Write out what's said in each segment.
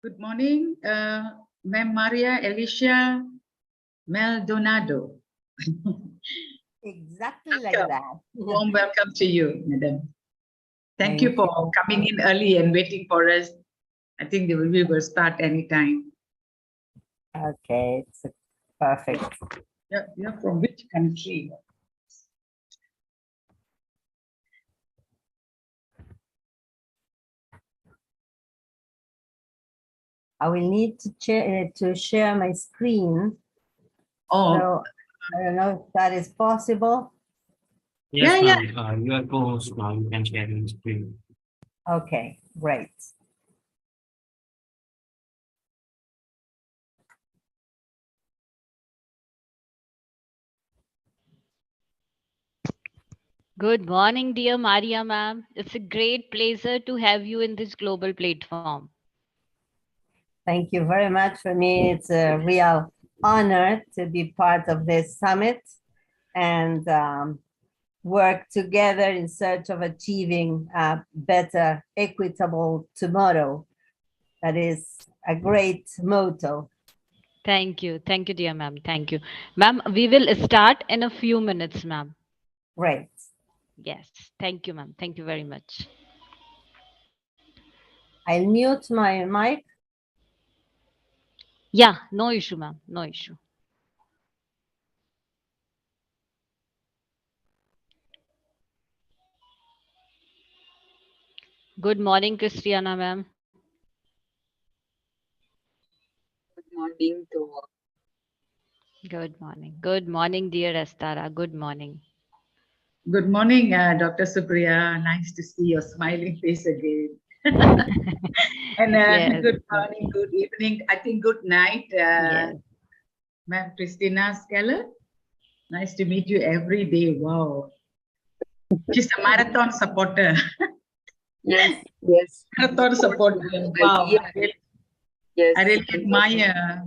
Good morning, Ma'am Maria Alicia Maldonado. Exactly like Welcome. that. Warm welcome to you, Madam. Thank you Thank for you. coming in early and waiting for us. I think we will start anytime. Okay, it's perfect. You're from which country? I will need to share my screen. Oh, So I don't know if that is possible. Yes, yeah. ma'am. You are co-host now. You can share your screen. Okay, great. Good morning, dear Maria ma'am. It's a great pleasure to have you in this global platform. Thank you very much. For me, it's a real honor to be part of this summit and work together in search of achieving a better, equitable tomorrow. That is a great motto. Thank you. Thank you, dear ma'am. Thank you. Ma'am, we will start in a few minutes, ma'am. Great. Yes. Thank you, ma'am. Thank you very much. I'll mute my mic. Yeah, no issue, ma'am. No issue. Good morning, Christiana ma'am. Good morning to all. Good morning. Good morning, dear Astara. Good morning. Good morning, Dr. Supriya. Nice to see your smiling face again. And Yes. good morning, good evening. I think good night, Yes. Ma'am Christina Skeller. Nice to meet you every day. Wow. She's a marathon supporter. Yes, yes. Marathon supporter. Wow. Yes. I really admire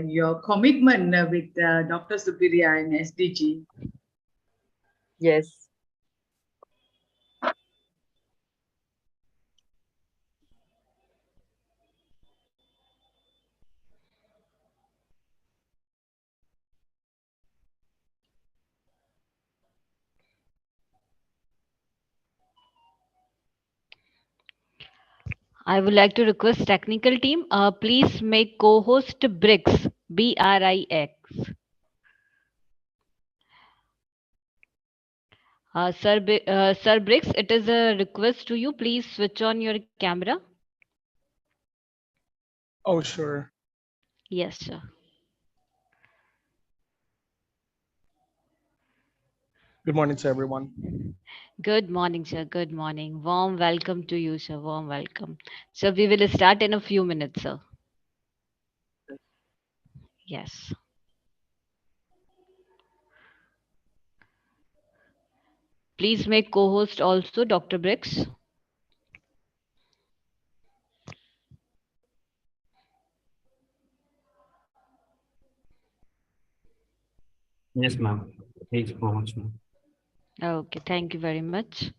your commitment with Dr. Superior and SDG. Yes. I would like to request technical team, please make co-host Brix, Brix. Sir Brix, it is a request to you. Please switch on your camera. Oh, sure. Yes, sir. Good morning to everyone. Good morning, sir. Good morning. Warm welcome to you, sir. Warm welcome. So we will start in a few minutes, sir. Yes. Please make co-host also Dr. Brix. Yes, ma'am. Please co-host now. Okay, thank you very much.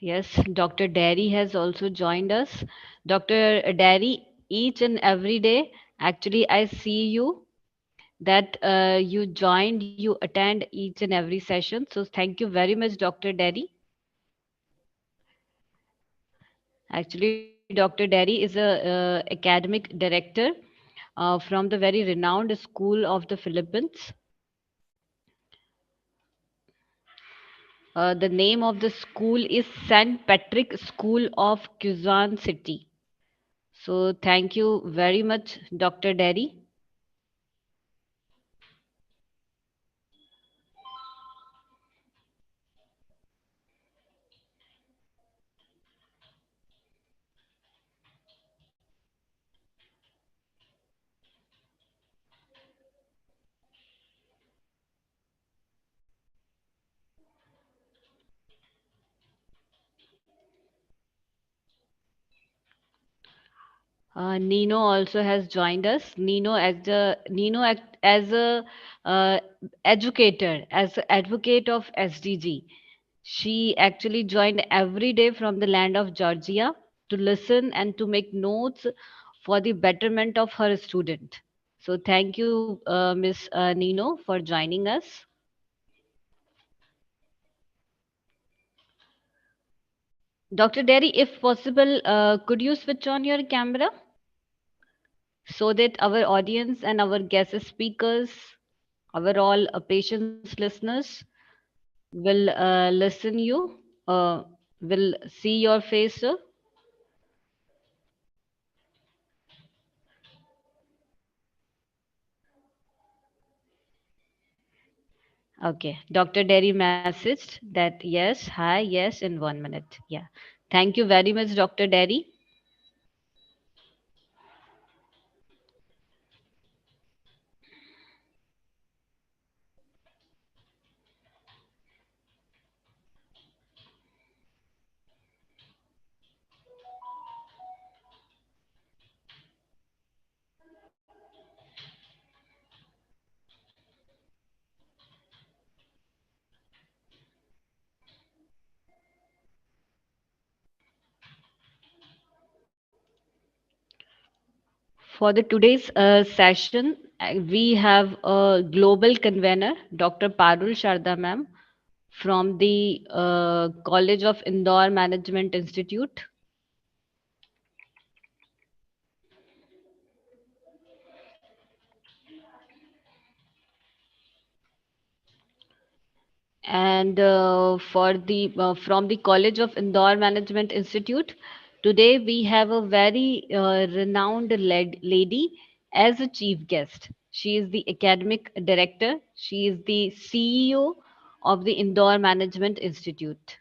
Yes, Dr. Derry has also joined us. Dr. Derry, each and every day, actually, I see you that you joined, you attend each and every session. So thank you very much, Dr. Derry. Actually, Dr. Derry is a academic director from the very renowned school of the Philippines. The name of the school is St. Patrick School of Quezon City. So thank you very much, Dr. Derry. Nino also has joined us. Nino as a uh, educator, as an advocate of SDG. She actually joined every day from the land of Georgia to listen and to make notes for the betterment of her student. So thank you, Miss Nino, for joining us. Dr. Derry, if possible, could you switch on your camera so that our audience and our guest speakers, our all patients listeners will listen you, will see your face, sir? Okay. Dr. Derry messaged that yes, hi, yes, in 1 minute. Yeah. Thank you very much, Dr. Derry. For the today's session, we have a global convener, Dr. Parul Sharda ma'am, from the College of Indore Management Institute. And for the from the College of Indore Management Institute, today we have a very renowned lady as a chief guest. She is the academic director. She is the CEO of the Indore Management Institute.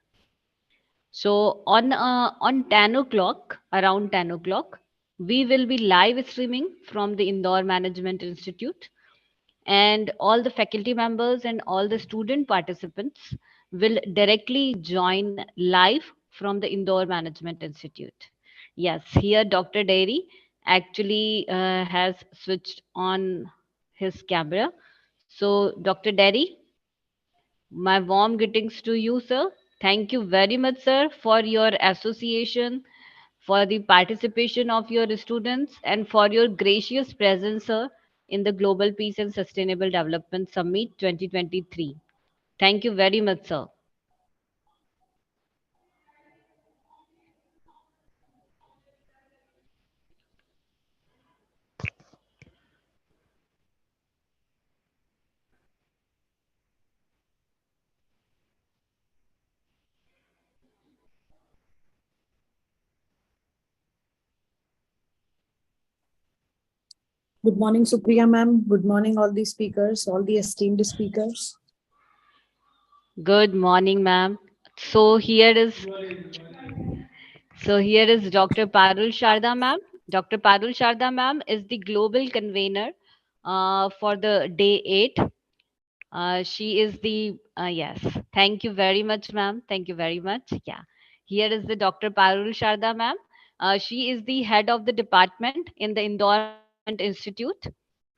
So on 10 o'clock, around 10 o'clock, we will be live streaming from the Indore Management Institute, and all the faculty members and all the student participants will directly join live from the Indore Management Institute. Yes, here Dr. Dairy actually has switched on his camera. So, Dr. Dairy, my warm greetings to you, sir. Thank you very much, sir, for your association, for the participation of your students, and for your gracious presence, sir, in the Global Peace and Sustainable Development Summit 2023. Thank you very much, sir. Good morning, Supriya ma'am. Good morning, all the speakers, all the esteemed speakers. Good morning, ma'am. So here is Dr. Parul Sharda ma'am. Dr. Parul Sharda ma'am is the global convener for the day 8. She is the yes. Thank you very much, ma'am. Thank you very much. Yeah. Here is the Dr. Parul Sharda ma'am. She is the head of the department in the Indore Management Institute.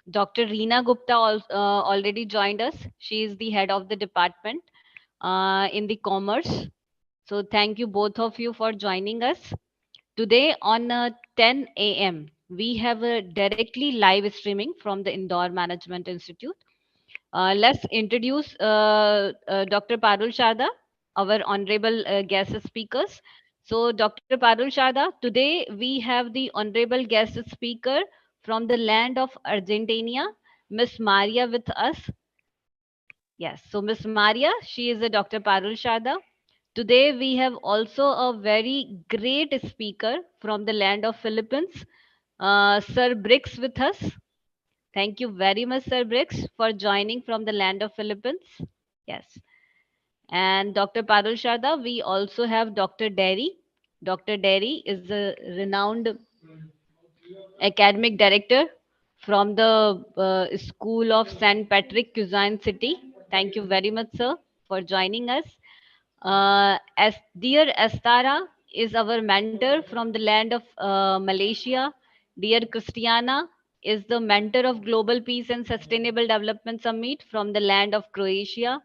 Dr. Reena Gupta already joined us. She is the head of the department in the commerce. So thank you both of you for joining us. Today on 10 a.m., we have a directly live streaming from the Indore Management Institute. Let's introduce Dr. Parul Sharda, our honorable guest speakers. So, Dr. Parul Sharda, today we have the honorable guest speaker from the land of Argentina, Miss Maria, with us. Yes, so Miss Maria, she is a Dr. Parul Sharda. Today we have also a very great speaker from the land of Philippines, Sir Briggs, with us. Thank you very much, Sir Briggs, for joining from the land of Philippines. Yes. And Dr. Parul Sharda, we also have Dr. Derry. Dr. Derry is a renowned academic director from the School of St. Patrick, Cuisine City. Thank you very much, sir, for joining us. Dear Astara is our mentor from the land of Malaysia. Dear Christiana is the mentor of Global Peace and Sustainable Development Summit from the land of Croatia.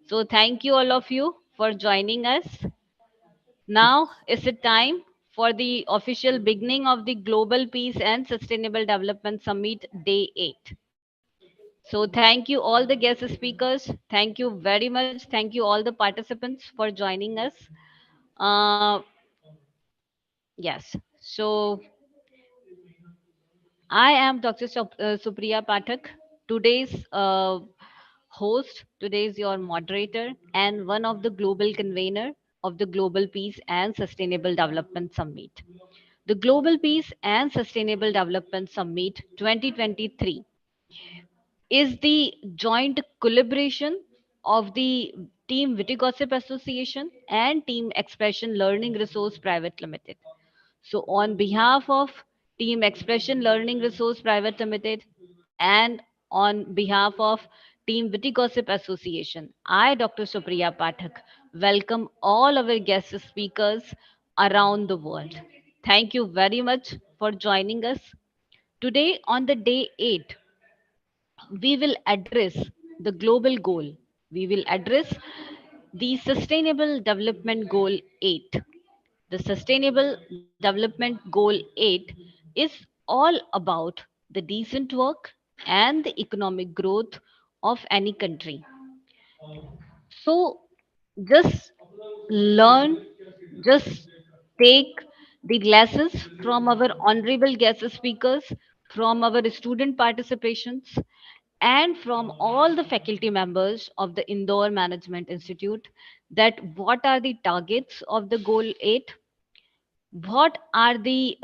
So thank you all of you for joining us. Now is it time for the official beginning of the Global Peace and Sustainable Development Summit Day 8. So thank you all the guest speakers. Thank you very much. Thank you all the participants for joining us. Uh, yes. So I am Dr. Supriya Pathak, today's host, today's your moderator, and one of the global convener of the Global Peace and Sustainable Development Summit. The Global Peace and Sustainable Development Summit 2023 is the joint collaboration of the Team Witty Gossip Association and Team Expression Learning Resource Private Limited. So, on behalf of Team Expression Learning Resource Private Limited and on behalf of Team Witty Gossip Association, I, Dr. Supriya Pathak, welcome all our guest speakers around the world. Thank you very much for joining us. Today, on the day 8, we will address the global goal. We will address the Sustainable Development Goal 8. The Sustainable Development Goal 8 is all about the decent work and the economic growth of any country. So just learn, just take the lessons from our honorable guest speakers, from our student participations, and from all the faculty members of the Indore Management Institute, that what are the targets of the goal 8, what are the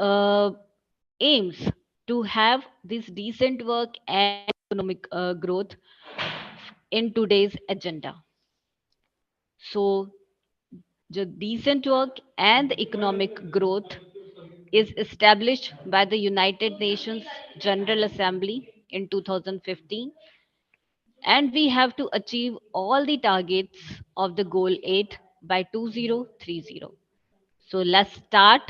aims to have this decent work and economic growth in today's agenda. So the decent work and the economic growth is established by the United Nations General Assembly in 2015, and we have to achieve all the targets of the goal 8 by 2030. So let's start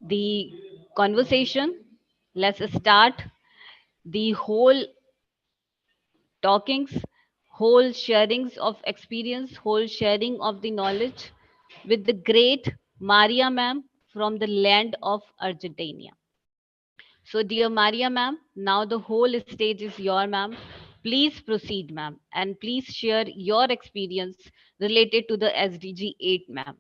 the conversation. Let's start the whole talkings, whole sharings of experience, whole sharing of the knowledge with the great Maria ma'am from the land of Argentina. So, dear Maria ma'am, now the whole stage is your ma'am. Please proceed, ma'am, and please share your experience related to the SDG 8, ma'am.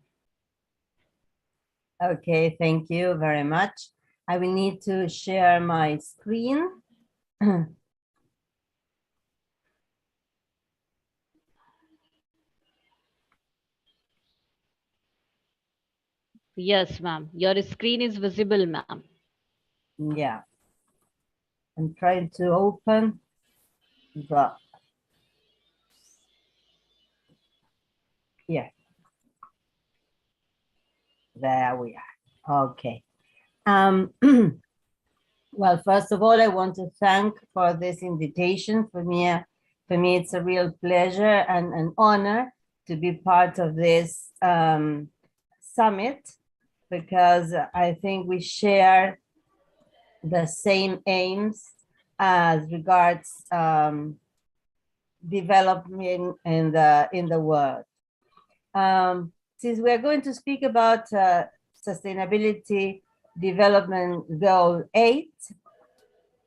Okay, thank you very much. I will need to share my screen. Yes, ma'am. Your screen is visible, ma'am. Yeah. I'm trying to open the, yeah. There we are. Okay. Well, first of all, I want to thank for this invitation. For me, it's a real pleasure and an honor to be part of this summit, because I think we share the same aims as regards development in the world. Since we're going to speak about Sustainability Development Goal 8,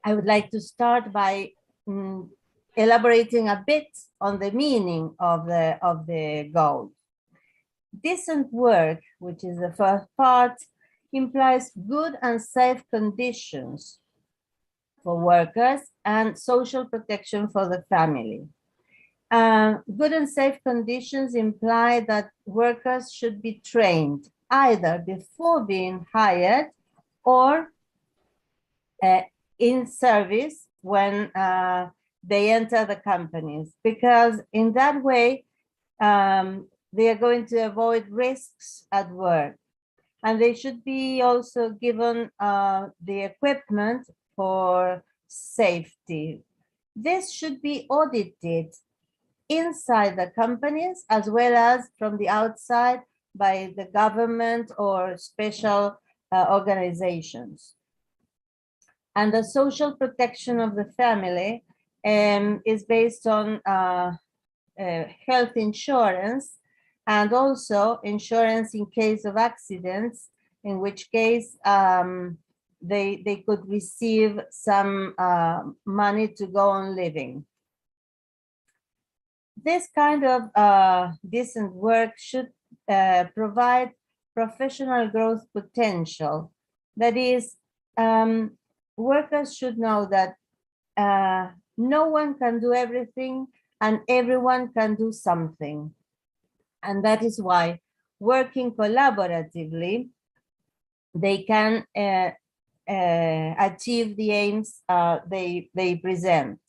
I would like to start by elaborating a bit on the meaning of the goal. Decent work, which is the first part, implies good and safe conditions for workers and social protection for the family. Good and safe conditions imply that workers should be trained either before being hired or in service when they enter the companies, because in that way they are going to avoid risks at work. And they should be also given the equipment for safety. This should be audited inside the companies as well as from the outside by the government or special organizations. And the social protection of the family is based on health insurance and also insurance in case of accidents, in which case they could receive some money to go on living. This kind of decent work should provide professional growth potential. That is, workers should know that no one can do everything and everyone can do something. And that is why working collaboratively, they can achieve the aims they present.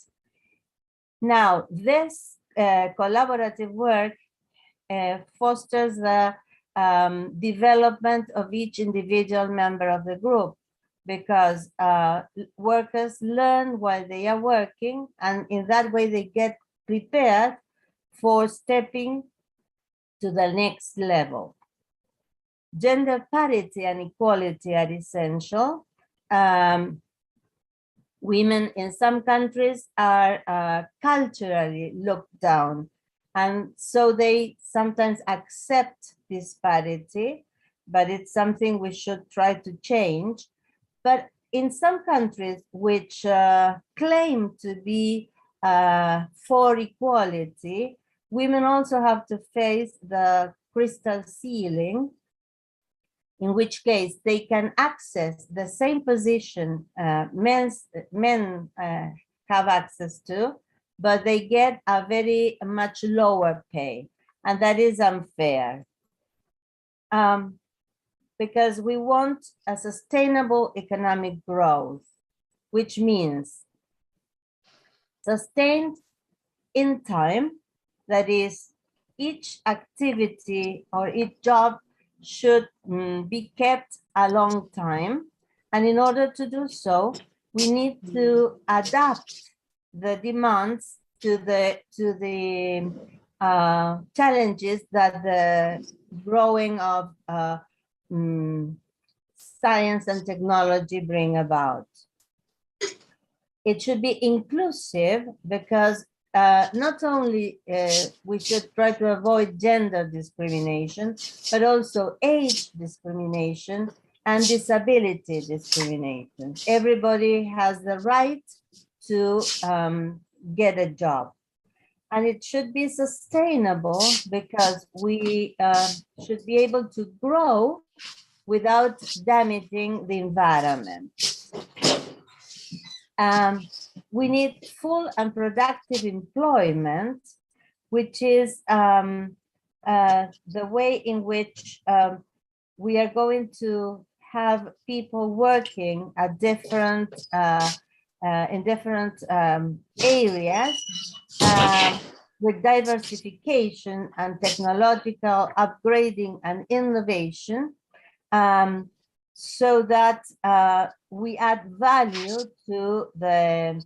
Now, this collaborative work fosters the development of each individual member of the group, because workers learn while they are working, and in that way they get prepared for stepping to the next level. Gender parity and equality are essential. Women in some countries are culturally looked down, and so they sometimes accept this parity, but it's something we should try to change. But in some countries which claim to be for equality, women also have to face the crystal ceiling, in which case they can access the same position men have access to, but they get a very much lower pay, and that is unfair. Because we want a sustainable economic growth, which means sustained in time, that is, each activity or each job should be kept a long time. And in order to do so, we need to adapt the demands to the challenges that the growing of science and technology bring about. It should be inclusive, because not only we should try to avoid gender discrimination, but also age discrimination and disability discrimination. Everybody has the right to get a job. And it should be sustainable, because we should be able to grow without damaging the environment. We need full and productive employment, which is the way in which we are going to have people working at different in different areas with diversification and technological upgrading and innovation, so that we add value to the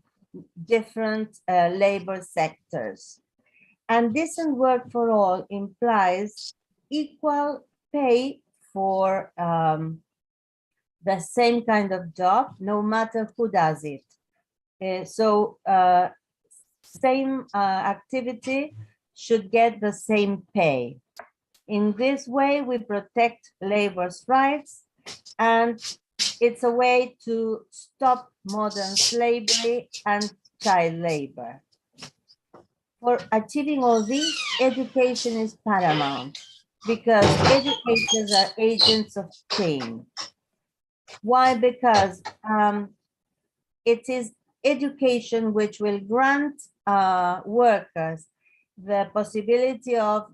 different labor sectors. And decent work for all implies equal pay for the same kind of job, no matter who does it. Same activity should get the same pay. In this way, we protect labor's rights, and it's a way to stop modern slavery and child labor. For achieving all this, education is paramount, because educators are agents of change. Why? Because it is education which will grant workers the possibility of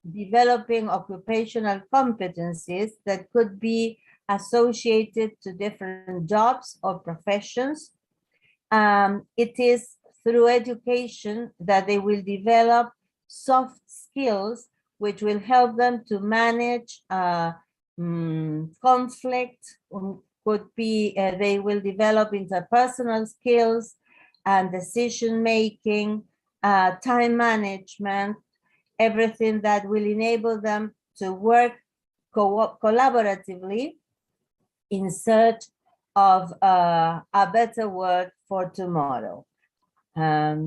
developing occupational competencies that could be associated to different jobs or professions. It is through education that they will develop soft skills which will help them to manage conflict. Could be they will develop interpersonal skills and decision making, time management, everything that will enable them to work collaboratively in search of a better world for tomorrow.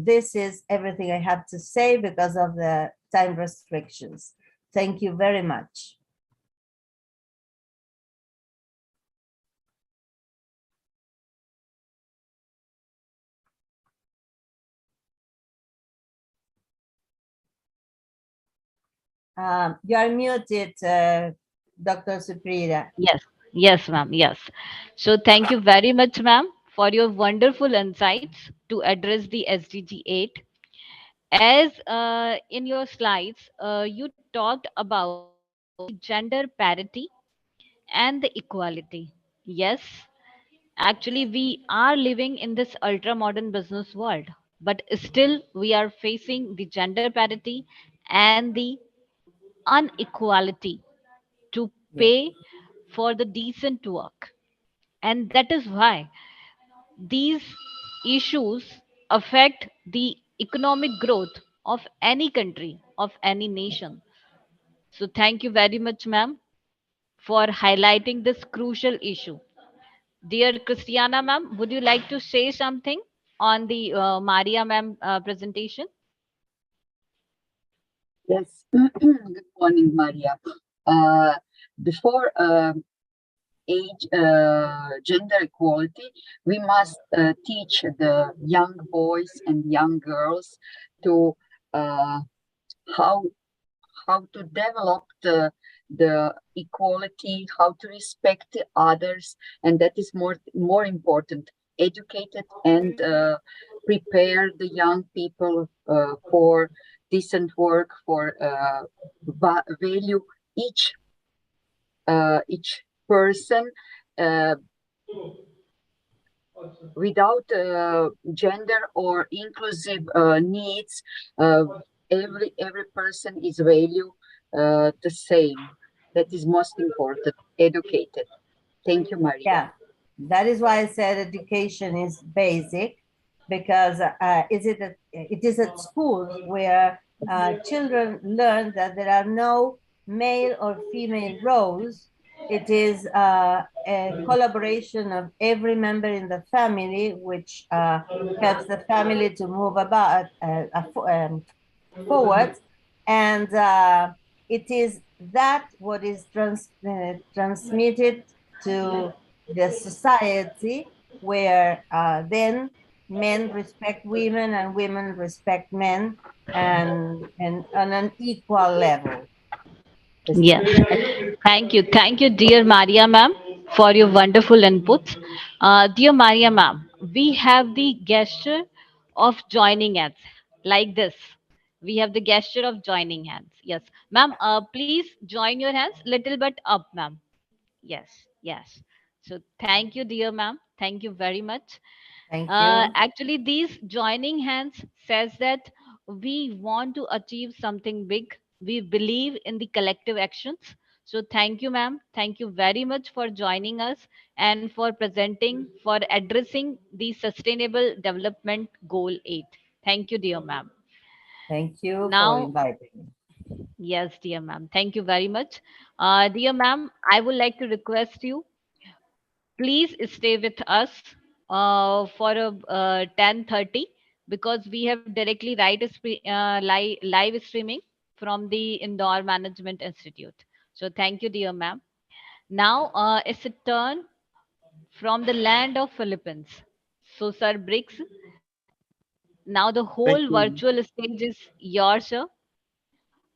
This is everything I have to say because of the time restrictions. Thank you very much. You are muted, Dr. Supriya. Yes, yes, ma'am. Yes. So thank you very much, ma'am, for your wonderful insights to address the SDG 8. As in your slides, you talked about the gender parity and the equality. Yes, actually, we are living in this ultra modern business world, but still we are facing the gender parity and the inequality to Yeah, pay for the decent work. And that is why these issues affect the economic growth of any country, of any nation. So, thank you very much, ma'am, for highlighting this crucial issue. Dear Christiana, ma'am, would you like to say something on the Maria, ma'am, presentation? Yes. Good morning, Maria. Uh, before age gender equality, we must teach the young boys and young girls to uh, how how to develop the equality, how to respect the others, and that is more important. Educated and prepare the young people for decent work, for value each person. Uh, Without gender or inclusive needs, uh, every person is value the same. That is most important. Educated. Thank you, Maria. yeah. That is why I said education is basic, because it is at schools where children learn that there are no male or female roles. It is a collaboration of every member in the family, which helps the family to move about forward. And it is that what is transmitted to the society, where then men respect women and women respect men, and on an equal level. Yes. Christina. Thank you. Thank you, dear Maria, ma'am, for your wonderful inputs. Dear Maria, ma'am, we have the gesture of joining hands like this. We have the gesture of joining hands. Yes. Ma'am, please join your hands little bit up, ma'am. Yes, yes. So thank you, dear ma'am. Thank you very much. Thank you. Actually, these joining hands says that we want to achieve something big. We believe in the collective actions. So thank you, ma'am. Thank you very much for joining us and for presenting, for addressing the Sustainable Development Goal 8. Thank you, dear ma'am. Thank you for Now, inviting me. yes, dear ma'am. Thank you very much. Dear ma'am, I would like to request you, please stay with us for 10:30, because we have directly live streaming from the Indore Management Institute. So thank you, dear ma'am. Now it's a turn from the land of Philippines. So Sir Briggs, now the Thank whole you. virtual stage is yours, sir.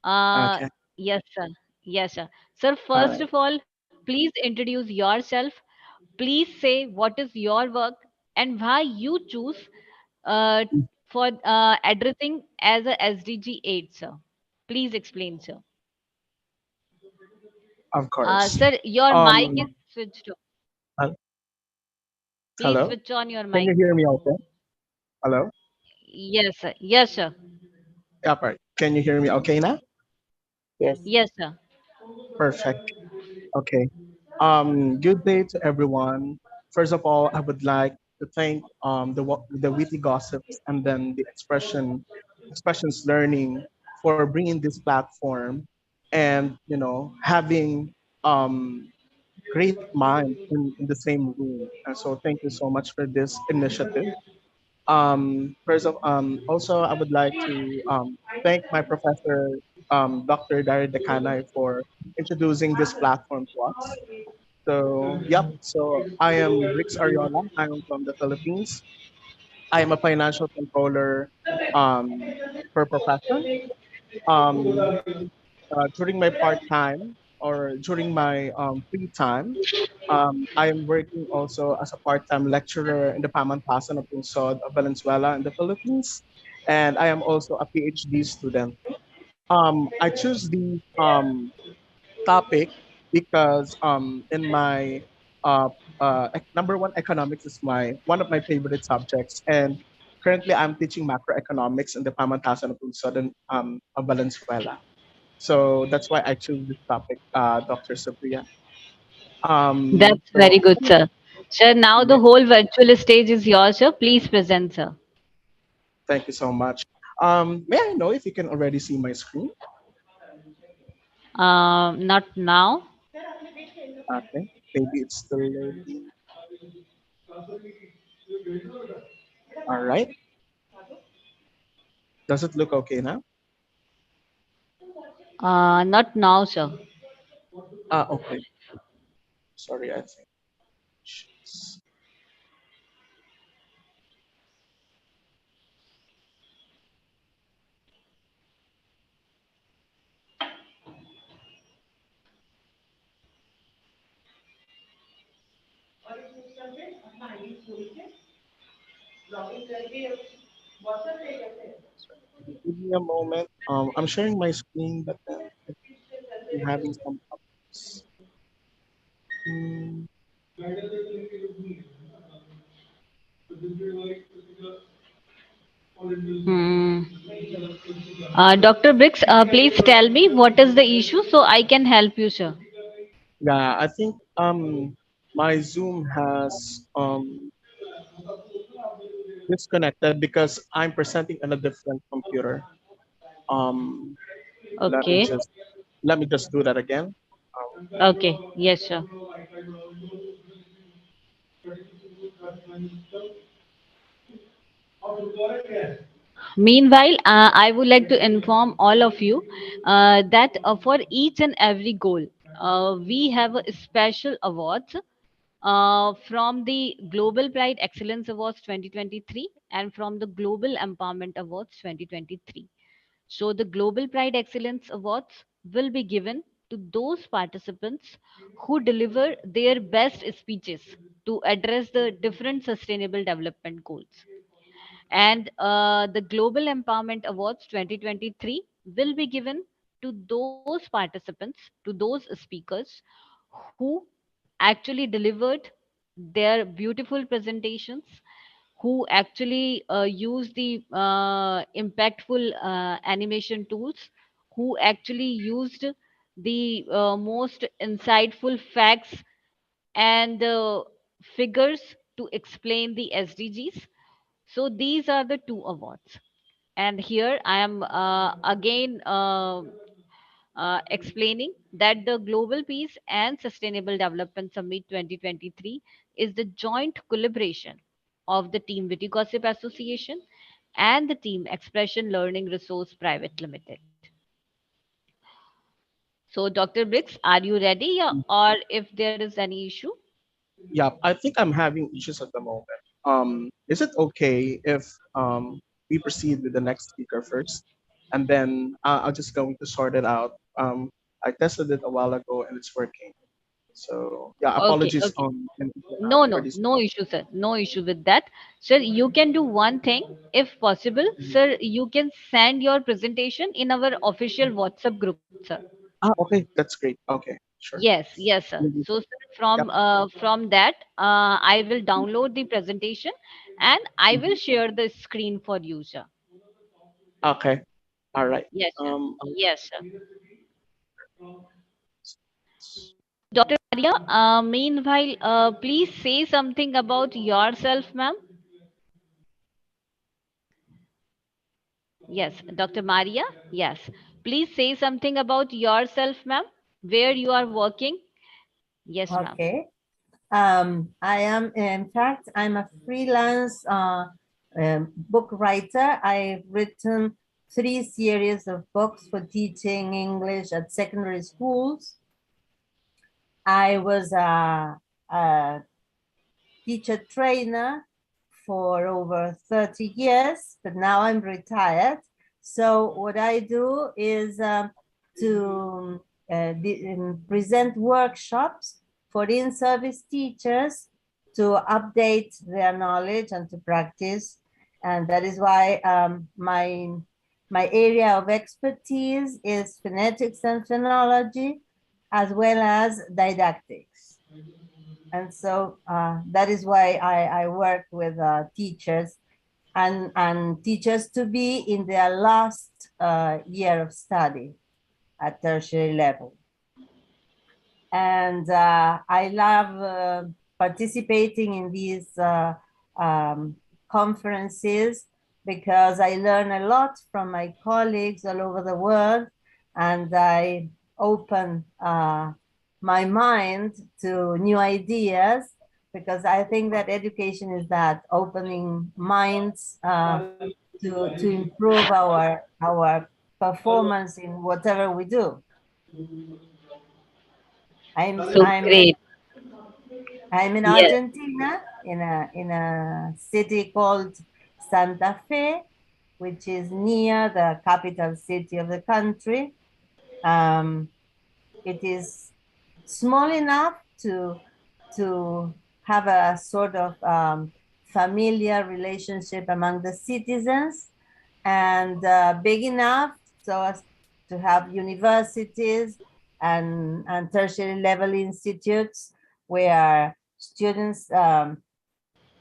Uh, Okay. yes, sir. Yes, sir. Sir, All first right. of all, please introduce yourself. Please say what is your work and why you choose uh, for addressing as a SDG 8, sir. Please explain, sir. Of course. Sir, your mic is Um. switched on. hel- Please Hello. switch on your Can mic. you hear me? Okay. Hello. Yes, sir. Yes, sir. Yeah. Right. Can you hear me? Okay now. Yes. Yes, sir. Perfect. Okay. Good day to everyone. First of all, I would like to thank the Witty Gossips and then the expressions learning for bringing this platform, and having um great minds in the same room. And so thank you so much for this initiative. Also, I would like to thank my professor, Dr. Dari Dekanai, for introducing this platform to us. So, yep. So I am Brix Ariola. I am from the Philippines. I am a financial controller um, per profession. Um, During my part time or during my free time, I am working also as a part time lecturer in the Pamantasan of Lungsod of Valenzuela in the Philippines. And I am also a PhD student. I choose the topic because in my number one, economics is my one of my favorite subjects, and currently I'm teaching macroeconomics in the Pamantasan of Lungsod of Valenzuela. So that's why I chose this topic, Dr. Sabria. That's very So good, sir. Sir, now the yeah, whole virtual stage is yours, sir. Please present, sir. thank you so much. May I know if you can already see my screen? Not now. Okay, maybe it's still loading. All right. Does it look okay now? Not now, sir. Okay. Sorry, I think. Give me a moment. I'm sharing my screen, but then I'm having some problems. Hmm, Hmm. Dr. Briggs, please tell me what is the issue so I can help you, sir. yeah, I think my Zoom has disconnected because I'm presenting on a different computer. Um, let me Okay. just let me just do that again. Um, Okay. Yes, sir. Meanwhile, I would like to inform all of you that for each and every goal, we have a special awards from the Global Pride Excellence Awards 2023 and from the Global Empowerment Awards 2023. So, the Global Pride Excellence Awards will be given to those participants who deliver their best speeches to address the different sustainable development goals. And the Global Empowerment Awards 2023 will be given to those participants, to those speakers who actually delivered their beautiful presentations, who actually use the impactful animation tools, who actually used the most insightful facts and figures to explain the SDGs. So these are the two awards. And here I am again explaining that the Global Peace and Sustainable Development Summit 2023 is the joint collaboration of the Team Witty Gossip Association and the Team Expression Learning Resource Private Limited. So, Dr. Briggs, are you ready, or if there is any issue? yeah, I think I'm having issues at the moment. Is it okay if we proceed with the next speaker first, and then I'll just going to sort it out. I tested it a while ago and it's working. So yeah, Okay, apologies okay. for this. No issue, sir. No issue with that. Sir, you can do one thing, if possible. Mhm. Sir, you can send your presentation in our official WhatsApp group, sir. Okay, that's great. Okay, sure. Yes, yes, sir. We'll do So, so. sir, Yep. from that, I will download the presentation and I will Mhm. share the screen for you, sir. Okay. All right. Yes, sir. I'll- Yes, sir. So, Dr. Maria, meanwhile, please say something about yourself, ma'am. Yes, Dr. Maria. Yes. Please say something about yourself, ma'am, where you are working. Yes, ma'am. Okay. I am, in fact, I'm a freelance book writer. I've written 3 series of books for teaching English at secondary schools. I was a teacher trainer for over 30 years, but now I'm retired. So what I do is to present workshops for in-service teachers to update their knowledge and to practice. And that is why my area of expertise is phonetics and phonology, as well as didactics. And so that is why I work with teachers and teachers to be in their last year of study at tertiary level. And I love participating in these conferences because I learn a lot from my colleagues all over the world, and I open my mind to new ideas, because I think that education is that opening minds to improve our performance in whatever we do. I'm So I'm great. I'm in Yes. Argentina, in a city called Santa Fe, which is near the capital city of the country. Um, it is small enough to have a sort of familiar relationship among the citizens, and big enough so as to have universities and tertiary level institutes where students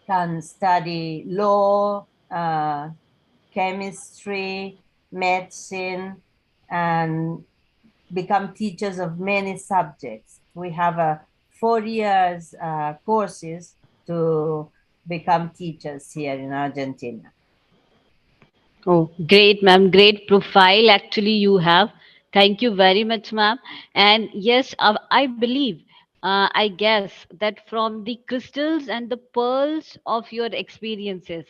can study law, chemistry, medicine, and become teachers of many subjects. We have 4 years courses to become teachers here in Argentina. Oh, great, ma'am. Great profile actually you have. Thank you very much, ma'am. And yes, I believe, I guess that from the crystals and the pearls of your experiences,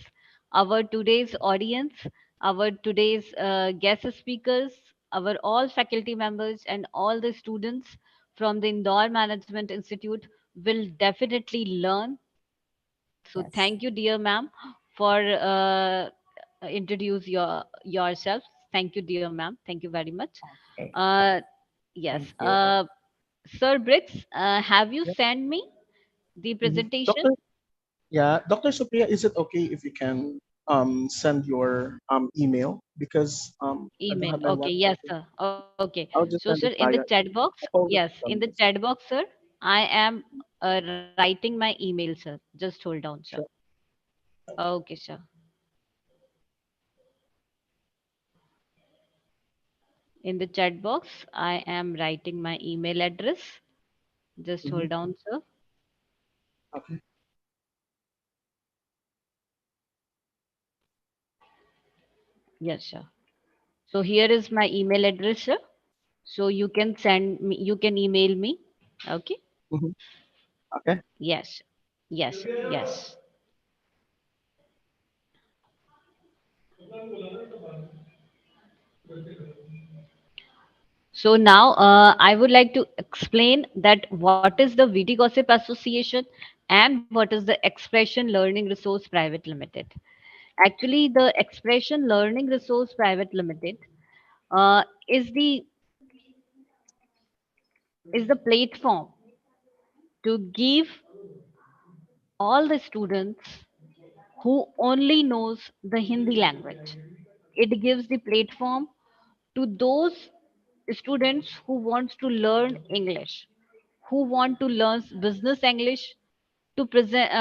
our today's audience, our today's guest speakers, our all faculty members, and all the students from the Indore Management Institute will definitely learn. So Yes. thank you, dear ma'am, for introduce yourself. Thank you, dear ma'am. Thank you very much. Okay. Uh, yes, Thank you. Sir Briggs, have you Yeah. sent me the Mhm. presentation Doctor, yeah, Dr. Supriya, is it okay if you can send your email because I don't email? have my Okay, WhatsApp. yes, sir. Okay, I'll so just sir, send in it the via chat box, I yes, forward in it the on chat this. box, sir, I am writing my email, sir. Just hold on, sir. Sure. Okay, sir. In the chat box, I am writing my email address. Just Hmm. hold on, sir. Okay. Yes, sir. So here is my email address, sir. So you can send me, you can email me. Okay. Hmm. Okay. Yes. Yes. Yes. So now I would like to explain that what is the Witty Gossip Association and what is the Expression Learning Resource Private Limited. Actually, the Expression Learning Resource Private Limited uh, is the platform to give all the students who only knows the Hindi language. It gives the platform to those students who wants to learn English, who want to learn business English, to present,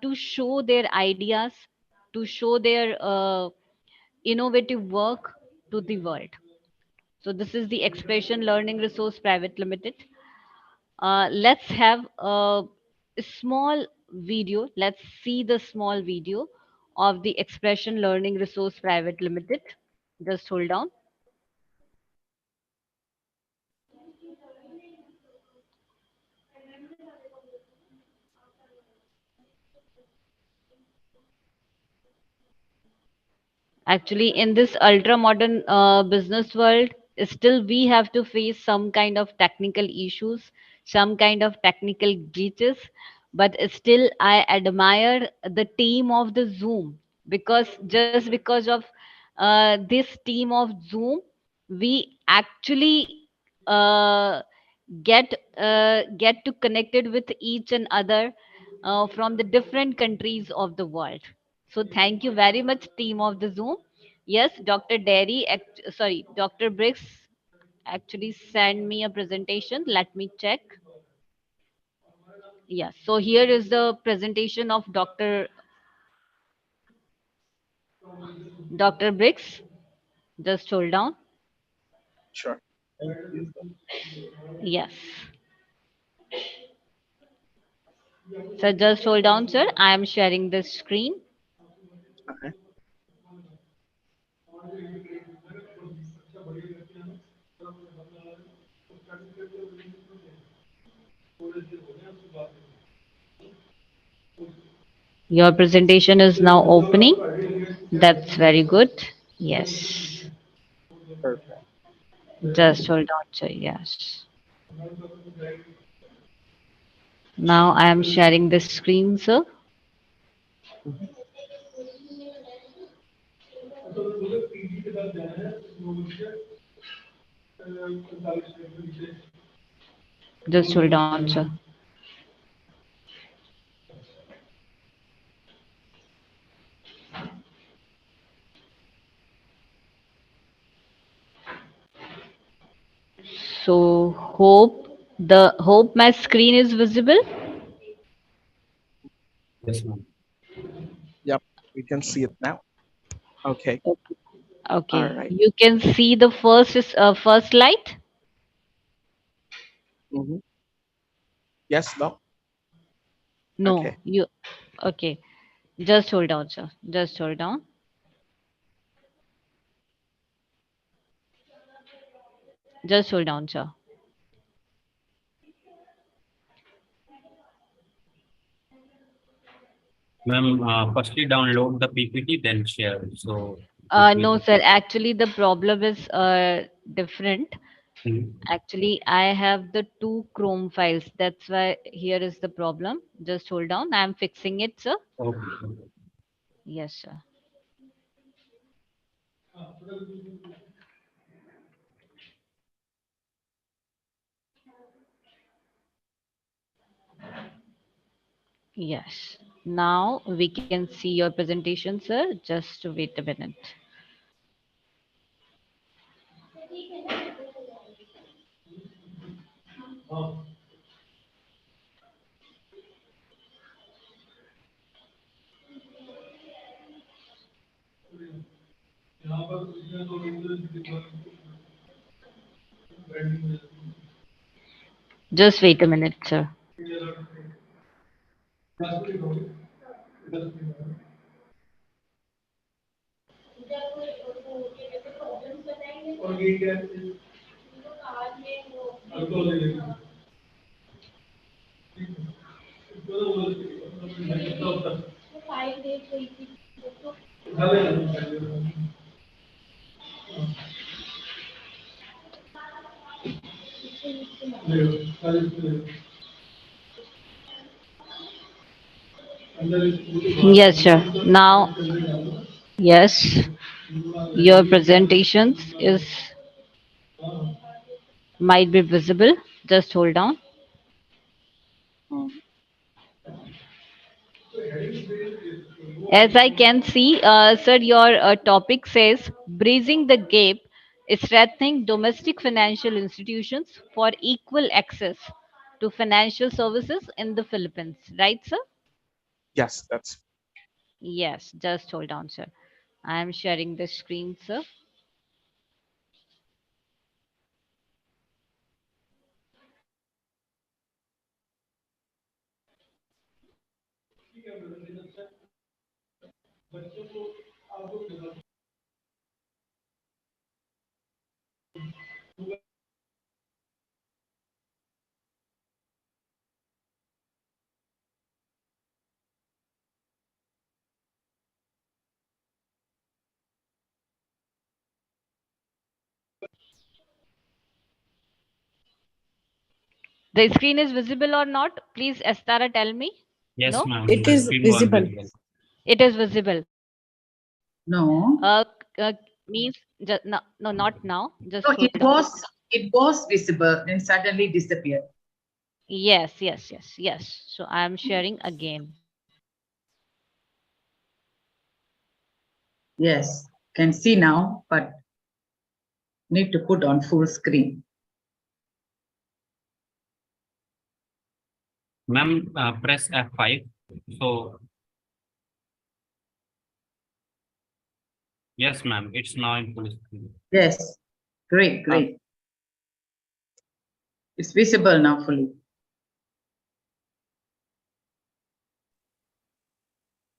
to show their ideas, to show their innovative work to the world. So this is the Expression Learning Resource Private Limited. Let's have a small video. Let's see the small video of the Expression Learning Resource Private Limited. Just hold on. Actually, in this ultra modern business world, still we have to face some kind of technical issues, some kind of technical glitches. But still, I admire the team of the Zoom, because just because of this team of Zoom, we actually uh, get to connected with each and other from the different countries of the world. So thank you very much, team of the Zoom. Yes, Dr. Sorry, Dr. Briggs actually sent me a presentation. Let me check. Yes, so here is the presentation of Dr. Briggs. Just hold on. Sure. Thank you. Yes. So just hold on, sir. I am sharing the screen. Okay. Your presentation is now opening. That's very good. Yes. Perfect. Just hold on, sir. Yes. Now I am sharing the screen, sir. Mhm. Just hold on, sir. So hope my screen is visible. Yes, ma'am. Yep. We can see it now. Okay. All Okay. right. You can see the first light. Mm-hmm. Yes, Doc. Okay. No, you. Okay. Just hold on, sir. Just hold on. Just hold on, sir. Ma'am, firstly download the PPT, then share. So it No, will. sir. Actually, the problem is different. Mhm. Actually, I have the two Chrome files. That's why here is the problem. Just hold on. I'm fixing it, sir. Okay. Yes, sir. Yes. Now we can see your presentation, sir. Just wait a minute. Just wait a minute, sir. Yes, sir. Now, yes, your presentations is might be visible. Just hold on. Mhm. As I can see, sir, your topic says bridging the gap, strengthening domestic financial institutions for equal access to financial services in the Philippines. Right, sir? Yes, that's Yes, just hold on, sir. I am sharing the screen, sir. The screen is visible or not? Please, Estara, tell me. Yes, No? ma'am. It The is screen was visible. visible. It is visible. No. Means no, no, not now. Just No, hold on. it was visible and suddenly disappeared. Yes, yes, yes, yes. So I am sharing again. Yes, can see now, but need to put on full screen. Ma'am, press F5. So, yes, ma'am. It's now in full screen. Yes, great, great. It's visible now fully.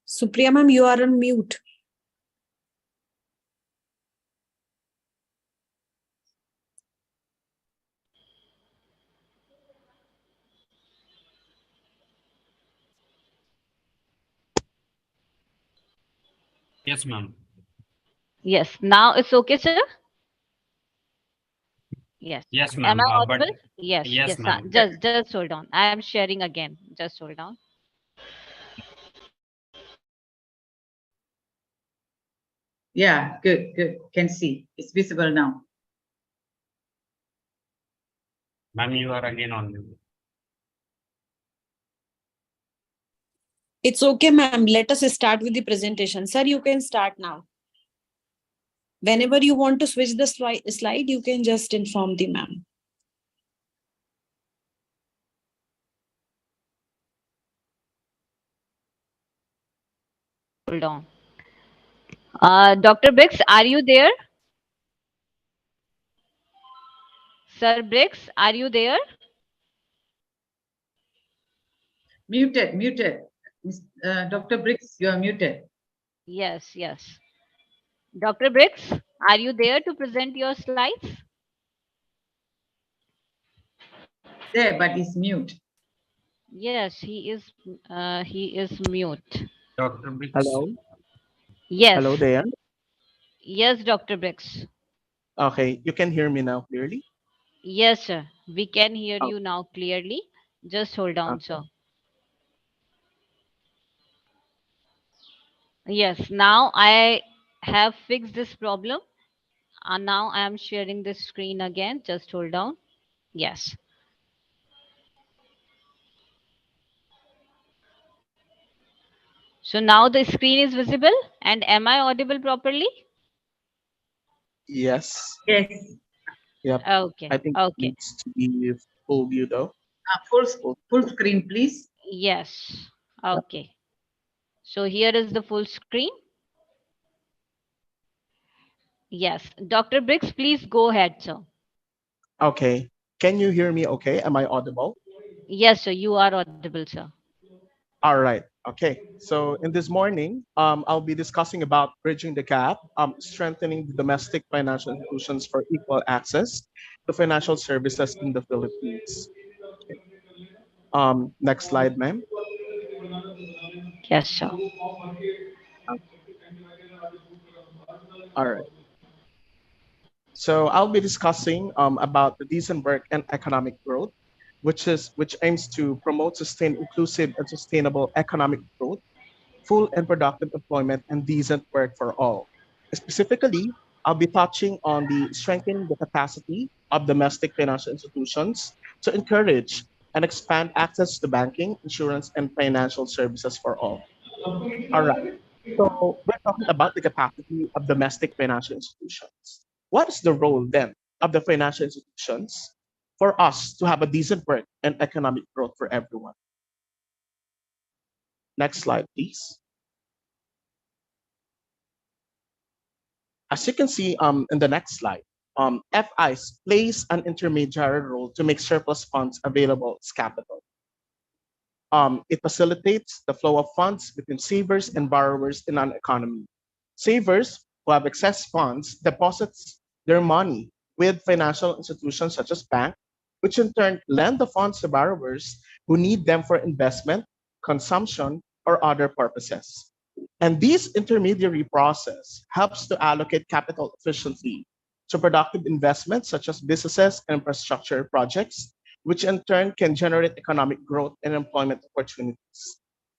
Supriya ma'am, you are on mute. Yes, ma'am. Yes, now it's okay, sir. Yes. Yes, Am ma'am. I But audible? Yes, yes, yes. ma'am. Just hold on. I am sharing again. Just hold on. Yeah, good, good. Can see. It's visible now. Ma'am, you are again on mute. It's okay, ma'am. Let us start with the presentation. Sir, you can start now. Whenever you want to switch the slide, you can just inform the ma'am. Hold on. Dr. Briggs, are you there? Sir Briggs, are you there? Muted, muted. Dr. Briggs, you are muted. Yes, yes. Dr. Briggs, are you there to present your slides? There, but it's mute. Yes, he is mute. Dr. Briggs. Hello. Yes. Hello there. Yes, Dr. Briggs. Okay, you can hear me now clearly. Yes, sir. We can hear Oh, you now clearly. Just hold on, okay. sir. Yes, now I have fixed this problem. And now I am sharing this screen again. Just hold on. Yes. So now the screen is visible and am I audible properly? Yes. Yes. Yep. Okay. I think it Okay. needs to be full view though. Full screen, please. Yes. Yep. Okay. So here is the full screen. Yes. Dr. Briggs, please go ahead, sir. Okay. Can you hear me okay? Am I audible? Yes, sir. You are audible, sir. All right. Okay. So in this morning, I'll be discussing about bridging the gap, strengthening the domestic financial institutions for equal access to financial services in the Philippines. Okay. Next slide, ma'am. Yes, sir. All right. So I'll be discussing about the decent work and economic growth, which aims to promote sustained, inclusive, and sustainable economic growth, full and productive employment, and decent work for all. Specifically, I'll be touching on the strengthening the capacity of domestic financial institutions to encourage and expand access to banking, insurance, and financial services for all. All right. So we're talking about the capacity of domestic financial institutions. What is the role then of the financial institutions for us to have a decent work and economic growth for everyone? Next slide, please. As you can see in the next slide, FIs plays an intermediary role to make surplus funds available as capital. It facilitates the flow of funds between savers and borrowers in an economy. Savers who have excess funds deposits their money with financial institutions such as bank, which in turn lend the funds to borrowers who need them for investment, consumption, or other purposes. And this intermediary process helps to allocate capital efficiently to productive investments such as businesses and infrastructure projects, which in turn can generate economic growth and employment opportunities.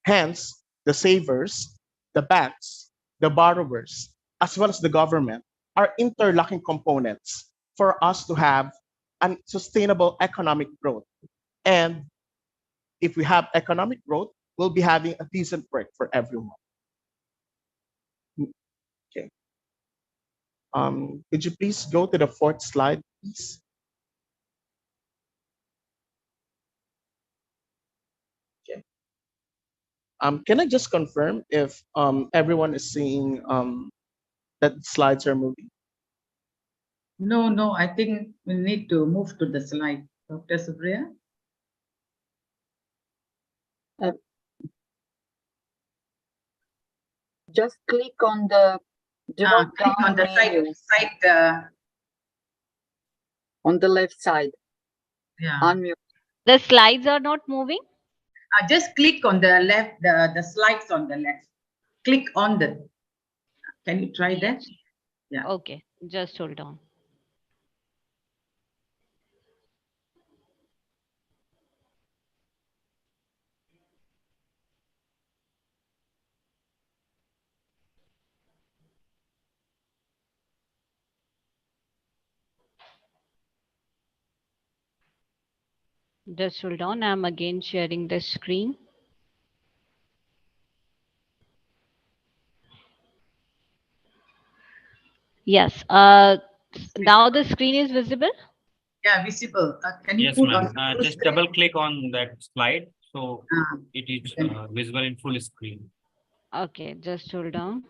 Hence, the savers, the banks, the borrowers, as well as the government are interlocking components for us to have a sustainable economic growth. And if we have economic growth, we'll be having a decent work for everyone. Okay. Could you please go to the fourth slide, please? Okay. Can I just confirm if everyone is seeing that slides are moving? No, I think we need to move to the slide. Dr. Supriya? Just click on the drop Click down on the menu side, on the left side. yeah. Unmute. The slides are not moving. Just click on the left, the slides on the left. Click on the. Can you try that? Yeah. Okay, just hold on. Just hold on. I'm again sharing the screen. Yes. Now the screen is visible. Yeah, visible. Can you Yes, put ma'am. on full Just screen? double click on that slide so Ah, it is okay. visible in full screen. Okay, just hold on.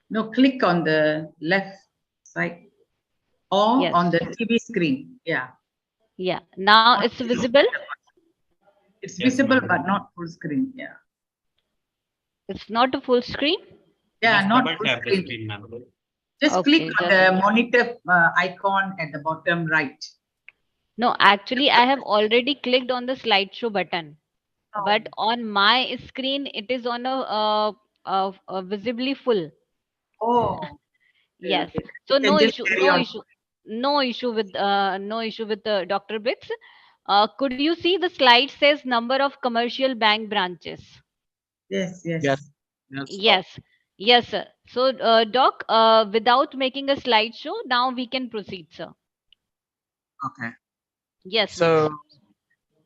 No, click on the left side or Yes. on the TV screen. Yeah. Yeah. Now Not it's full visible. screen. It's Yes, visible, ma'am. but not full screen. Yeah. It's not a full screen. Yeah, Just not double full tap the screen. screen, ma'am. Just click Okay, on just the monitor icon at the bottom right. no. Actually, I have already clicked on the slideshow button, but on my screen it is on a visibly full. Oh, okay, Yes. okay. So You can no just issue. carry No on. issue. No issue with Dr. Bits. Could you see the slide says number of commercial bank branches? Yes, yes. Yes. Yes. Yes, yes, sir. So, Doc, without making a slideshow, now we can proceed, sir. Okay. Yes, So, please.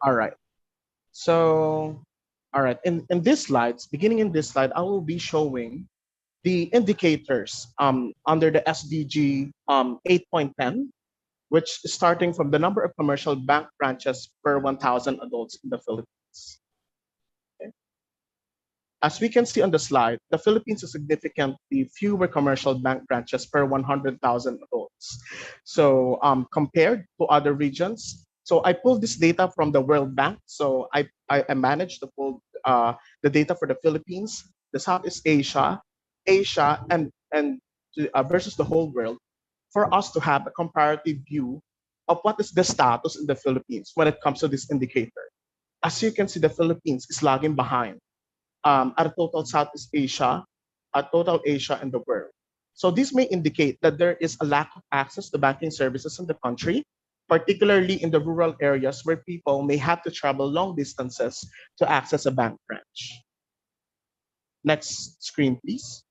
all right. So, all right. In these slides, beginning in this slide, I will be showing the indicators under the SDG 8.10, which is starting from the number of commercial bank branches per 1,000 adults in the Philippines. Okay. As we can see on the slide, the Philippines has significantly fewer commercial bank branches per 100,000 adults. So compared to other regions, so I pulled this data from the World Bank. So I managed to pull the data for the Philippines, the Southeast Asia, and versus the whole world for us to have a comparative view of what is the status in the Philippines when it comes to this indicator. As you can see, the Philippines is lagging behind at total Southeast Asia, at total Asia and the world. So this may indicate that there is a lack of access to banking services in the country, particularly in the rural areas where people may have to travel long distances to access a bank branch. Next screen, please.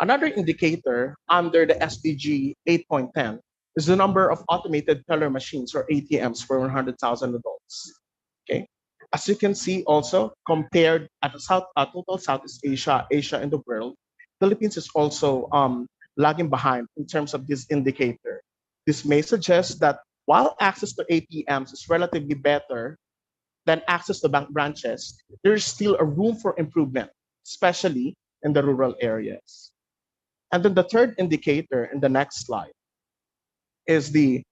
Another indicator under the SDG 8.10 is the number of automated teller machines or ATMs for 100,000 adults. Okay. As you can see also, compared at the total Southeast Asia, Asia and the world, Philippines is also lagging behind in terms of this indicator. This may suggest that while access to ATMs is relatively better than access to bank branches, there is still a room for improvement, especially in the rural areas. And then the third indicator in the next slide is the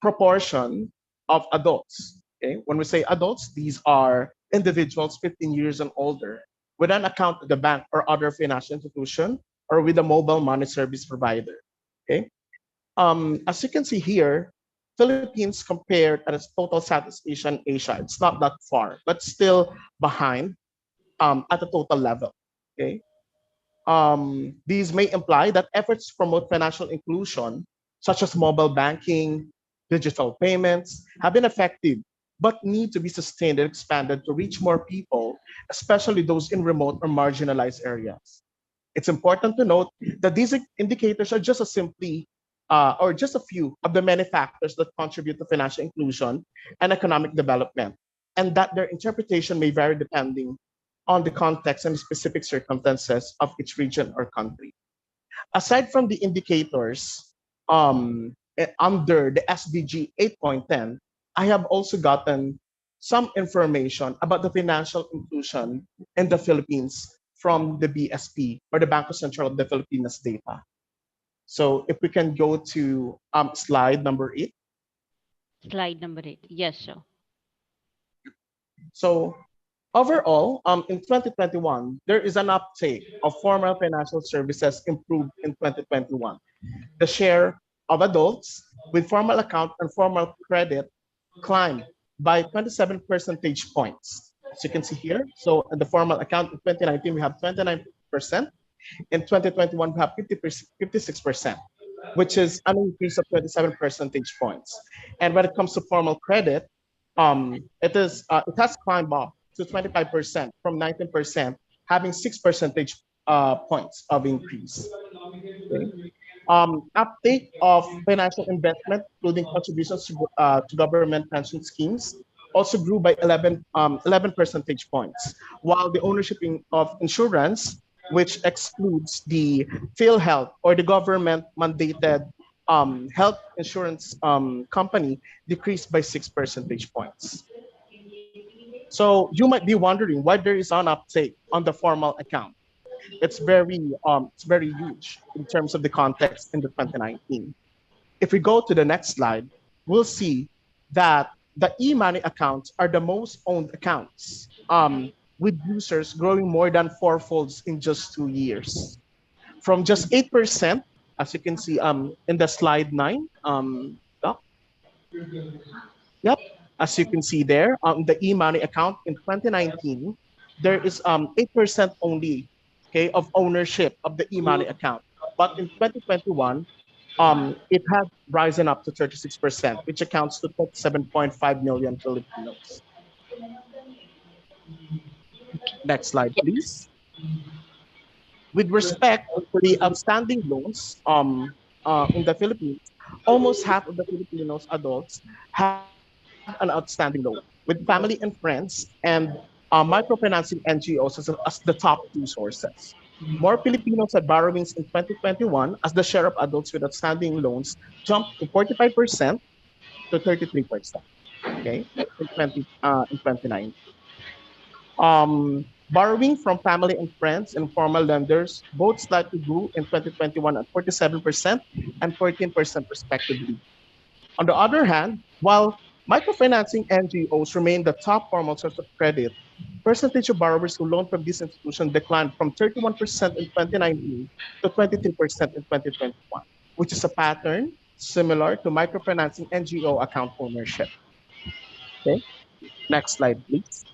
proportion of adults. Okay, when we say adults, these are individuals 15 years and older with an account at the bank or other financial institution or with a mobile money service provider. Okay, as you can see here, Philippines compared at its total Southeast Asia and Asia, it's not that far, but still behind at the total level. Okay, these may imply that efforts to promote financial inclusion, such as mobile banking, digital payments have been effective, but need to be sustained and expanded to reach more people, especially those in remote or marginalized areas. It's important to note that these indicators are just a simply or just a few of the many factors that contribute to financial inclusion and economic development, and that their interpretation may vary depending on the context and specific circumstances of each region or country. Aside from the indicators under the SDG 8.10, I have also gotten some information about the financial inclusion in the Philippines from the BSP or the Banco Central of the Philippines data. So if we can go to slide number 8. Slide number 8. Yes, sure. So overall, in 2021, there is an uptake of formal financial services improved in 2021. The share of adults with formal account and formal credit climbed by 27 percentage points. As you can see here, so in the formal account in 2019, we have 29%. In 2021, we have 56%, which is an increase of 27 percentage points. And when it comes to formal credit, it has climbed up to 25% from 19%, having 6 percentage points of increase. Okay. Uptake of financial investment, including contributions to government pension schemes, also grew by 11 percentage points, while the ownership of insurance, which excludes the PhilHealth or the government mandated health insurance company, decreased by 6 percentage points. So you might be wondering why there is an uptake on the formal account. It's very huge in terms of the context in the 2019. If we go to the next slide, we'll see that the e-money accounts are the most owned accounts, with users growing more than fourfolds in just 2 years, from just 8%, as you can see in the slide 9. Doc? Yep, as you can see there, the e-money account in 2019, there is 8% only, okay, of ownership of the e-money account. But in 2021, it has risen up to 36%, which accounts to 27.5 million Filipinos. Next slide, please. With respect to the outstanding loans in the Philippines, almost half of the Filipinos adults have an outstanding loan, with family and friends and microfinancing NGOs as the top two sources. More Filipinos had borrowings in 2021 as the share of adults with outstanding loans jumped to 45% to 33%. Okay, in 2019. Borrowing from family and friends and formal lenders both slightly grew in 2021 at 47% and 14% respectively. On the other hand, while microfinancing NGOs remain the top formal source of credit, percentage of borrowers who loan from this institution declined from 31% in 2019 to 23% in 2021, which is a pattern similar to microfinancing NGO account ownership. Okay, next slide, please.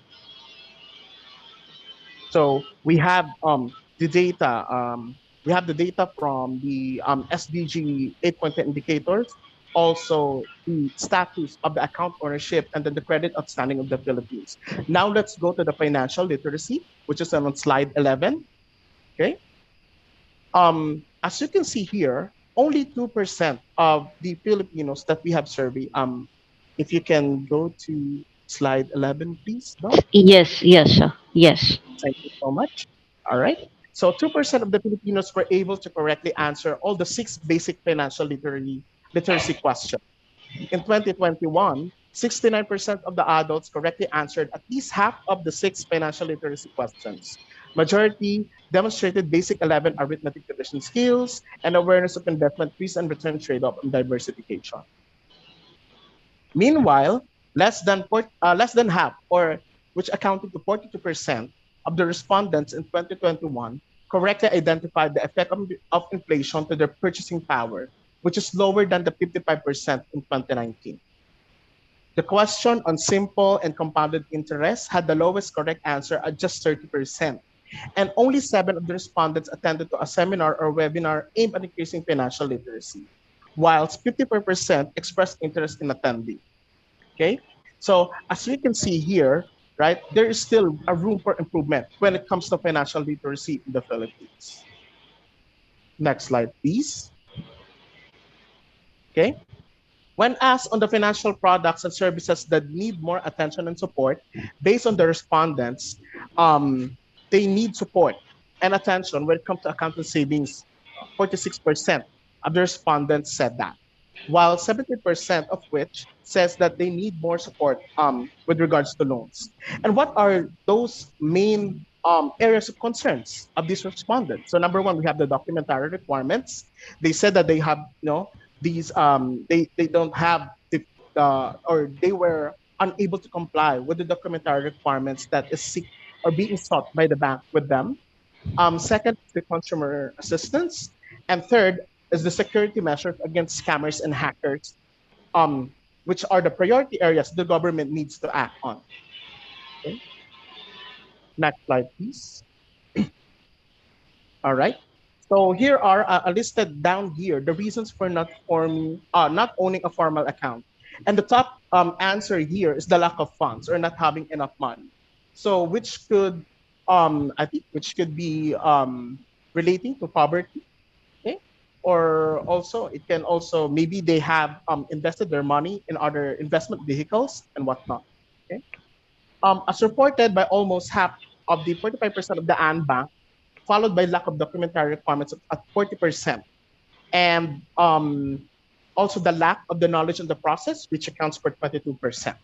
So we have the data. We have the data from the SDG 8.10 indicators, also the status of the account ownership, and then the credit outstanding of the Philippines. Now let's go to the financial literacy, which is on slide 11. Okay. As you can see here, only 2% of the Filipinos that we have surveyed. If you can go to slide 11, please. No? Yes, yes, sir. Yes. Thank you so much. All right. So 2% of the Filipinos were able to correctly answer all the 6 basic financial literacy questions. In 2021, 69% of the adults correctly answered at least half of the 6 financial literacy questions. Majority demonstrated basic 11 arithmetic division skills and awareness of investment risk and return trade-off and diversification. Meanwhile, less than half, or which accounted to 42% of the respondents in 2021, correctly identified the effect of inflation to their purchasing power, which is lower than the 55% in 2019. The question on simple and compounded interest had the lowest correct answer at just 30%, and only 7 of the respondents attended to a seminar or webinar aimed at increasing financial literacy. whilst 54% expressed interest in attending. Okay, so as we can see here, right, there is still a room for improvement when it comes to financial literacy in the Philippines. Next slide, please. Okay, when asked on the financial products and services that need more attention and support, based on the respondents, they need support and attention when it comes to account and savings. 46% of the respondents said that, while 70% of which says that they need more support with regards to loans. And what are those main areas of concerns of these respondents? So number one, we have the documentary requirements. They said that they have, these they don't have or they were unable to comply with the documentary requirements that is seek or being sought by the bank with them. Second is the consumer assistance, and third is the security measures against scammers and hackers, which are the priority areas the government needs to act on. Okay. Next slide, please. All right. So here are listed down here the reasons for not owning a formal account, and the top answer here is the lack of funds or not having enough money. So which could, I think, which could be relating to poverty. Okay. Or also it can also maybe they have invested their money in other investment vehicles and whatnot. Okay. As reported by almost half of the 45% of the ANBank, followed by lack of documentary requirements at 40%. And also the lack of the knowledge of the process, which accounts for 22%.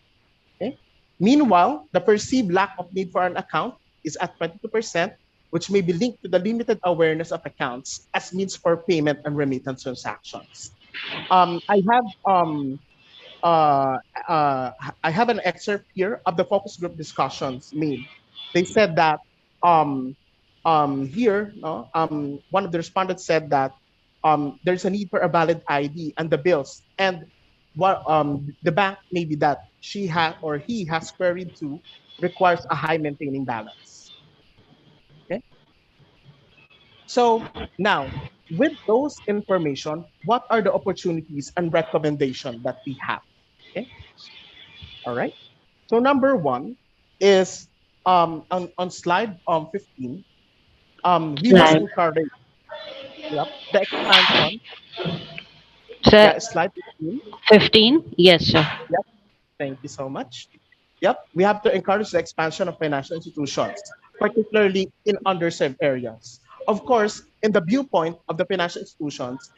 Okay? Meanwhile, the perceived lack of need for an account is at 22%, which may be linked to the limited awareness of accounts as means for payment and remittance transactions. I have uh, uh, I have an excerpt here of the focus group discussions made. They said that um, here, no, one of the respondents said that there's a need for a valid ID and the bills, and what the bank maybe that she has or he has queried to requires a high maintaining balance. Okay, so now with those information, what are the opportunities and recommendation that we have? Okay, all right. So number one is on slide 15, we must Slide. encourage, yep, the expansion. So Yeah, slide 15. 15. Yes, sir. Yep, thank you so much. Yep, we have to encourage the expansion of financial institutions, particularly in underserved areas. Of course, in the viewpoint of the financial institutions,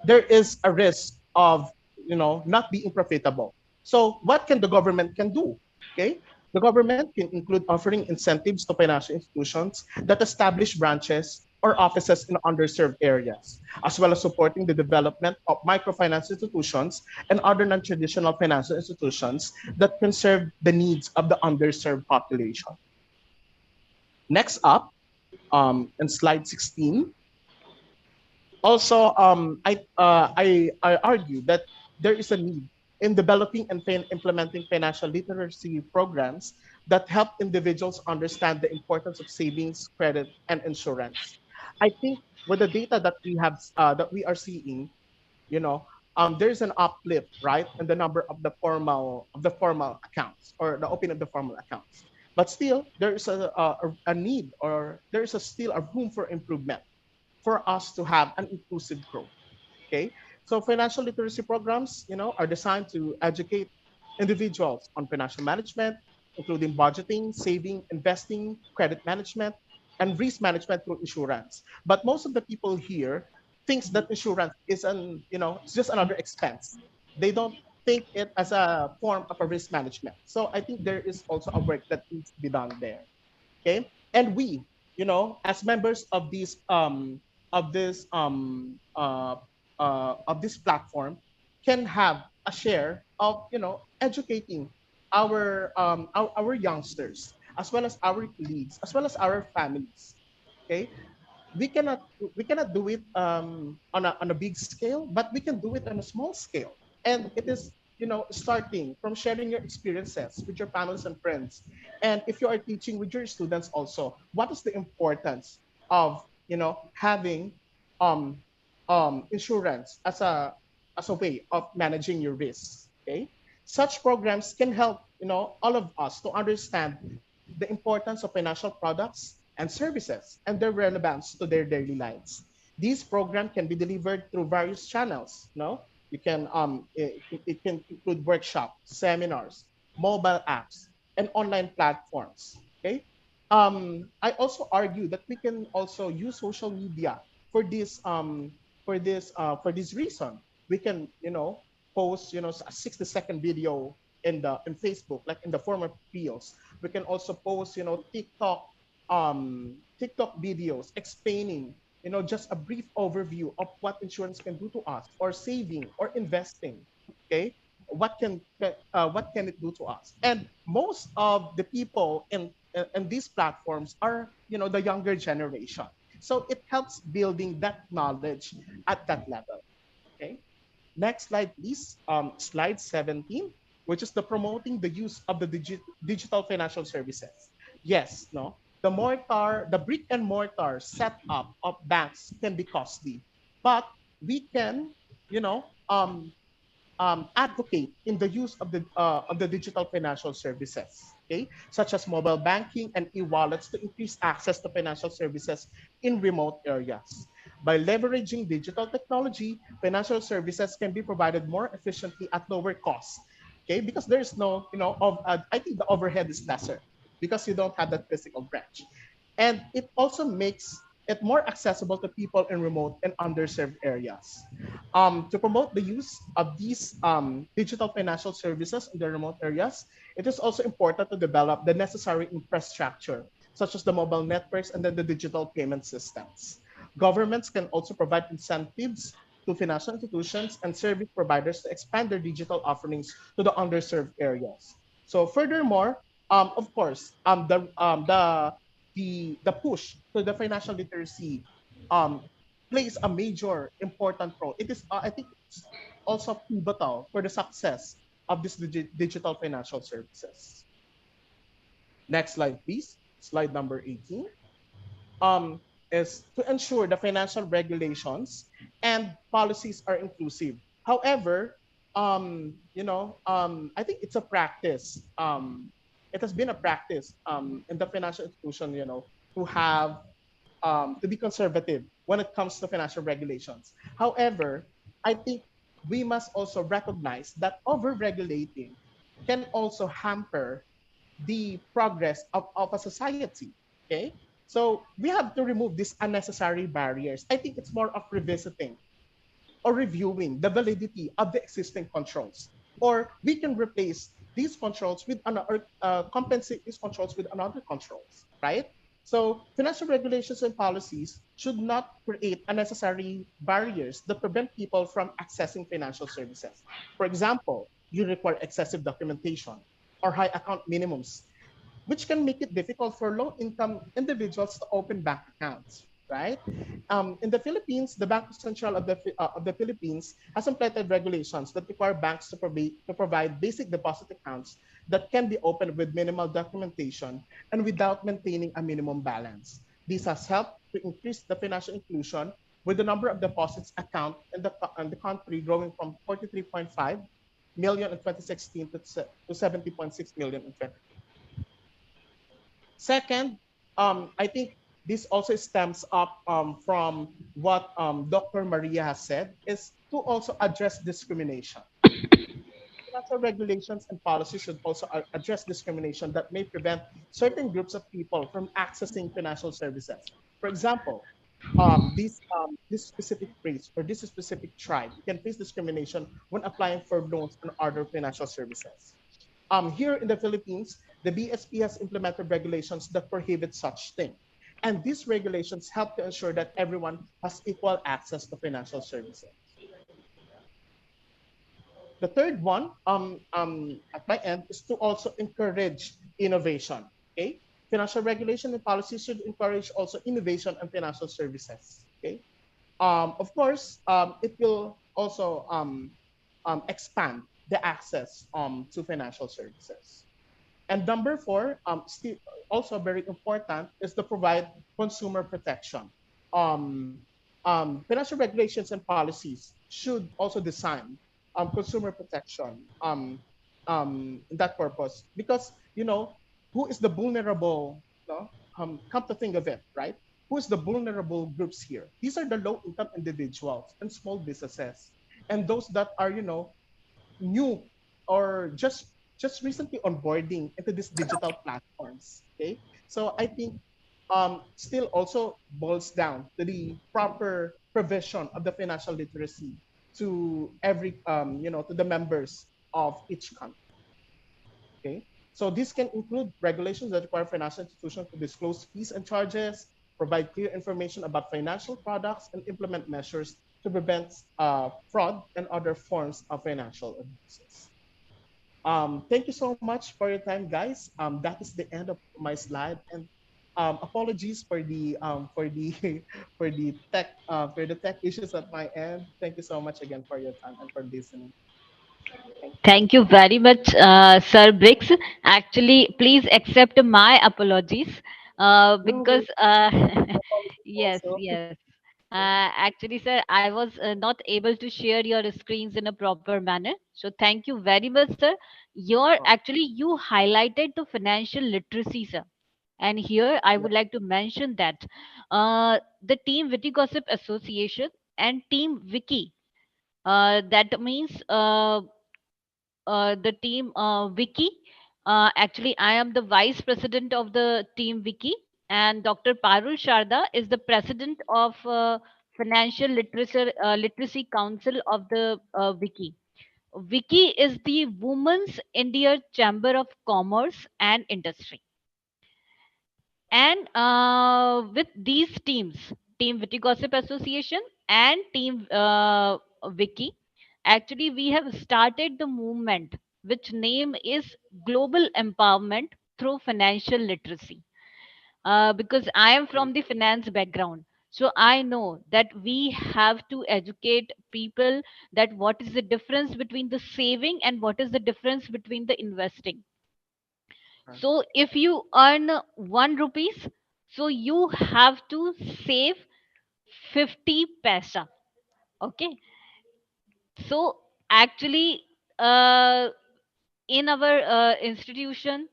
there is a risk of not being profitable. So what can the government can do? Okay, the government can include offering incentives to financial institutions that establish branches or offices in underserved areas, as well as supporting the development of microfinance institutions and other non-traditional financial institutions that can serve the needs of the underserved population. Next up, in slide 16, also, I argue that there is a need in developing and implementing financial literacy programs that help individuals understand the importance of savings, credit, and insurance. I think with the data that we are seeing, you know, there's an uplift, right, in the number of the formal accounts or the opening of the formal accounts. But still, there is a need, or there is still a room for improvement for us to have an inclusive growth. Okay, so financial literacy programs, are designed to educate individuals on financial management, including budgeting, saving, investing, credit management, and risk management through insurance. But most of the people here thinks that insurance is it's just another expense. They don't think it as a form of a risk management. So I think there is also a work that needs to be done there. Okay, and we, as members of of this um uh of this platform, can have a share of educating our youngsters, as well as our colleagues, as well as our families. Okay, we cannot do it on a big scale, but we can do it on a small scale. And it is starting from sharing your experiences with your families and friends. And if you are teaching with your students also, what is the importance of having insurance as as a way of managing your risks. Okay, such programs can help all of us to understand the importance of financial products and services and their relevance to their daily lives. These programs can be delivered through various channels. You can it can include workshops, seminars, mobile apps, and online platforms. Okay. I also argue that we can also use social media for this reason. We can post a 60-second video in Facebook, like in the form of reels. We can also post TikTok videos explaining just a brief overview of what insurance can do to us, or saving or investing. Okay, what can it do to us? And most of the people in these platforms are the younger generation, so it helps building that knowledge at that level. Okay, next slide please. Slide 17, which is the promoting the use of the digital financial services. Yes, no, the brick and mortar setup of banks can be costly, but we can you know um advocate in the use of the digital financial services, okay, such as mobile banking and e-wallets, to increase access to financial services in remote areas. By leveraging digital technology, financial services can be provided more efficiently at lower costs. Okay, because there is no, I think the overhead is lesser because you don't have that physical branch, and it also makes it more accessible to people in remote and underserved areas. To promote the use of these digital financial services in the remote areas, it is also important to develop the necessary infrastructure, such as the mobile networks and then the digital payment systems. Governments can also provide incentives to financial institutions and service providers to expand their digital offerings to the underserved areas. So, furthermore, of course, the push to the financial literacy um, plays a major important role. It is, I think, it's also pivotal for the success of this digital financial services. Next slide, please. Slide number 18. Um, is to ensure the financial regulations and policies are inclusive. However, I think it's a practice. It has been a practice in the financial institution, to have to be conservative when it comes to financial regulations. However, I think we must also recognize that over-regulating can also hamper the progress of a society. Okay? So we have to remove these unnecessary barriers. I think it's more of revisiting or reviewing the validity of the existing controls. Or we can replace these controls with another, compensate these controls with another controls, right? So financial regulations and policies should not create unnecessary barriers that prevent people from accessing financial services. For example, you require excessive documentation or high account minimums, which can make it difficult for low-income individuals to open bank accounts, right? In the Philippines, the Banco Central of the Philippines has implemented regulations that require banks to provide basic deposit accounts that can be opened with minimal documentation and without maintaining a minimum balance. This has helped to increase the financial inclusion, with the number of deposits account in the country growing from 43.5 million in 2016 to 70.6 million in 2020. Second, I think this also stems up from what Dr. Maria has said, is to also address discrimination. Financial regulations and policies should also address discrimination that may prevent certain groups of people from accessing financial services. For example, this specific race or this specific tribe can face discrimination when applying for loans and other financial services. Here in the Philippines, the BSP has implemented regulations that prohibit such thing. And these regulations help to ensure that everyone has equal access to financial services. The third one, at my end, is to also encourage innovation. Okay, financial regulation and policy should encourage also innovation and financial services. Okay, of course, it will also expand the access to financial services. And number four, still also very important, is to provide consumer protection. Financial regulations and policies should also design consumer protection in that purpose, because who is the vulnerable, come to think of it, right? Who is the vulnerable groups here? These are the low income individuals and small businesses, and those that are new, or just recently onboarding into these digital platforms. Okay, so I think still also boils down to the proper provision of the financial literacy to every to the members of each country. Okay, so this can include regulations that require financial institutions to disclose fees and charges, provide clear information about financial products, and implement measures to prevent fraud and other forms of financial abuses. Thank you so much for your time, guys. That is the end of my slide, and apologies for the for the tech issues at my end. Thank you so much again for your time and for listening. Thank you. Thank you very much, Sir Briggs. Actually, please accept my apologies No because, worries. Apologies yes, also. yes. Actually, sir, I was not able to share your screens in a proper manner. So, thank you very much, sir. You highlighted the financial literacy, sir. And here I Yeah. would like to mention that the Team Witty Gossip Association and Team Wiki, that means the team Wiki. Actually, I am the vice president of the team Wiki, and Dr. Parul Sharda is the president of Financial Literacy Council of the Wiki. Wiki is the Women's India Chamber of Commerce and Industry. And with these teams, Team Witty Gossip Association and Team Wiki, actually we have started the movement which name is Global Empowerment through Financial Literacy. Because I am from the finance background, so I know that we have to educate people that what is the difference between the saving and what is the difference between the investing. Right. So if you earn 1 rupees, so you have to save 50 paisa. Okay. So actually, uh, in our institution,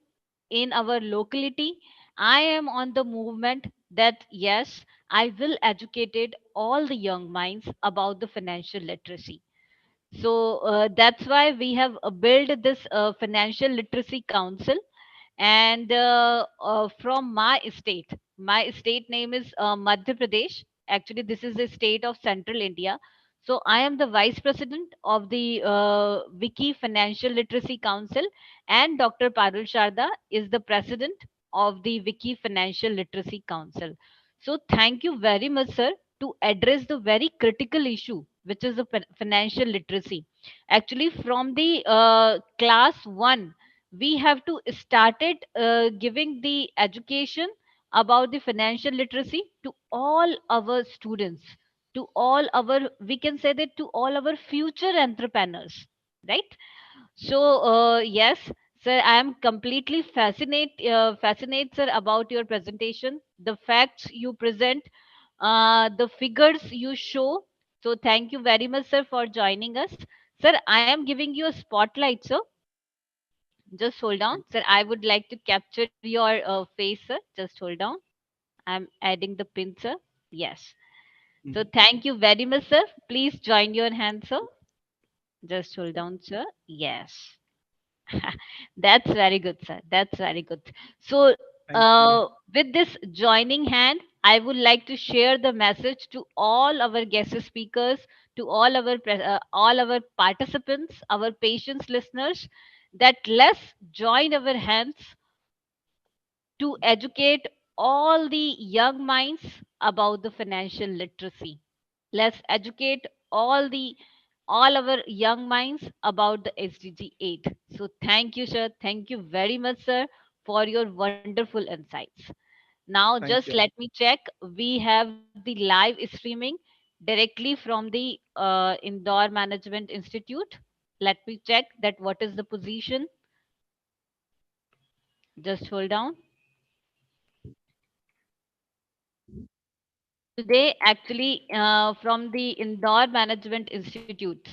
in our locality, I am on the movement that yes, I will educate all the young minds about the financial literacy. So that's why we have built this financial literacy council. And from my state name is Madhya Pradesh. Actually, this is the state of Central India. So I am the vice president of the Wiki Financial Literacy Council, and Dr. Parul Sharda is the president of the Wiki Financial Literacy Council. So thank you very much, sir, to address the very critical issue which is the financial literacy. Actually, from the class 1 we have to started giving the education about the financial literacy to all our students, to all our, we can say that, to all our future entrepreneurs, right? So yes, sir, I am completely fascinated, sir, about your presentation, the facts you present, the figures you show. So thank you very much, sir, for joining us. Sir, I am giving you a spotlight, sir. Just hold on, Thank sir. I would like to capture your face, sir. Just hold on. I'm adding the pin, sir. Yes. you. So Mhm. thank you very much, sir. Please join your hand, sir. Just hold on, sir. Yes. That's very good, sir. That's very good. So, Thank you. with this joining hand, I would like to share the message to all our guest speakers, to all our participants, our patients, listeners, that let's join our hands to educate all the young minds about the financial literacy. Let's educate all our young minds about the SDG 8. So thank you, sir. Thank you very much, sir, for your wonderful insights. Now just Thank let you. me check. We have the live streaming directly from the Indore Management Institute. Let me check that what is the position. Just hold on. today, actually, from the Indore Management Institute,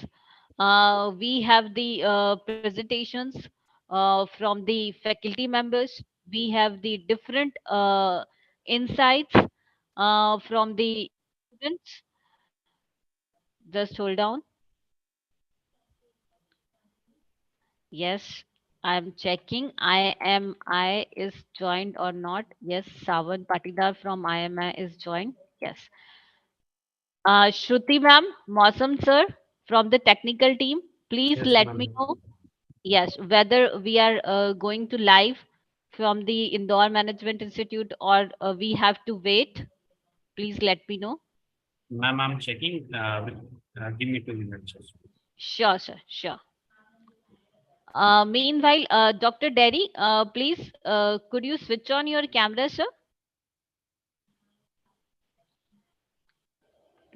we have the presentations from the faculty members. We have the different insights from the students. Just hold on. Yes, I'm checking. IMI is joined or not. Yes, Sawan Patidar from IMI is joined. Yes. Shruti ma'am, Mausam sir from the technical team, please Yes, let me ma'am. know. Yes, whether we are going to live from the Indore Management Institute or we have to wait. Please let me know. Ma'am, I'm checking. Give me 2 minutes. Sure, sir. Sure. Meanwhile, Dr. Derry, please, could you switch on your camera, sir?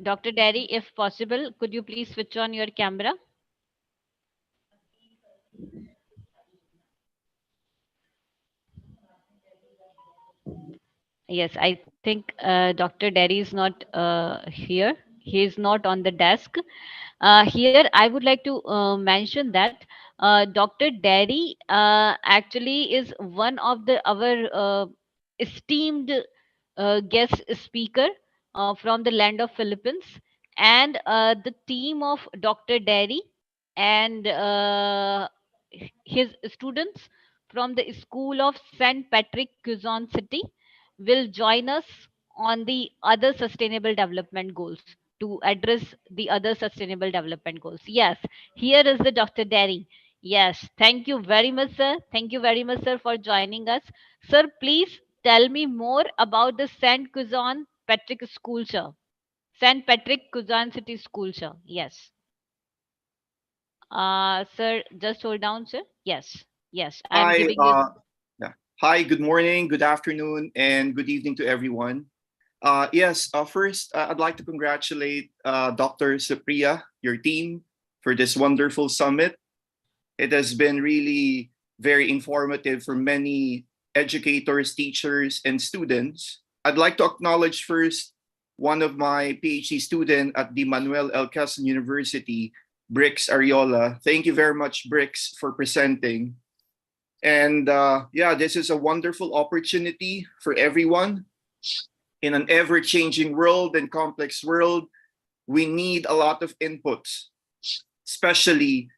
Dr. Derry, if possible, could you please switch on your camera? Yes, I think Dr. Derry is not here. He is not on the desk. Here, I would like to mention that Dr. Derry actually is one of the our esteemed guest speaker from the land of Philippines, and the team of Dr. Derry and his students from the School of St. Patrick, Quezon City, will join us on the other sustainable development goals to address the other sustainable development goals. Yes, here is the Dr. Derry. Yes, thank you very much, sir. Thank you very much, sir, for joining us. Sir, please tell me more about the St. Quezon Patrick School, sir. St. Patrick Quezon City School, sir. Yes. Sir, just hold down, sir. Yes. Yes, I'm Hi, giving you. yeah. Hi, good morning, good afternoon, and good evening to everyone. First, I'd like to congratulate Dr. Supriya, your team, for this wonderful summit. It has been really very informative for many educators, teachers, and students. I'd like to acknowledge first one of my PhD student at the Manuel L. Quezon University, Brix Ariola. Thank you very much, Brix, for presenting. And this is a wonderful opportunity for everyone. In an ever-changing world and complex world, we need a lot of inputs, especially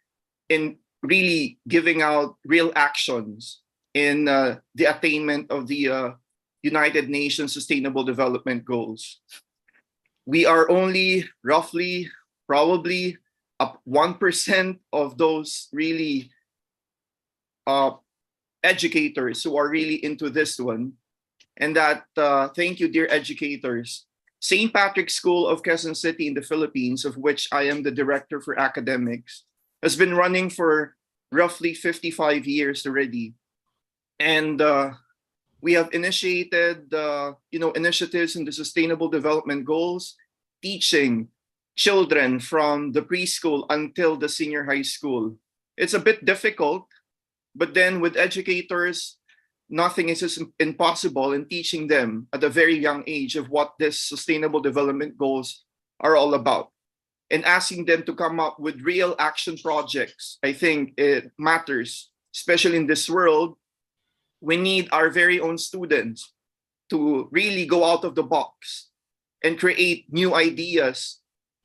in really giving out real actions in the attainment of the United Nations Sustainable Development Goals. We are only roughly, probably, up 1% of those really educators who are really into this one. And that, thank you, dear educators. St. Patrick's School of Quezon City in the Philippines, of which I am the director for academics, has been running for roughly 55 years already. And we have initiated initiatives in the Sustainable Development Goals, teaching children from the preschool until the senior high school. It's a bit difficult, but then with educators, nothing is impossible in teaching them at a very young age of what this Sustainable Development Goals are all about. And asking them to come up with real action projects, I think it matters, especially in this world. We need our very own students to really go out of the box and create new ideas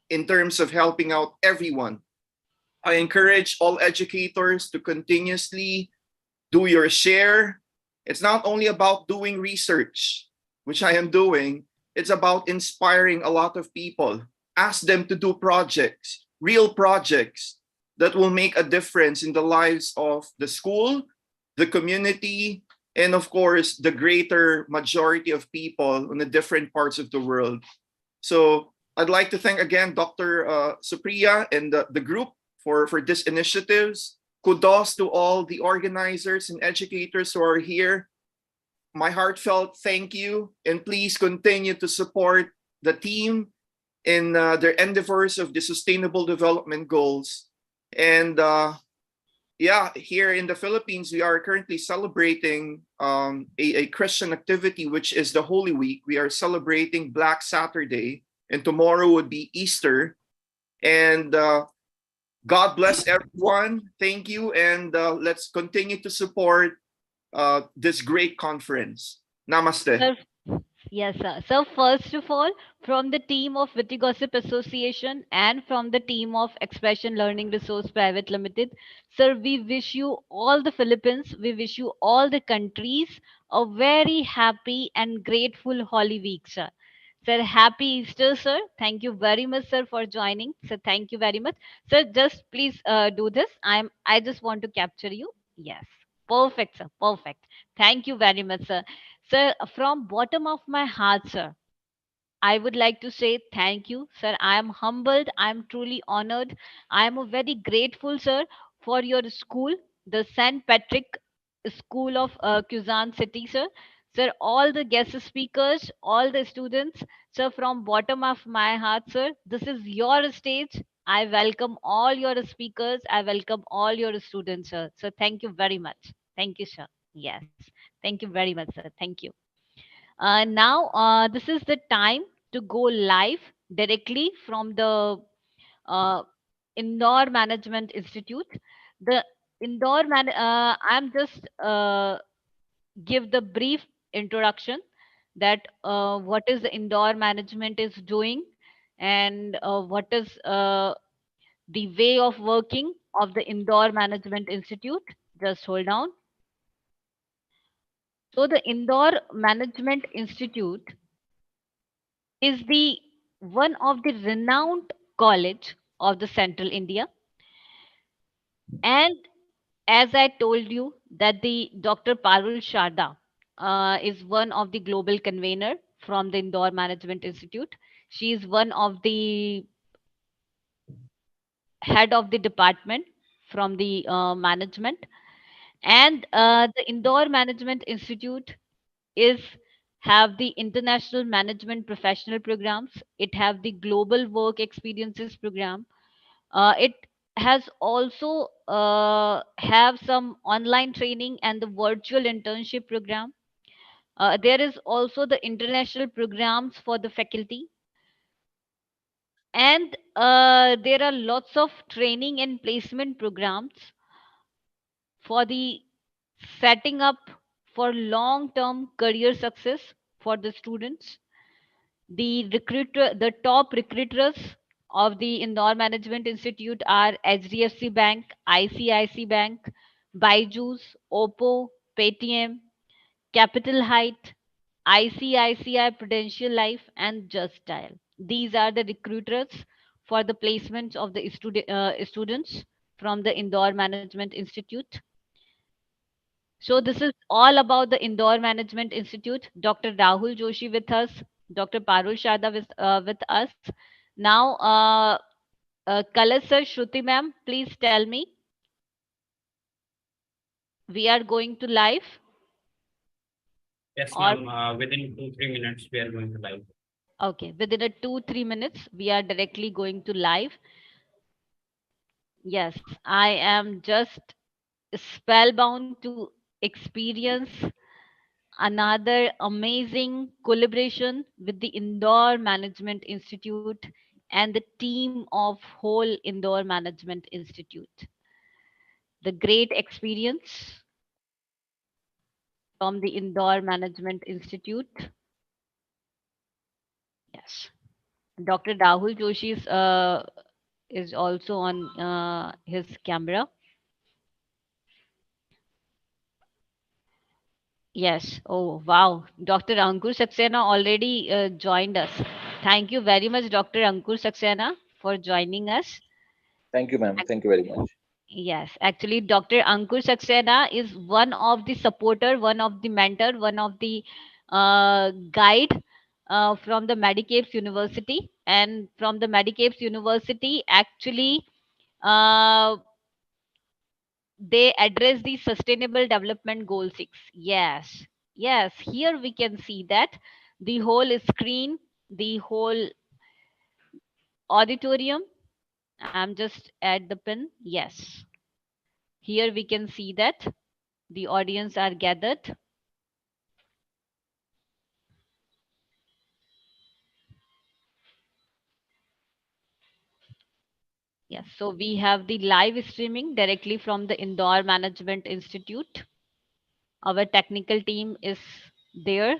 in terms of helping out everyone. I encourage all educators to continuously do your share. It's not only about doing research, which I am doing, it's about inspiring a lot of people. Ask them to do projects, real projects that will make a difference in the lives of the school, the community, and of course, the greater majority of people in the different parts of the world. So I'd like to thank again Dr. Supriya and the group for these initiatives. Kudos to all the organizers and educators who are here. My heartfelt thank you, and please continue to support the team in their endeavors of the Sustainable Development Goals. And yeah, here in the Philippines, we are currently celebrating a Christian activity, which is the Holy Week. We are celebrating Black Saturday, and tomorrow would be Easter. And God bless everyone. Thank you. And let's continue to support this great conference. Namaste. Sir, yes, sir. So first of all, from the team of Witty Gossip Association and from the team of Expression Learning Resource Private Limited, sir, we wish you all the Philippines, we wish you all the countries a very happy and grateful Holy Week, sir. Sir, happy Easter, sir. Thank you very much, sir, for joining. Sir, thank you very much. Sir, just please do this. I just want to capture you. Yes. Perfect, sir. Perfect. Thank you very much, sir. Sir, from bottom of my heart, sir, I would like to say thank you, sir. I am humbled. I am truly honored. I am very grateful, sir, for your school, the St. Patrick School of Kuzan City, sir. Sir, all the guest speakers, all the students, sir, from bottom of my heart, sir, this is your stage. I welcome all your speakers. I welcome all your students, sir. So thank you very much. Thank you, sir. Yes. Thank you very much, sir. Thank you. Now, this is the time to go live directly from the uh, Indoor Management Institute. The I'm just give the brief introduction that what is the indoor management is doing and what is the way of working of the Indoor Management Institute. Just hold on. So the Indoor Management Institute is the one of the renowned college of the central India. And as I told you that the Dr. Parul Sharda is one of the global convener from the Indore Management Institute. She is one of the head of the department from the management. And the Indore Management Institute is have the international management professional programs. It have the global work experiences program. It has also have some online training and the virtual internship program. There is also the international programs for the faculty, and there are lots of training and placement programs for the setting up for long term career success for the students. The top recruiters of the Indore Management Institute are HDFC Bank, ICIC Bank, Byju's, Oppo, Paytm, Capital Height, ICICI Prudential Life, and Just Dial. These are the recruiters for the placements of the students from the Indore Management Institute. So this is all about the Indore Management Institute. Dr. Rahul Joshi with us, Dr. Parul Sharda with us. Now, Kalas sir, Shruti ma'am, please tell me. We are going to live? Yes, Or ma'am. Within 2-3 minutes, we are going to live. okay, within a 2-3 minutes, we are directly going to live. Yes, I am just spellbound to experience another amazing collaboration with the Indore Management Institute and the team of whole Indore Management Institute. The great experience from the Indore Management Institute. Yes. Dr. Rahul Joshi is also on his camera. Yes. Oh, wow. Dr. Ankur Saxena already joined us. Thank you very much, Dr. Ankur Saxena, for joining us. Thank you, ma'am. Thank you very much. Yes, actually, Dr. Ankur Saxena is one of the supporter, one of the mentor, one of the guide from the Medicapes University. And from the Medicapes University, actually, uh, they address the Sustainable Development Goal 6. Yes, yes, here we can see that the whole screen, the whole auditorium. I'm just at the pin. Yes. Here we can see that the audience are gathered. Yes, so we have the live streaming directly from the Indore Management Institute. Our technical team is there.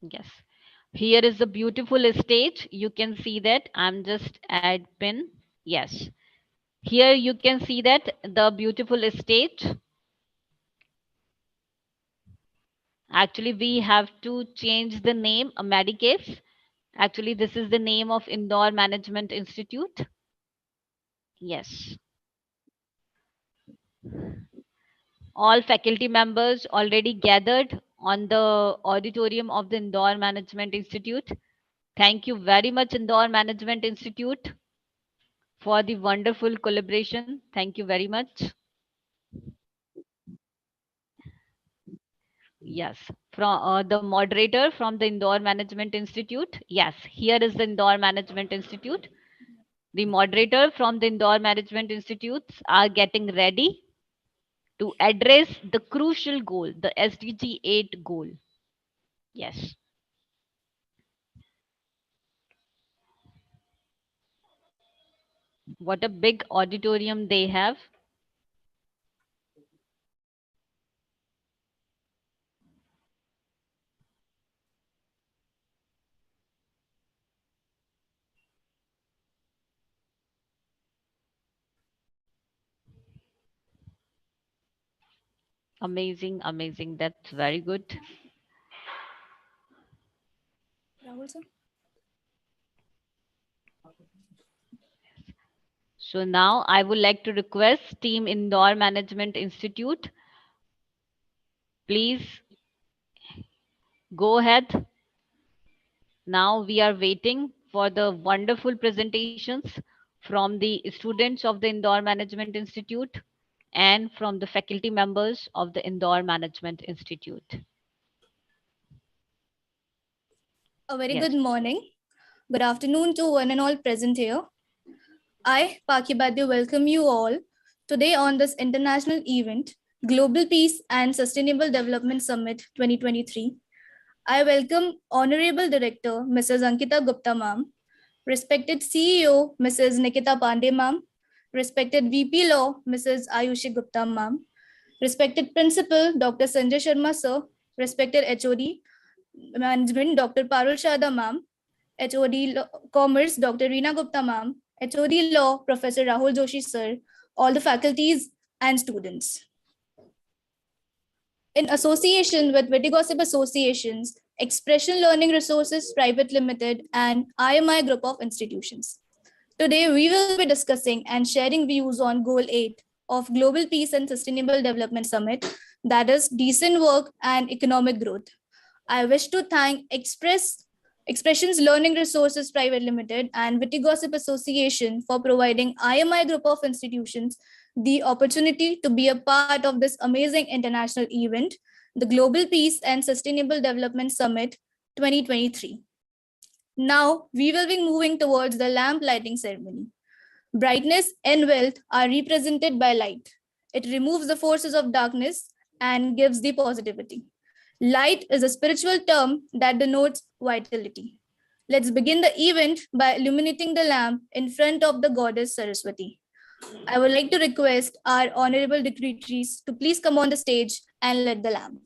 Yes. Here is the beautiful stage. You can see that. I'm just add pin. Yes. Here you can see that the beautiful stage. Actually, we have to change the name, Medicase. Actually, this is the name of Indore Management Institute. Yes. All faculty members already gathered on the auditorium of the Indore Management Institute. Thank you very much, Indore Management Institute, for the wonderful collaboration. Thank you very much. Yes, from the moderator from the Indore Management Institute. Yes, here is the Indore Management Institute. The moderator from the Indore Management Institutes are getting ready to address the crucial goal, the SDG 8 goal. Yes. What a big auditorium they have. Amazing, amazing. That's very good. Rahul sir. So now I would like to request Team Indore Management Institute, please go ahead. Now we are waiting for the wonderful presentations from the students of the Indore Management Institute and from the faculty members of the Indore Management Institute. A very Yes. good morning. Good afternoon to one and all present here. I, Paki Badya, welcome you all today on this international event, Global Peace and Sustainable Development Summit 2023. I welcome Honorable Director, Mrs. Ankita Gupta ma'am, respected CEO, Mrs. Nikita Pandey ma'am, respected VP Law, Mrs. Ayushi Gupta ma'am, respected Principal, Dr. Sanjay Sharma sir, respected HOD, Management, Dr. Parul Shada ma'am, HOD Commerce, Dr. Reena Gupta ma'am, HOD Law, Professor Rahul Joshi sir, all the faculties and students. In association with Witty Gossip Associations, Expression Learning Resources Private Limited, and IMI Group of Institutions. Today, we will be discussing and sharing views on Goal 8 of Global Peace and Sustainable Development Summit, that is decent work and economic growth. I wish to thank Expressions Learning Resources Private Limited and Witty Gossip Association for providing IMI Group of Institutions the opportunity to be a part of this amazing international event, the Global Peace and Sustainable Development Summit 2023. Now, we will be moving towards the lamp lighting ceremony. Brightness and wealth are represented by light. It removes the forces of darkness and gives the positivity. Light is a spiritual term that denotes vitality. Let's begin the event by illuminating the lamp in front of the goddess Saraswati. I would like to request our honorable dignitaries to please come on the stage and light the lamp.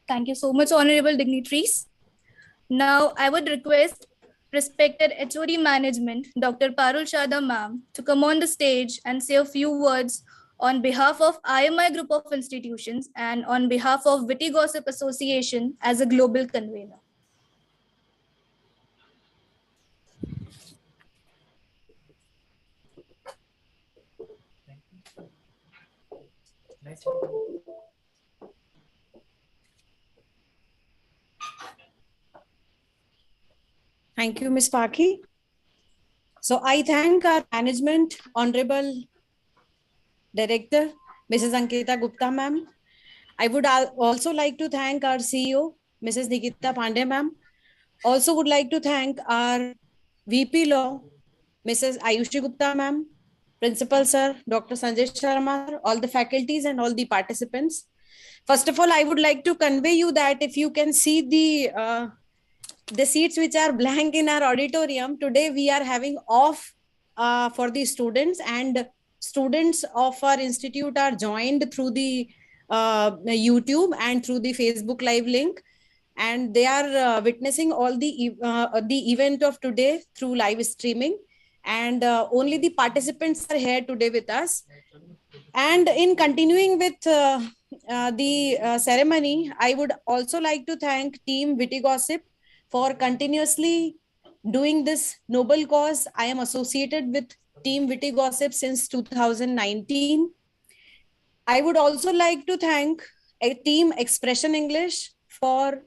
Thank you so much, honorable dignitaries. Now, I would request respected HOD management, Dr. Parul Shada ma'am, to come on the stage and say a few words on behalf of IMI Group of Institutions and on behalf of Witty Gossip Association as a global convener. Thank you, Ms. Paki. So I thank our management, Honorable Director, Mrs. Ankita Gupta ma'am. I would also like to thank our CEO, Mrs. Nikita Pandey ma'am. Also would like to thank our VP Law, Mrs. Ayushi Gupta ma'am, Principal Sir, Dr. Sanjay Sharma, all the faculties and all the participants. First of all, I would like to convey you that if you can see the seats which are blank in our auditorium, today we are having off for the students, and students of our institute are joined through the YouTube and through the Facebook live link, and they are witnessing all the event of today through live streaming, and only the participants are here today with us. And in continuing with the ceremony, I would also like to thank Team Witty Gossip for continuously doing this noble cause. I am associated with Team Witty Gossip since 2019. I would also like to thank Team Expression English for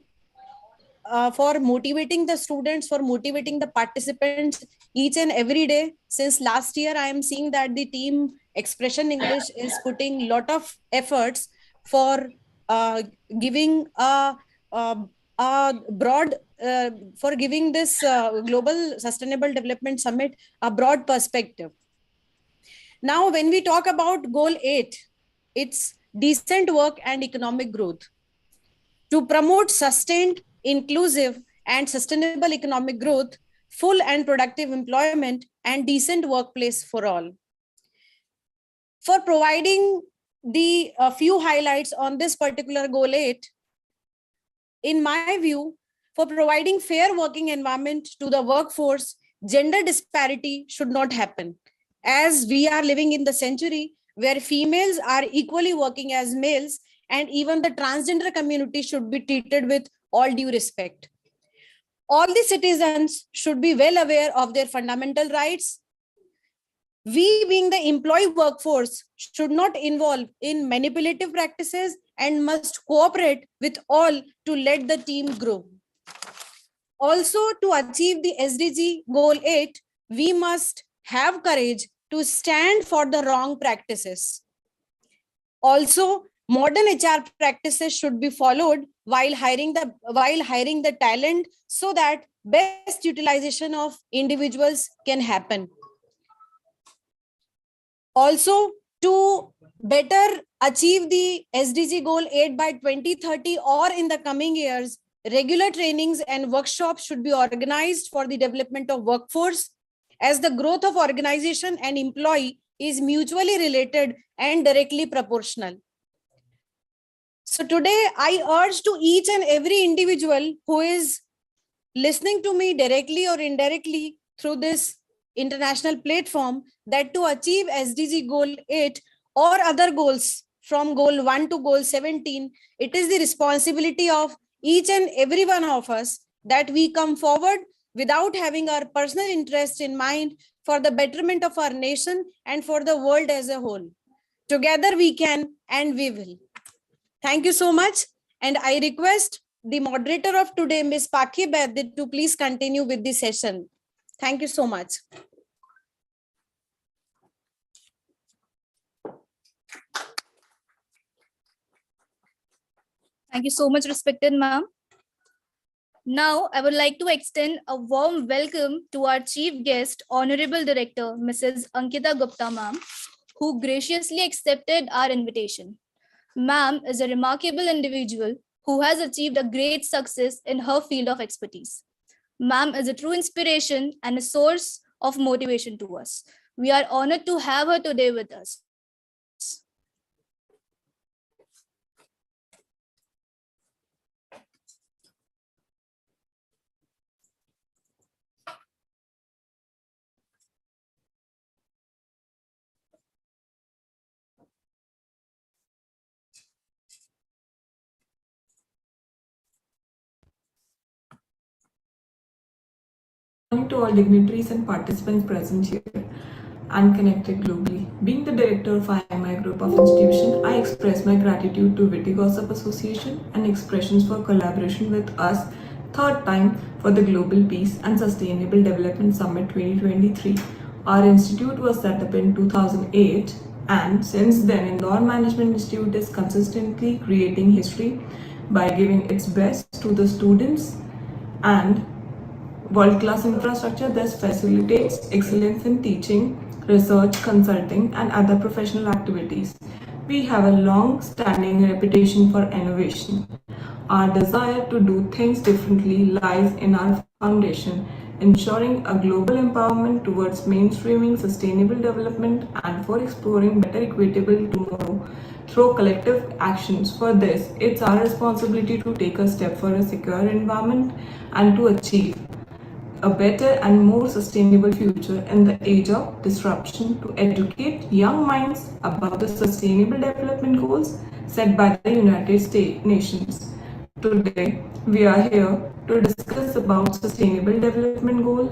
motivating the students, for motivating the participants each and every day. Since last year, I am seeing that the Team Expression English is putting a lot of efforts for giving a broad, for giving this Global Sustainable Development Summit a broad perspective. Now, when we talk about Goal 8, it's decent work and economic growth. To promote sustained, inclusive, and sustainable economic growth, full and productive employment, and decent workplace for all. For providing the few highlights on this particular Goal 8, in my view, for providing fair working environment to the workforce, gender disparity should not happen, as we are living in the century where females are equally working as males, and even the transgender community should be treated with all due respect. All the citizens should be well aware of their fundamental rights. We, being the employee workforce, should not involve in manipulative practices and must cooperate with all to let the team grow. Also, to achieve the SDG Goal 8, we must have courage to stand for the wrong practices. Also, modern HR practices should be followed while hiring the talent, so that best utilization of individuals can happen. Also, to better achieve the SDG Goal 8 by 2030 or in the coming years, regular trainings and workshops should be organized for the development of workforce, as the growth of organization and employee is mutually related and directly proportional. So today, I urge to each and every individual who is listening to me directly or indirectly through this international platform, that to achieve SDG Goal 8 or other goals from Goal 1 to Goal 17, it is the responsibility of each and every one of us that we come forward without having our personal interest in mind, for the betterment of our nation and for the world as a whole. Together we can and we will. Thank you so much. And I request the moderator of today, Ms. Paki Baidya, to please continue with the session. Thank you so much. Thank you so much, respected ma'am. Now, I would like to extend a warm welcome to our chief guest, Honorable Director, Mrs. Ankita Gupta ma'am, who graciously accepted our invitation. Ma'am is a remarkable individual who has achieved a great success in her field of expertise. Ma'am is a true inspiration and a source of motivation to us. We are honored to have her today with us. morning to all dignitaries and participants present here and connected globally. Being the director of IMI Group of Institution, I express my gratitude to Witty Gossip Association and expressions for collaboration with us third time for the Global Peace and Sustainable Development Summit 2023. Our institute was set up in 2008 and since then Indore Management Institute is consistently creating history by giving its best to the students and world-class infrastructure that facilitates excellence in teaching, research, consulting, and other professional activities. We have a long-standing reputation for innovation. Our desire to do things differently lies in our foundation, ensuring a global empowerment towards mainstreaming sustainable development and for exploring better equitable tomorrow through collective actions. For this, it's our responsibility to take a step for a secure environment and to achieve a better and more sustainable future in the age of disruption, to educate young minds about the sustainable development goals set by the United States nations. Today, we are here to discuss about sustainable development goal,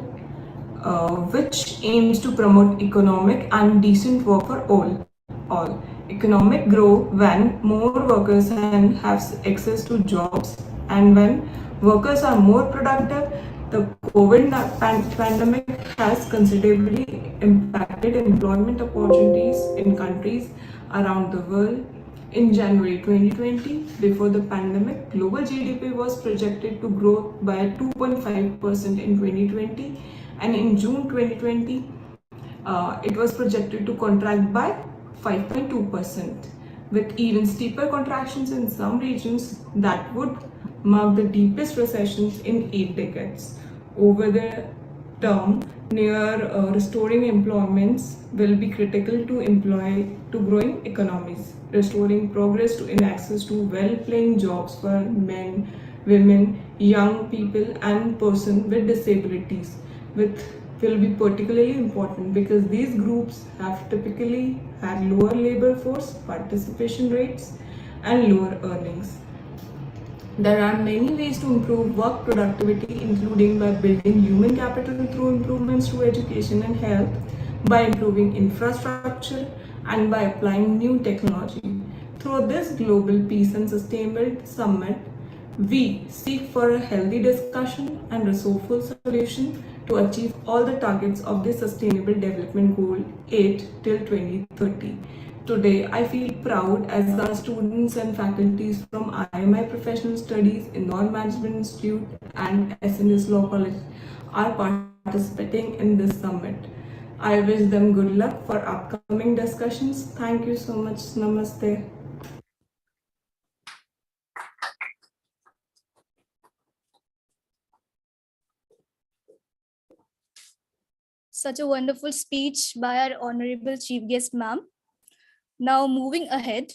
which aims to promote economic and decent work for all. Economic grow when more workers have access to jobs and when workers are more productive. The COVID pandemic has considerably impacted employment opportunities in countries around the world. In January 2020, before the pandemic, global GDP was projected to grow by 2.5% in 2020, and in June 2020, it was projected to contract by 5.2%, with even steeper contractions in some regions that would mark the deepest recessions in 8 decades. Over the term, near restoring employments will be critical to growing economies, restoring progress to in access to well-paying jobs for men, women, young people, and persons with disabilities will be particularly important because these groups have typically had lower labor force participation rates and lower earnings. There are many ways to improve work productivity, including by building human capital through improvements to education and health, by improving infrastructure, and by applying new technology. Through this Global Peace and Sustainable Summit, we seek for a healthy discussion and resourceful solution to achieve all the targets of the Sustainable Development Goal 8 till 2030. Today, I feel proud as our students and faculties from IMI Professional Studies, Indore Management Institute, and SNS Law College are participating in this summit. I wish them good luck for upcoming discussions. Thank you so much. Namaste. Such a wonderful speech by our honorable chief guest, ma'am. Now moving ahead,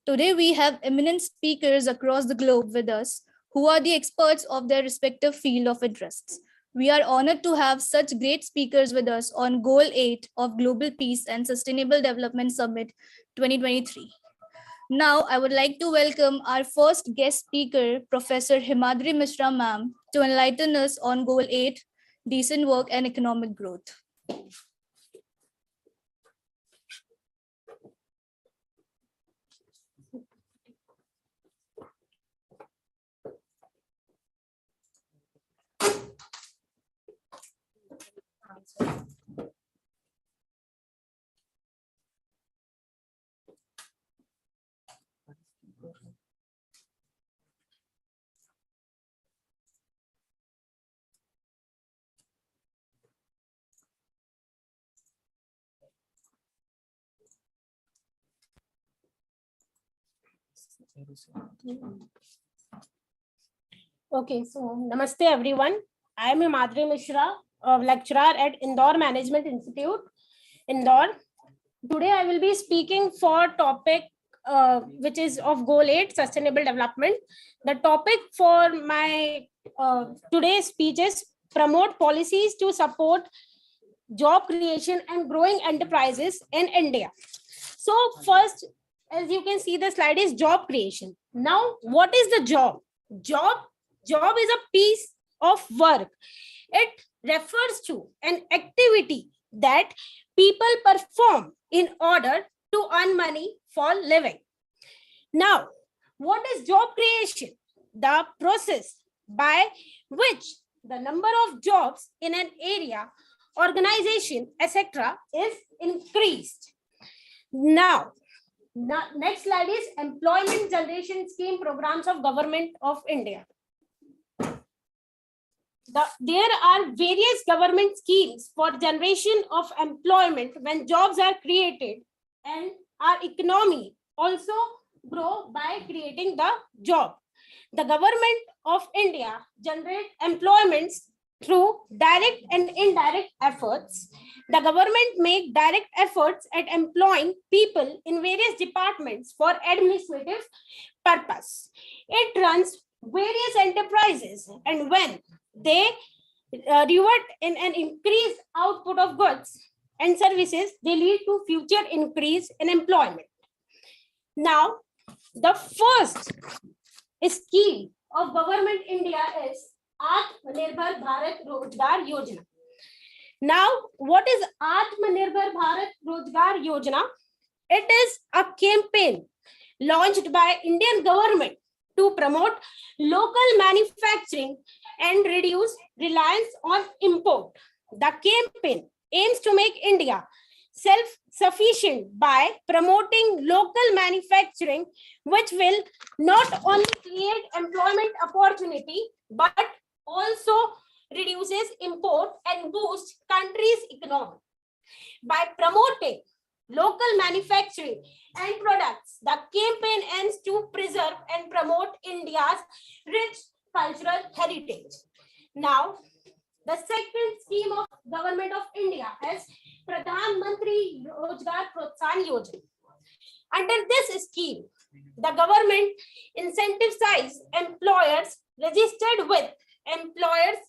today we have eminent speakers across the globe with us who are the experts of their respective field of interests. We are honored to have such great speakers with us on Goal 8 of Global Peace and Sustainable Development Summit 2023. Now, I would like to welcome our first guest speaker, Professor Himadri Mishra ma'am, to enlighten us on Goal 8, Decent Work and Economic Growth. Okay, so namaste everyone. I am Himadri Mishra, a lecturer at Indore Management Institute, Indore. Today I will be speaking for topic which is of Goal 8, Sustainable Development. The topic for my today's speech is promote policies to support job creation and growing enterprises in India. So first, as you can see, the slide is job creation. Now, what is the job? Job is a piece of work. It refers to an activity that people perform in order to earn money for living. Now, what is job creation? The process by which the number of jobs in an area, organization, etc. is increased. Now, next slide is employment generation scheme programs of Government of India. There are various government schemes for generation of employment when jobs are created, and our economy also grow by creating the job. The Government of India generate employments through direct and indirect efforts. The government make direct efforts at employing people in various departments for administrative purpose. It runs various enterprises, and when they revert in an increased output of goods and services, they lead to future increase in employment. Now, the first scheme of Government India is Atmanirbhar Bharat Rozgar Yojana. Now, what is Atmanirbhar Bharat Rozgar Yojana? It is a campaign launched by Indian government to promote local manufacturing and reduce reliance on import. The campaign aims to make India self-sufficient by promoting local manufacturing, which will not only create employment opportunity, but also reduces import and boosts country's economy. By promoting local manufacturing and products, the campaign aims to preserve and promote India's rich cultural heritage. Now, the second scheme of Government of India is Pradhan Mantri Rozgar Protsahan Yojana. Under this scheme, the government incentivizes employers registered with Employees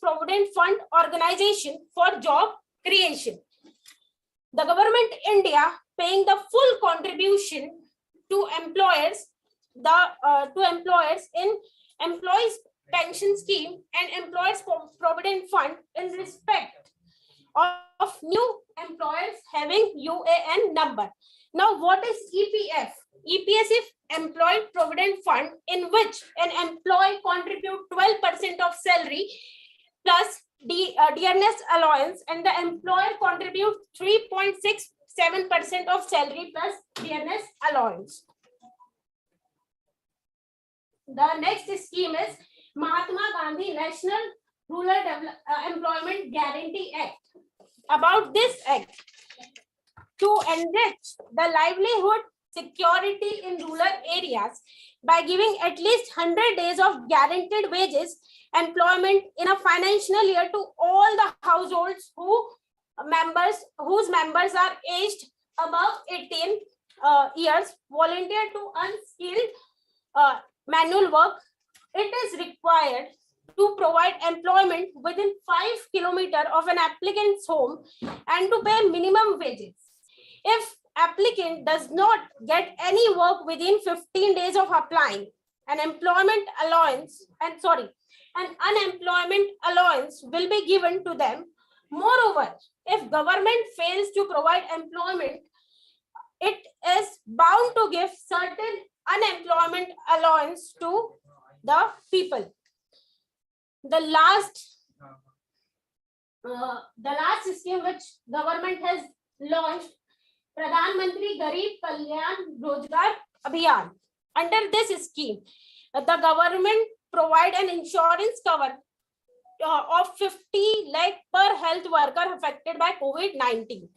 Provident Fund Organization for job creation. The Government India paying the full contribution to employers in Employees Pension Scheme and Employees Provident Fund in respect of new employers having UAN number. Now, what is EPF? EPS is Employee Provident Fund, in which an employee contributes 12% of salary plus dearness allowance, and the employer contributes 3.67% of salary plus dearness allowance. The next scheme is Mahatma Gandhi National Rural Employment Guarantee Act. About this act, to enrich the livelihood security in rural areas by giving at least 100 days of guaranteed wages employment in a financial year to all the households whose members are aged above 18 years, volunteer to unskilled manual work. It is required to provide employment within 5 kilometers of an applicant's home and to pay minimum wages. If applicant does not get any work within 15 days of applying, an unemployment allowance will be given to them. Moreover, if government fails to provide employment, it is bound to give certain unemployment allowance to the people. The last scheme which government has launched, Pradhan Mantri Garib Kalyan Rozgar Abhiyan. Under this scheme, the government provide an insurance cover of 50 lakh per health worker affected by COVID-19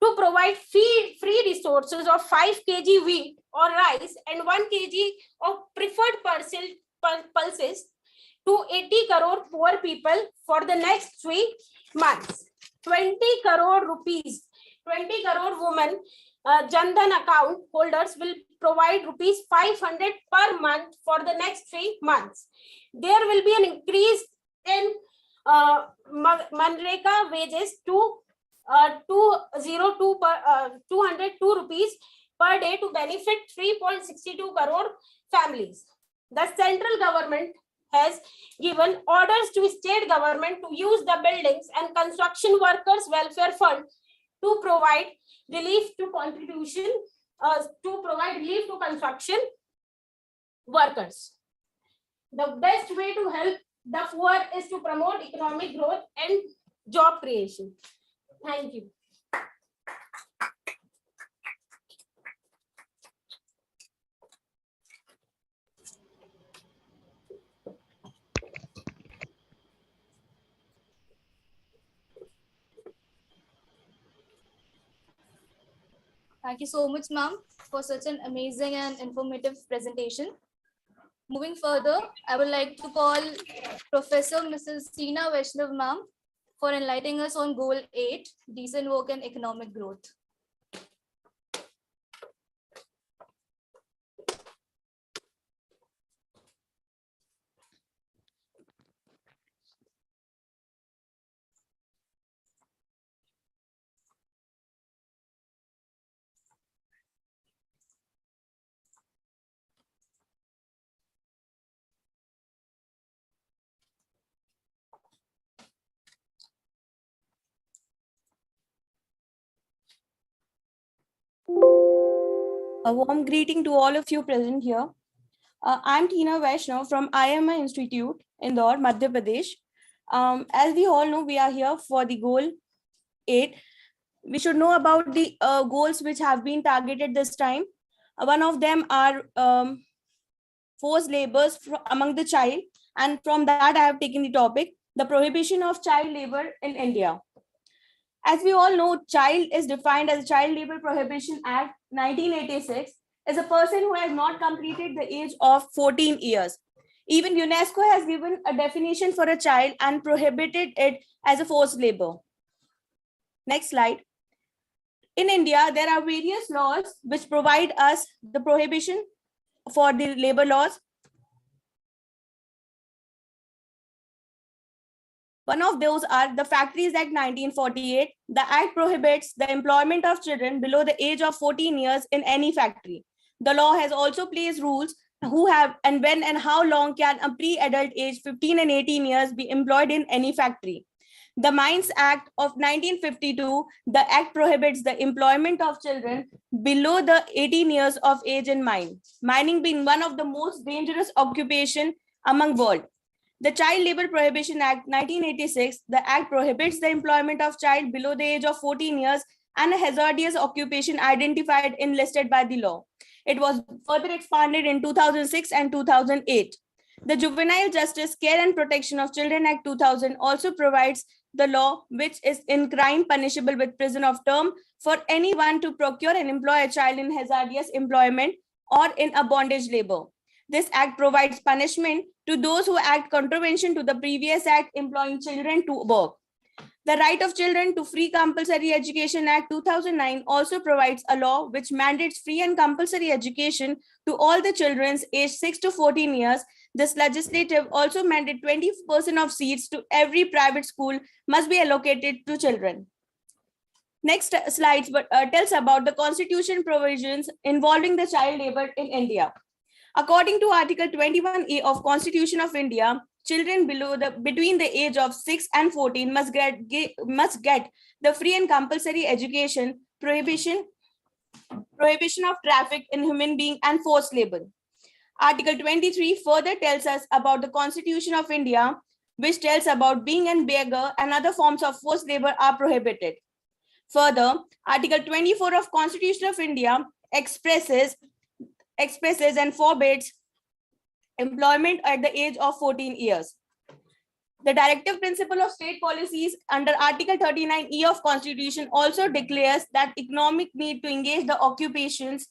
to provide free resources of 5 kg wheat or rice and 1 kg of preferred pulses to 80 crore poor people for the next 3 months. 20 crore rupees, 20 crore women Jan Dhan account holders will provide rupees 500 per month for the next 3 months. There will be an increase in Manreka wages to 202 rupees per day to benefit 3.62 crore families. The central government has given orders to state government to use the buildings and construction workers welfare fund to provide relief to construction workers. The best way to help the poor is to promote economic growth and job creation. Thank you. Thank you so much, ma'am, for such an amazing and informative presentation. Moving further, I would like to call Professor Mrs. Tina Vaishnav, ma'am, for enlightening us on Goal 8, Decent Work and Economic Growth. A warm greeting to all of you present here. I'm Tina Vaishnav from IMI Institute, Indore, Madhya Pradesh. As we all know, we are here for the goal 8. We should know about the goals which have been targeted this time. One of them are forced labors among the child. And from that, I have taken the topic, the prohibition of child labor in India. As we all know, child is defined as a Child Labor Prohibition Act 1986 is a person who has not completed the age of 14 years. Even UNESCO has given a definition for a child and prohibited it as a forced labor. Next slide. In India, there are various laws which provide us the prohibition for the labor laws. One of those are the Factories Act 1948. The act prohibits the employment of children below the age of 14 years in any factory. The law has also placed rules who have and when and how long can a pre-adult age 15 and 18 years be employed in any factory. The Mines Act of 1952, the act prohibits the employment of children below the 18 years of age in mining being one of the most dangerous occupation among world. The Child Labor Prohibition Act 1986, the act prohibits the employment of child below the age of 14 years and a hazardous occupation identified and listed by the law. It was further expanded in 2006 and 2008. The Juvenile Justice Care and Protection of Children Act 2000 also provides the law which is in crime punishable with prison of term for anyone to procure and employ a child in hazardous employment or in a bondage labor. This act provides punishment to those who act contravention to the previous act employing children to work. The Right of Children to Free Compulsory Education Act 2009 also provides a law which mandates free and compulsory education to all the children aged 6 to 14 years. This legislative also mandates 20% of seats to every private school must be allocated to children. Next slide tells about the constitution provisions involving the child labor in India. According to Article 21A of Constitution of India, children between the age of 6 and 14 must get the free and compulsory education, prohibition of traffic in human being and forced labor. Article 23 further tells us about the Constitution of India, which tells about being a beggar and other forms of forced labor are prohibited. Further, Article 24 of Constitution of India expresses and forbids employment at the age of 14 years. The directive principle of state policies under Article 39E of Constitution also declares that economic need to engage the occupations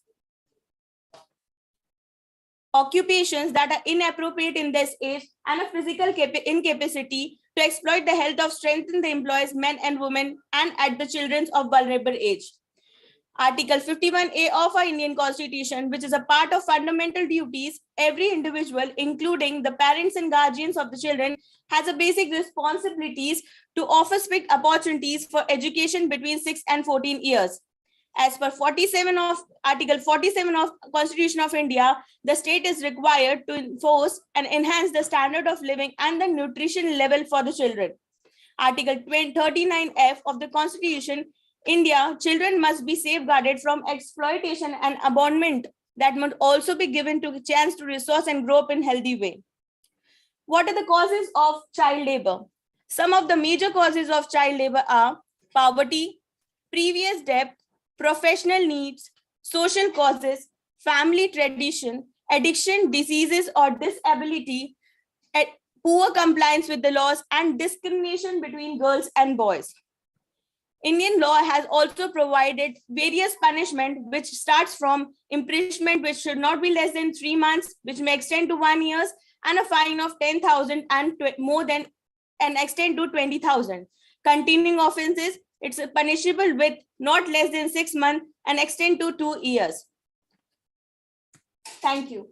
that are inappropriate in this age and a physical incapacity to exploit the health of strengthen the employees, men and women, and at the children of vulnerable age. Article 51A of our Indian Constitution, which is a part of fundamental duties, every individual, including the parents and guardians of the children, has a basic responsibilities to offer strict opportunities for education between 6 and 14 years. As per Article 47 of Constitution of India, the state is required to enforce and enhance the standard of living and the nutrition level for the children. Article 39F of the Constitution, India, children must be safeguarded from exploitation and abandonment that must also be given to a chance to resource and grow up in healthy way. What are the causes of child labor? Some of the major causes of child labor are poverty, previous debt, professional needs, social causes, family tradition, addiction, diseases or disability, poor compliance with the laws, and discrimination between girls and boys. Indian law has also provided various punishment, which starts from imprisonment, which should not be less than 3 months, which may extend to 1 year, and a fine of 10,000 and more than and extend to 20,000. Continuing offenses, it's punishable with not less than 6 months and extend to 2 years. Thank you.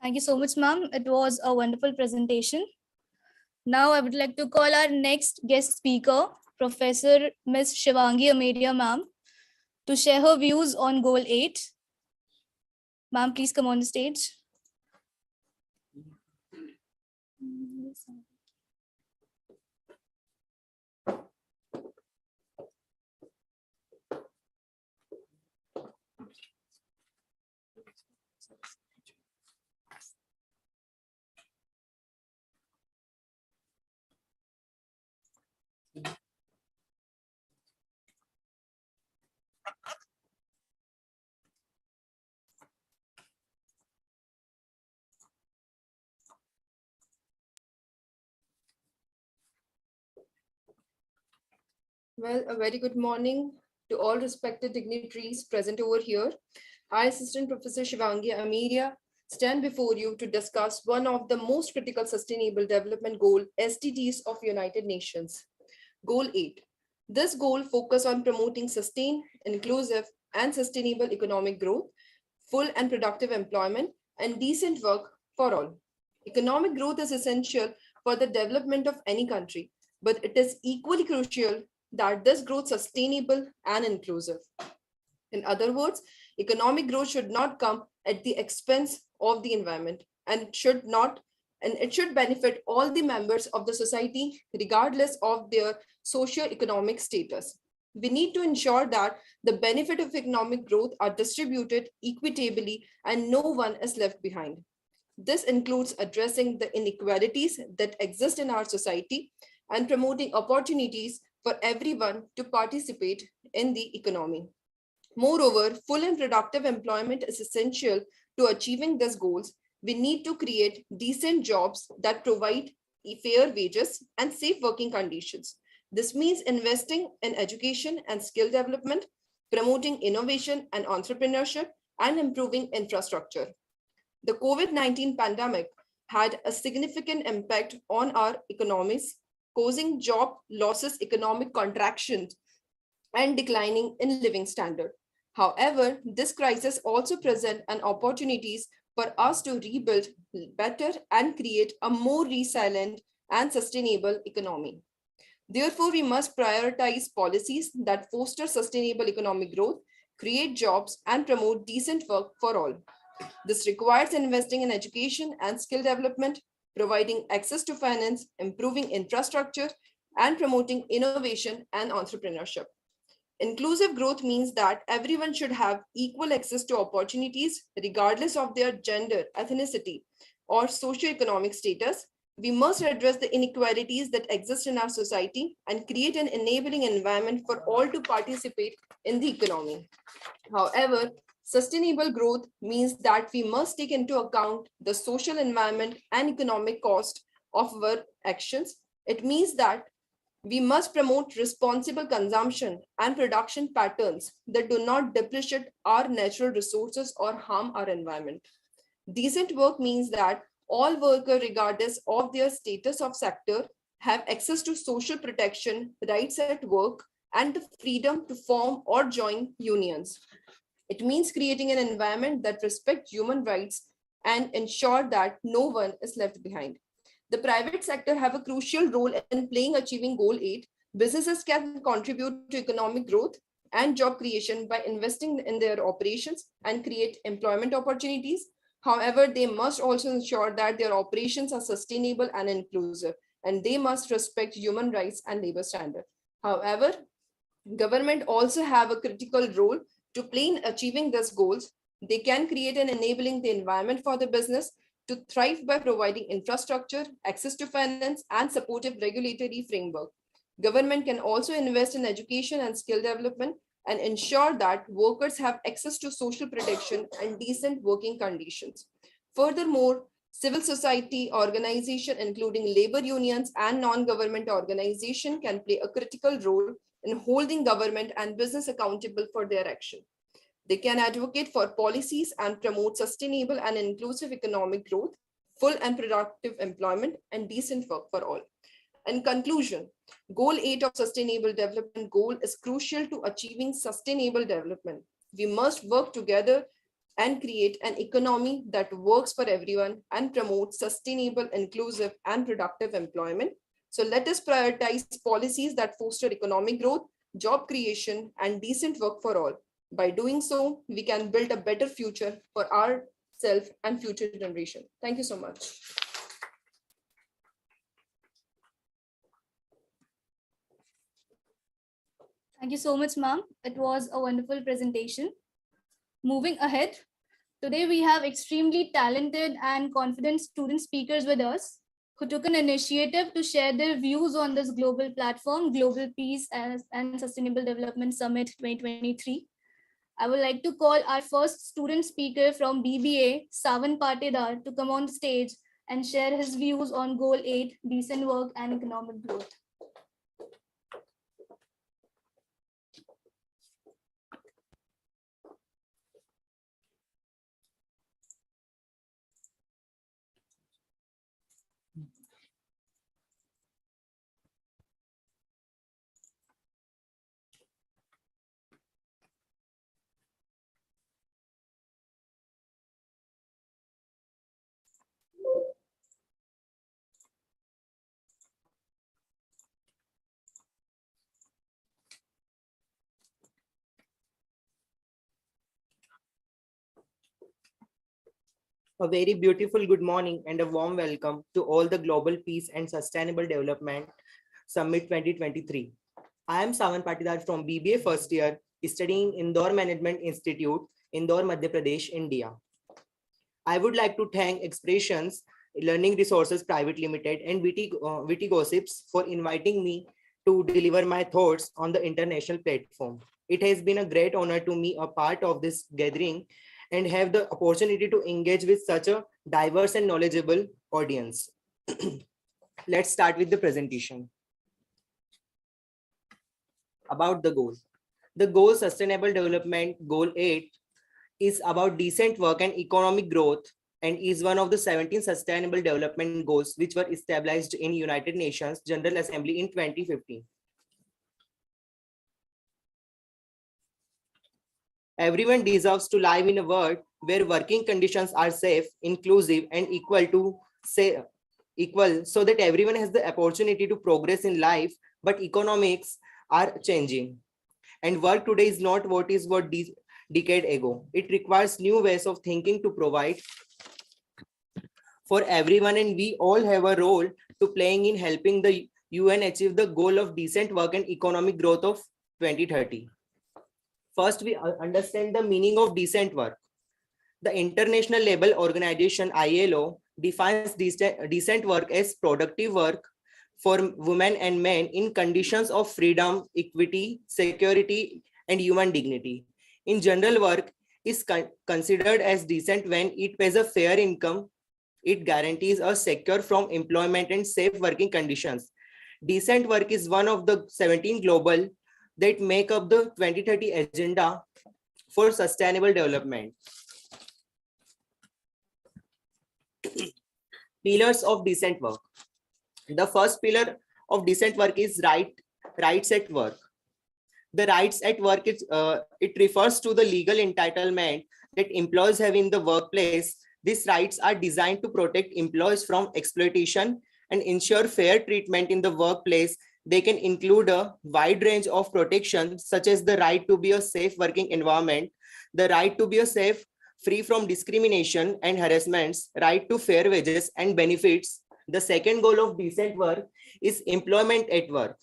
Thank you so much, ma'am. It was a wonderful presentation. Now I would like to call our next guest speaker, Professor Ms. Shivangi Amedia, ma'am, to share her views on Goal 8. Ma'am, please come on the stage. Well, a very good morning to all respected dignitaries present over here. I, Assistant Professor Shivangi Amedia, stand before you to discuss one of the most critical Sustainable Development Goal (SDGs) of United Nations, Goal 8. This goal focuses on promoting sustained, inclusive, and sustainable economic growth, full and productive employment, and decent work for all. Economic growth is essential for the development of any country, but it is equally crucial that this growth is sustainable and inclusive. In other words, economic growth should not come at the expense of the environment, and it should benefit all the members of the society regardless of their socio-economic status. We need to ensure that the benefit of economic growth are distributed equitably and no one is left behind. This includes addressing the inequalities that exist in our society and promoting opportunities for everyone to participate in the economy. Moreover, full and productive employment is essential to achieving these goals. We need to create decent jobs that provide fair wages and safe working conditions. This means investing in education and skill development, promoting innovation and entrepreneurship, and improving infrastructure. The COVID-19 pandemic had a significant impact on our economies, causing job losses, economic contraction, and declining in living standard. However, this crisis also presents an opportunities for us to rebuild better and create a more resilient and sustainable economy. Therefore, we must prioritize policies that foster sustainable economic growth, create jobs, and promote decent work for all. This requires investing in education and skill development, providing access to finance, improving infrastructure, and promoting innovation and entrepreneurship. Inclusive growth means that everyone should have equal access to opportunities, regardless of their gender, ethnicity, or socioeconomic status. We must address the inequalities that exist in our society and create an enabling environment for all to participate in the economy. However, sustainable growth means that we must take into account the social environment and economic cost of our actions. It means that we must promote responsible consumption and production patterns that do not deplete our natural resources or harm our environment. Decent work means that all workers, regardless of their status of sector, have access to social protection, rights at work, and the freedom to form or join unions. It means creating an environment that respects human rights, and ensure that no one is left behind. The private sector have a crucial role in playing achieving goal 8. Businesses can contribute to economic growth and job creation by investing in their operations and create employment opportunities. However, they must also ensure that their operations are sustainable and inclusive, and they must respect human rights and labor standards. However, government also have a critical role to play in achieving these goals. They can create and enabling the environment for the business to thrive by providing infrastructure, access to finance, and supportive regulatory framework. Government can also invest in education and skill development and ensure that workers have access to social protection and decent working conditions. Furthermore, civil society organization, including labor unions and non-government organization, can play a critical role in holding government and business accountable for their action. They can advocate for policies and promote sustainable and inclusive economic growth, full and productive employment, and decent work for all. In conclusion, Goal 8 of Sustainable Development Goal is crucial to achieving sustainable development. We must work together and create an economy that works for everyone and promotes sustainable, inclusive, and productive employment. So let us prioritize policies that foster economic growth, job creation, and decent work for all. By doing so, we can build a better future for ourselves and future generation. Thank you so much. Thank you so much, ma'am. It was a wonderful presentation. Moving ahead, today we have extremely talented and confident student speakers with us who took an initiative to share their views on this global platform, Global Peace and Sustainable Development Summit 2023. I would like to call our first student speaker from BBA, Savan Patidar, to come on stage and share his views on Goal 8, decent work and economic growth. A very beautiful good morning and a warm welcome to all the Global Peace and Sustainable Development Summit 2023. I am Savan Patidar from BBA first year, studying Indore Management Institute, Indore, Madhya Pradesh, India. I would like to thank Expressions Learning Resources Private Limited and Witty Gossips for inviting me to deliver my thoughts on the international platform. It has been a great honor to be a part of this gathering and have the opportunity to engage with such a diverse and knowledgeable audience. Let's start with the presentation. About the goal. The goal Sustainable Development Goal 8 is about decent work and economic growth and is one of the 17 Sustainable Development Goals which were established in United Nations General Assembly in 2015. Everyone deserves to live in a world where working conditions are safe, inclusive, and equal so that everyone has the opportunity to progress in life, but economics are changing. And work today is not what is what decade ago. It requires new ways of thinking to provide for everyone, and we all have a role to playing in helping the UN achieve the goal of decent work and economic growth of 2030. First, we understand the meaning of decent work. The International Labour Organization, ILO, defines decent work as productive work for women and men in conditions of freedom, equity, security, and human dignity. In general, work is considered as decent when it pays a fair income, it guarantees a secure from employment and safe working conditions. Decent work is one of the 17 global that make up the 2030 agenda for sustainable development. Pillars of decent work. The first pillar of decent work is rights at work. The rights at work it refers to the legal entitlement that employees have in the workplace These rights are designed to protect employees from exploitation and ensure fair treatment in the workplace. They can include a wide range of protections, such as the right to be a safe working environment, the right to be a safe, free from discrimination and harassments, right to fair wages and benefits. The second goal of decent work is employment at work.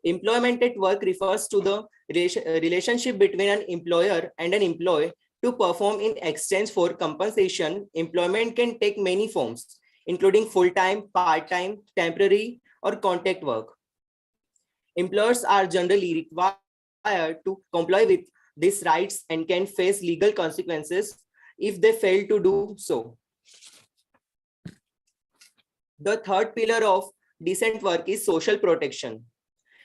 Employment at work refers to the relationship between an employer and an employee to perform in exchange for compensation. Employment can take many forms, including full-time, part-time, temporary, or contract work. Employers are generally required to comply with these rights and can face legal consequences if they fail to do so. The third pillar of decent work is social protection.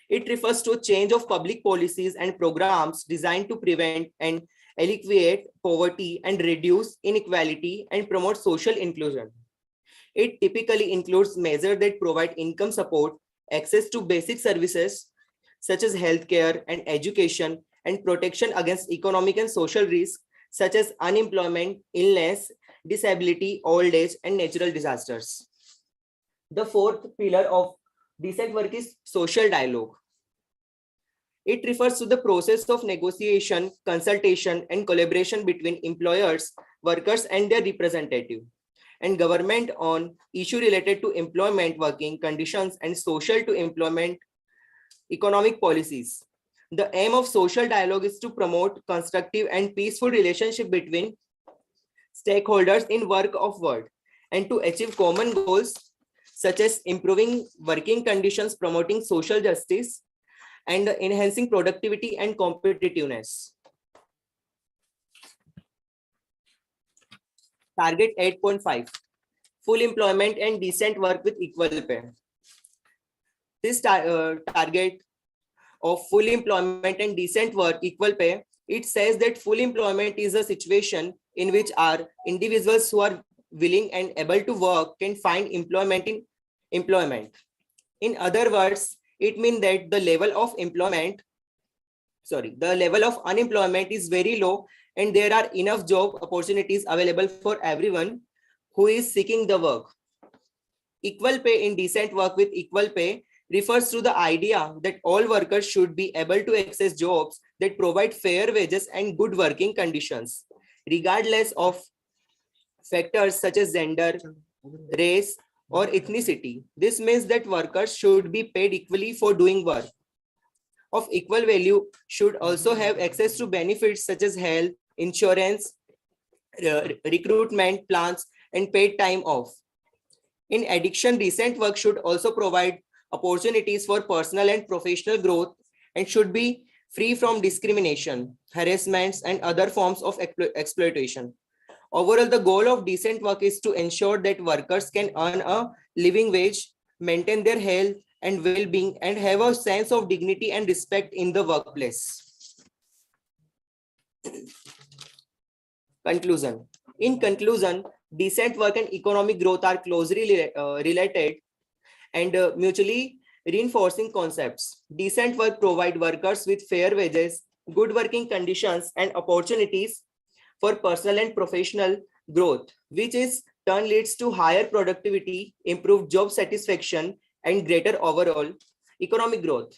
It refers to a change of public policies and programs designed to prevent and alleviate poverty and reduce inequality and promote social inclusion. It typically includes measures that provide income support, access to basic services such as healthcare and education, and protection against economic and social risks such as unemployment, illness, disability, old age, and natural disasters. The fourth pillar of decent work is social dialogue. It refers to the process of negotiation, consultation, and collaboration between employers, workers, and their representative, and government on issues related to employment, working conditions, and social to employment economic policies. The aim of social dialogue is to promote constructive and peaceful relationship between stakeholders in work of world and to achieve common goals such as improving working conditions, promoting social justice, and enhancing productivity and competitiveness. Target 8.5, full employment and decent work with equal pay. This target of full employment and decent work, equal pay, it says that full employment is a situation in which our individuals who are willing and able to work can find employment in employment. In other words, it means that the level of unemployment is very low and there are enough job opportunities available for everyone who is seeking the work. Equal pay in decent work with equal pay refers to the idea that all workers should be able to access jobs that provide fair wages and good working conditions, regardless of factors such as gender, race, or ethnicity. This means that workers should be paid equally for doing work of equal value, should also have access to benefits such as health, insurance, recruitment plans, and paid time off. In addition, decent work should also provide opportunities for personal and professional growth and should be free from discrimination, harassments, and other forms of exploitation. Overall, the goal of decent work is to ensure that workers can earn a living wage, maintain their health and well-being, and have a sense of dignity and respect in the workplace. Conclusion. In conclusion, decent work and economic growth are closely related and mutually reinforcing concepts. Decent work provides workers with fair wages, good working conditions, and opportunities for personal and professional growth, which is turn leads to higher productivity, improved job satisfaction, and greater overall economic growth.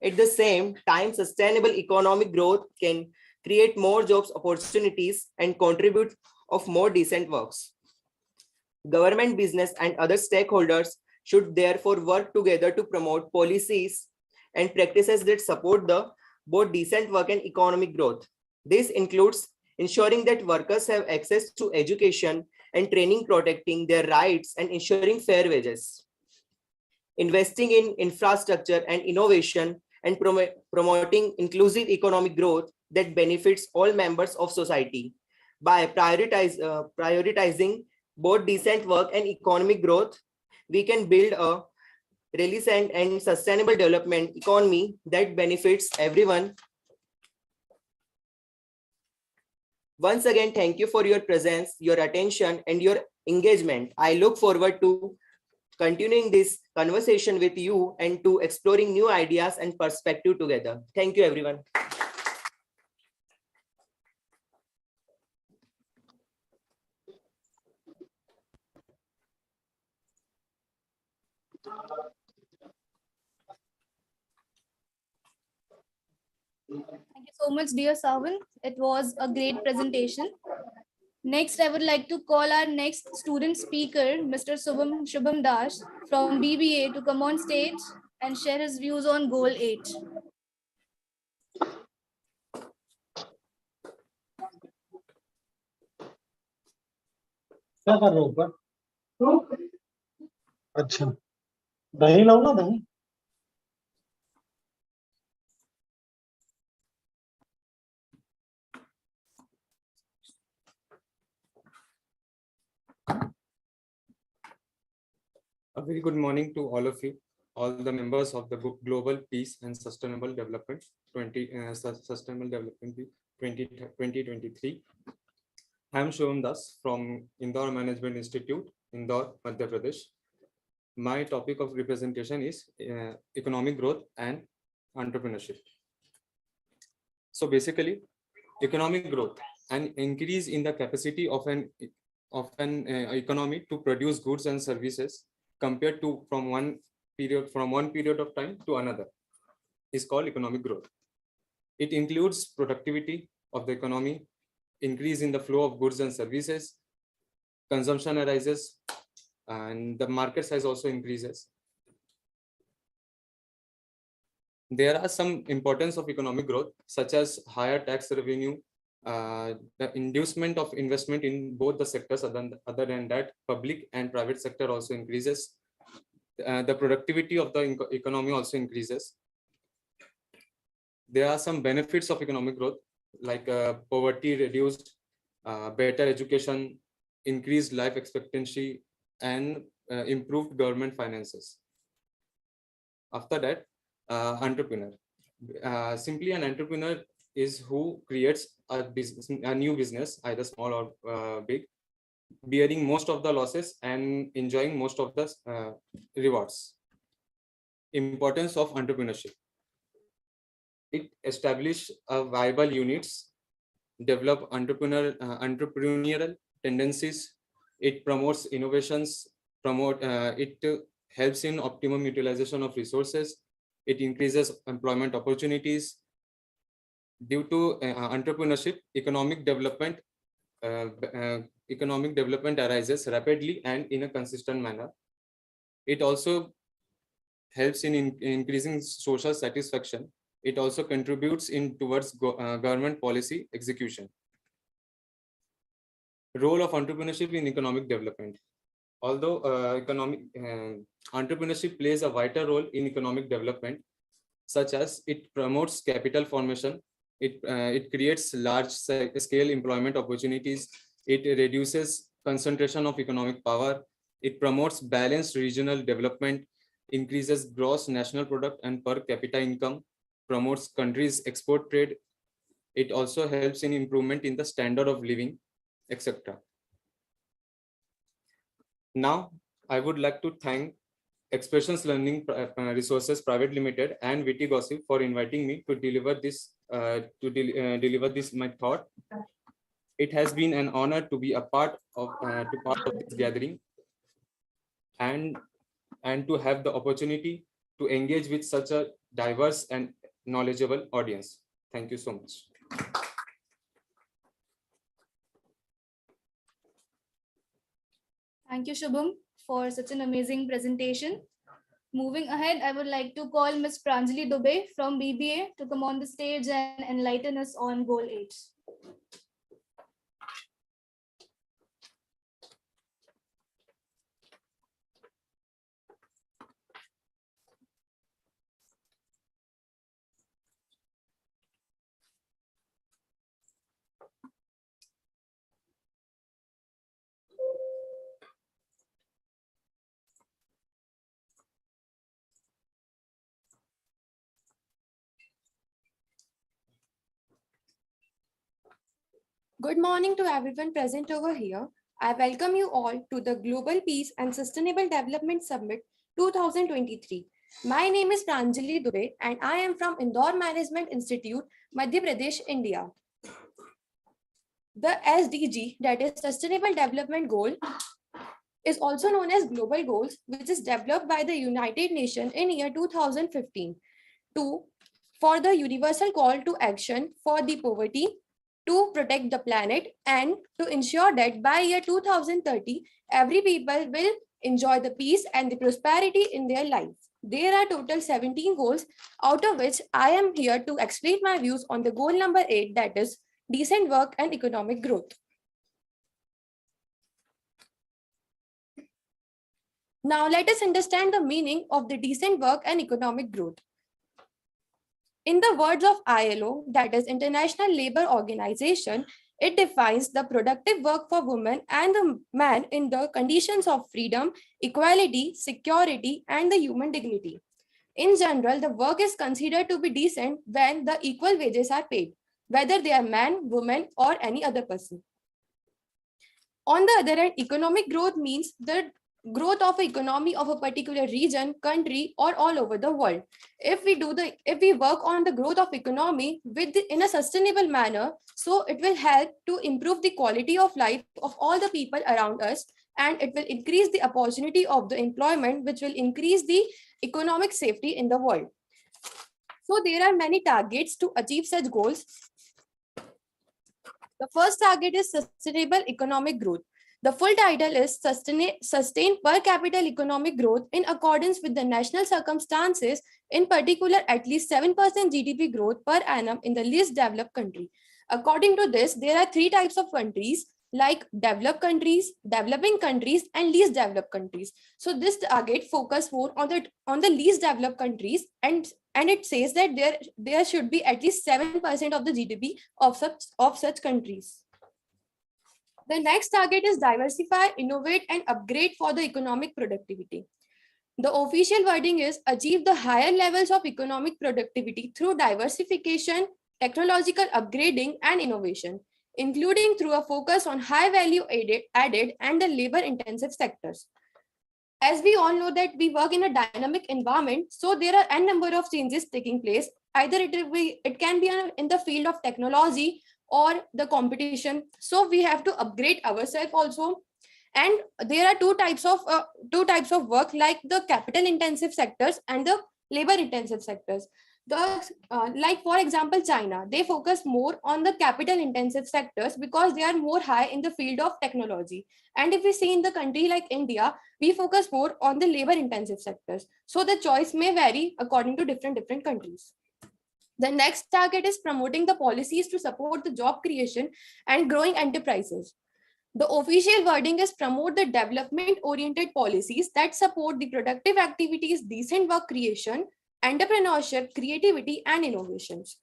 At the same time, sustainable economic growth can create more jobs opportunities and contribute of more decent works. Government, business, and other stakeholders should therefore work together to promote policies and practices that support the both decent work and economic growth. This includes ensuring that workers have access to education and training, protecting their rights, and ensuring fair wages. Investing in infrastructure and innovation, and promoting inclusive economic growth that benefits all members of society. By prioritizing both decent work and economic growth, we can build a resilient and sustainable development economy that benefits everyone. Once again, thank you for your presence, your attention, and your engagement. I look forward to continuing this conversation with you and to exploring new ideas and perspective together. Thank you, everyone. Thank you so much, dear Savan. It was a great presentation. Next, I would like to call our next student speaker, Mr. Shubham Das from BBA, to come on stage and share his views on Goal 8. क्या कर रहे हो ऊपर? अच्छा, दही लाओ ना दही. A very good morning to all of you, all the members of the Global Peace and Sustainable Development 2023. I am Shubham Das from Indore Management Institute, Indore, Madhya Pradesh. My topic of representation is economic growth and entrepreneurship. So basically, economic growth, an increase in the capacity of an economy to produce goods and services compared to from one period of time to another, is called economic growth. It includes productivity of the economy, increase in the flow of goods and services, consumption arises, and the market size also increases. There are some importance of economic growth, such as higher tax revenue, the inducement of investment in both the sectors. Other than that, public and private sector also increases. The productivity of the economy also increases. There are some benefits of economic growth, like poverty reduced, better education, increased life expectancy, and improved government finances. After that, entrepreneur. Simply, an entrepreneur is who creates a new business, either small or big, bearing most of the losses and enjoying most of the rewards. Importance of entrepreneurship. It establishes viable units, develop entrepreneurial tendencies. It promotes innovations. It helps in optimum utilization of resources. It increases employment opportunities. Due to entrepreneurship, economic development arises rapidly and in a consistent manner. It also helps in increasing social satisfaction. It also contributes towards government policy execution. Role of entrepreneurship in economic development. Although entrepreneurship plays a vital role in economic development, such as it promotes capital formation, it creates large scale employment opportunities, it reduces concentration of economic power, it promotes balanced regional development, increases gross national product and per capita income, promotes countries' export trade. It also helps in improvement in the standard of living, etc. Now, I would like to thank Expressions Learning Resources Private Limited and Witty Gossip for inviting me to deliver this my thought. It has been an honor to be a part of this gathering and to have the opportunity to engage with such a diverse and knowledgeable audience. Thank you so much. Thank you, Shubham, for such an amazing presentation. Moving ahead, I would like to call Ms. Pranjali Dubey from BBA to come on the stage and enlighten us on Goal 8. Good morning to everyone present over here. I welcome you all to the Global Peace and Sustainable Development Summit 2023. My name is Pranjali Dubey and I am from Indore Management Institute, Madhya Pradesh, India. The SDG, that is Sustainable Development Goal, is also known as Global Goals, which is developed by the United Nations in year 2015 for the universal call to action for the poverty, to protect the planet, and to ensure that by year 2030, every people will enjoy the peace and the prosperity in their life. There are total 17 goals, out of which I am here to explain my views on the goal number 8, that is decent work and economic growth. Now let us understand the meaning of the decent work and economic growth. In the words of ILO, that is International Labour Organization, it defines the productive work for women and the man in the conditions of freedom, equality, security, and the human dignity. In general, the work is considered to be decent when the equal wages are paid, whether they are man, woman, or any other person. On the other hand, economic growth means the growth of an economy of a particular region, country, or all over the world. If we work on the growth of economy in a sustainable manner, so it will help to improve the quality of life of all the people around us, and it will increase the opportunity of the employment, which will increase the economic safety in the world. So there are many targets to achieve such goals. The first target is sustainable economic growth. The full title is Sustain per capita economic growth in accordance with the national circumstances, in particular at least 7% GDP growth per annum in the least developed country. According to this, there are 3 types of countries, like developed countries, developing countries, and least developed countries. So this target focus more on the least developed countries, and it says that there should be at least 7% of the GDP of such countries. The next target is diversify, innovate, and upgrade for the economic productivity. The official wording is achieve the higher levels of economic productivity through diversification, technological upgrading, and innovation, including through a focus on high value added and the labor intensive sectors. As we all know that we work in a dynamic environment, so there are n number of changes taking place. Either it can be in the field of technology or the competition. So we have to upgrade ourselves also. And there are two types of work, like the capital intensive sectors and the labor intensive sectors. Like for example, China, they focus more on the capital intensive sectors because they are more high in the field of technology. And if we see in the country like India, we focus more on the labor intensive sectors. So the choice may vary according to different countries. The next target is promoting the policies to support the job creation and growing enterprises. The official wording is promote the development-oriented policies that support the productive activities, decent work creation, entrepreneurship, creativity, and innovations.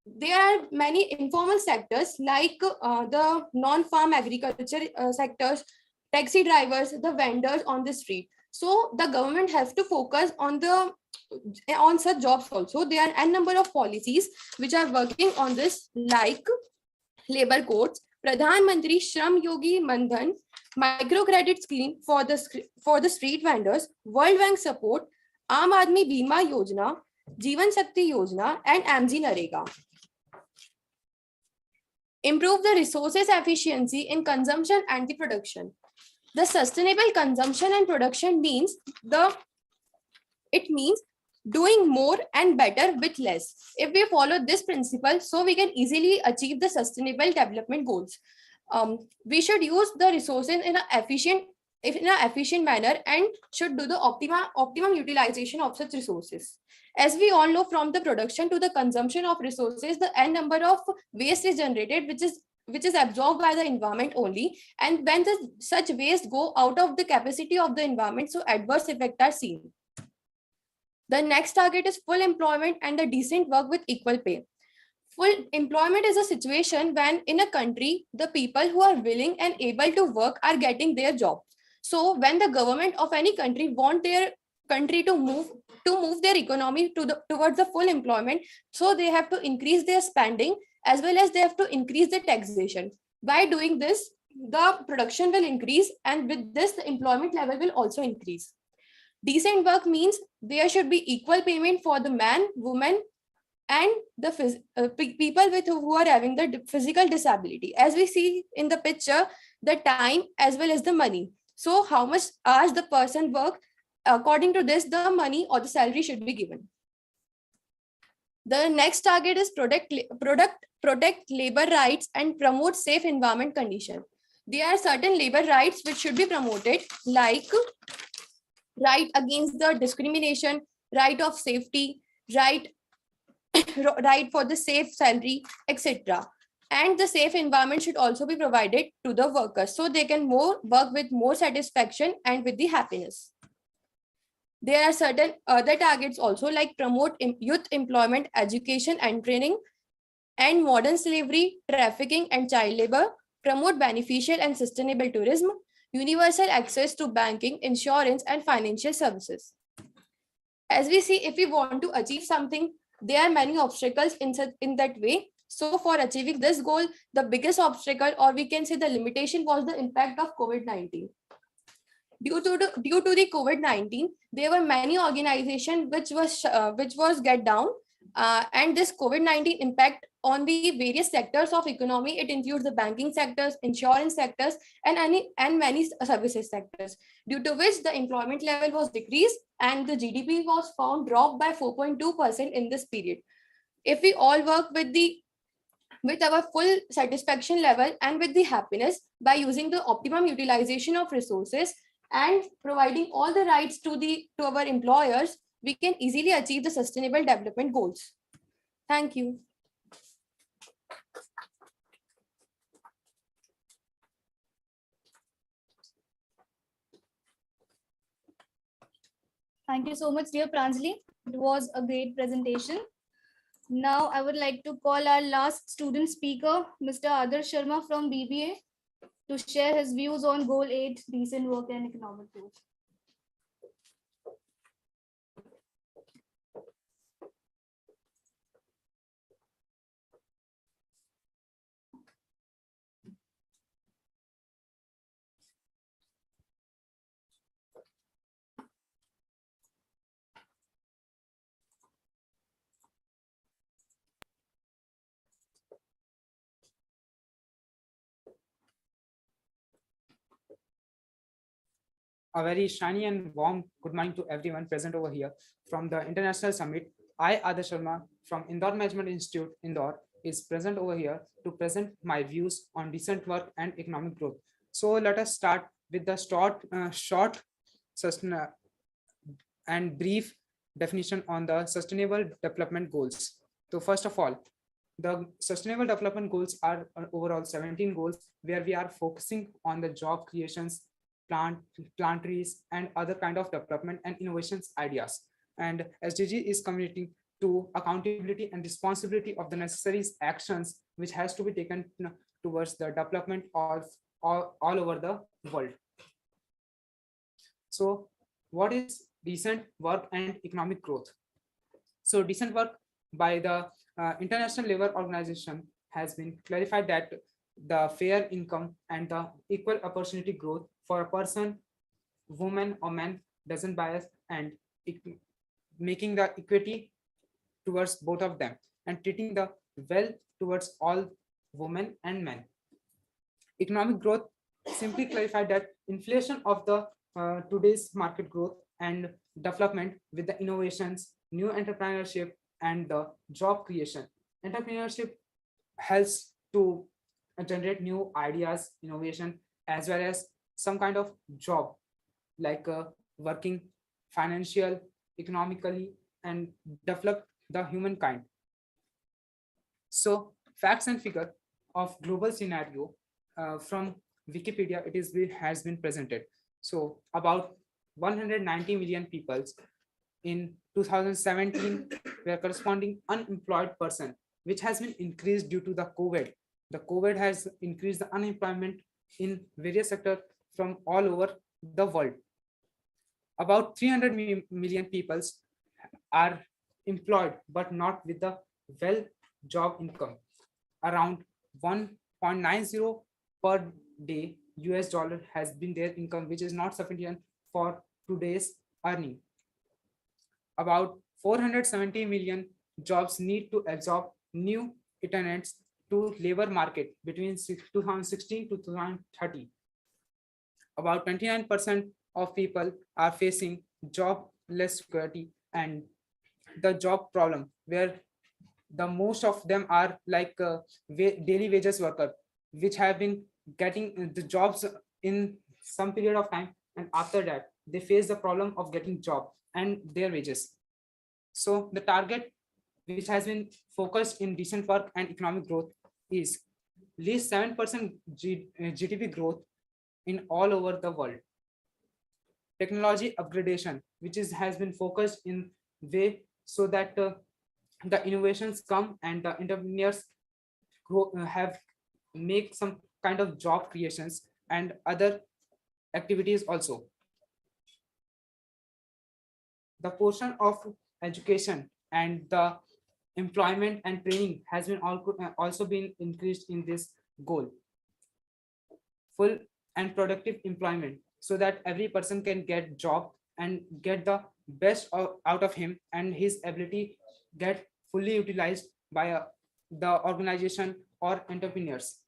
There are many informal sectors like the non-farm agriculture sectors, taxi drivers, the vendors on the street. So the government has to focus on such jobs also. There are n number of policies which are working on this, like labor codes, Pradhan Mantri Shram Yogi Mandhan, microcredit scheme for the street vendors, World Bank support, Aam Aadmi Bima Yojana, Jeevan Shakti Yojana, and AMG Narega. Improve the resources efficiency in consumption and the production. The sustainable consumption and production means doing more and better with less. If we follow this principle, so we can easily achieve the sustainable development goals. We should use the resources in an efficient manner and should do the optimum utilization of such resources. As we all know, from the production to the consumption of resources, the n number of waste is generated, which is absorbed by the environment only. And when such waste go out of the capacity of the environment, so adverse effects are seen. The next target is full employment and the decent work with equal pay. Full employment is a situation when in a country, the people who are willing and able to work are getting their job. So when the government of any country want their country to move their economy towards the full employment, so they have to increase their spending as well as they have to increase the taxation. By doing this, the production will increase, and with this, the employment level will also increase. Decent work means there should be equal payment for the man, woman, and the people who are having the physical disability. As we see in the picture, the time as well as the money. So how much hours the person work, according to this, the money or the salary should be given. The next target is protect labor rights and promote safe environment condition. There are certain labor rights which should be promoted, like right against the discrimination, right of safety, right right for the safe salary, etc. And the safe environment should also be provided to the workers so they can work with more satisfaction and with the happiness. There are certain other targets also, like promote youth employment, education and training, and modern slavery, trafficking and child labor, promote beneficial and sustainable tourism, universal access to banking, insurance and financial services. As we see, if we want to achieve something, there are many obstacles in that way. So for achieving this goal, the biggest obstacle, or we can say the limitation, was the impact of COVID-19. Due to the COVID-19, there were many organizations which was get down, and this COVID-19 impact on the various sectors of economy. It includes the banking sectors, insurance sectors, and many services sectors, due to which the employment level was decreased and the GDP was found dropped by 4.2% in this period. If we all work with our full satisfaction level and with the happiness by using the optimum utilization of resources and providing all the rights to our employers, we can easily achieve the sustainable development goals. Thank you. Thank you so much, dear Pranjali. It was a great presentation. Now I would like to call our last student speaker, Mr. Adarsh Sharma from BBA, to share his views on Goal 8, decent work and economic growth. A very shiny and warm good morning to everyone present over here from the International Summit. I, Adarsh Sharma from Indore Management Institute, Indore, is present over here to present my views on decent work and economic growth. So let us start with the short and brief definition on the Sustainable Development Goals. So first of all, the Sustainable Development Goals are overall 17 goals, where we are focusing on the job creations, plant trees, and other kind of development and innovations ideas. And SDG is committing to accountability and responsibility of the necessary actions which has to be taken towards the development of all over the world. So what is decent work and economic growth? So decent work by the International Labour Organization has been clarified that the fair income and the equal opportunity growth for a person, woman or man, doesn't bias, and making the equity towards both of them and treating the well towards all women and men. Economic growth simply clarified that inflation of the today's market growth and development with the innovations, new entrepreneurship, and the job creation. Entrepreneurship helps to generate new ideas, innovation, as well as some kind of job, like working financial, economically, and develop the humankind. So facts and figure of global scenario from Wikipedia, has been presented. So about 190 million people in 2017 were corresponding unemployed person, which has been increased due to the COVID. The COVID has increased the unemployment in various sectors from all over the world. About 300 million people are employed, but not with the well job income. Around 1.90 per day US dollar has been their income, which is not sufficient for today's earning. About 470 million jobs need to absorb new tenants to labor market between 2016 to 2030. about 29% of people are facing jobless security and the job problem, where the most of them are like daily wages worker, which have been getting the jobs in some period of time, and after that they face the problem of getting job and their wages. So the target which has been focused in decent work and economic growth is at least 7% GDP growth in all over the world. Technology upgradation, which has been focused in way so that the innovations come and the entrepreneurs grow, have make some kind of job creations and other activities also. The portion of education and the employment and training has been also been increased in this goal. Full and productive employment, so that every person can get job and get the best out of him, and his ability get fully utilized by the organization or entrepreneurs.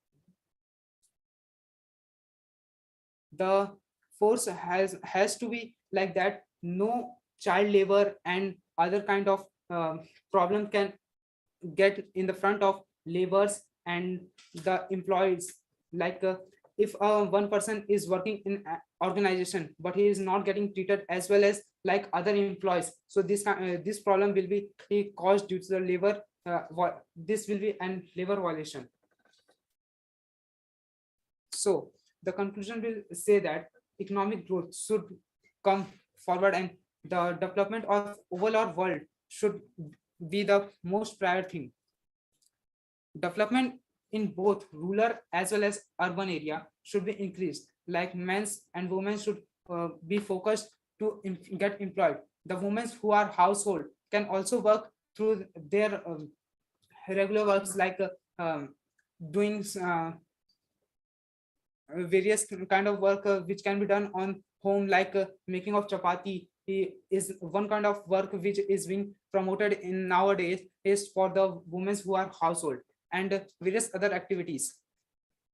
The force has to be like that. No child labor and other kind of problem can get in the front of laborers and the employees. Like if one person is working in an organization but he is not getting treated as well as like other employees, so this problem will be caused due to the labor. This will be an labor violation. So the conclusion will say that economic growth should come forward, and the development of overall world should be the most prior thing. Development in both rural as well as urban area should be increased. Like men's and women should be focused to get employed. The women who are household can also work through their regular works, like doing various kind of work which can be done on home, like making of chapati is one kind of work which is being promoted in nowadays, is for the women who are household, and various other activities.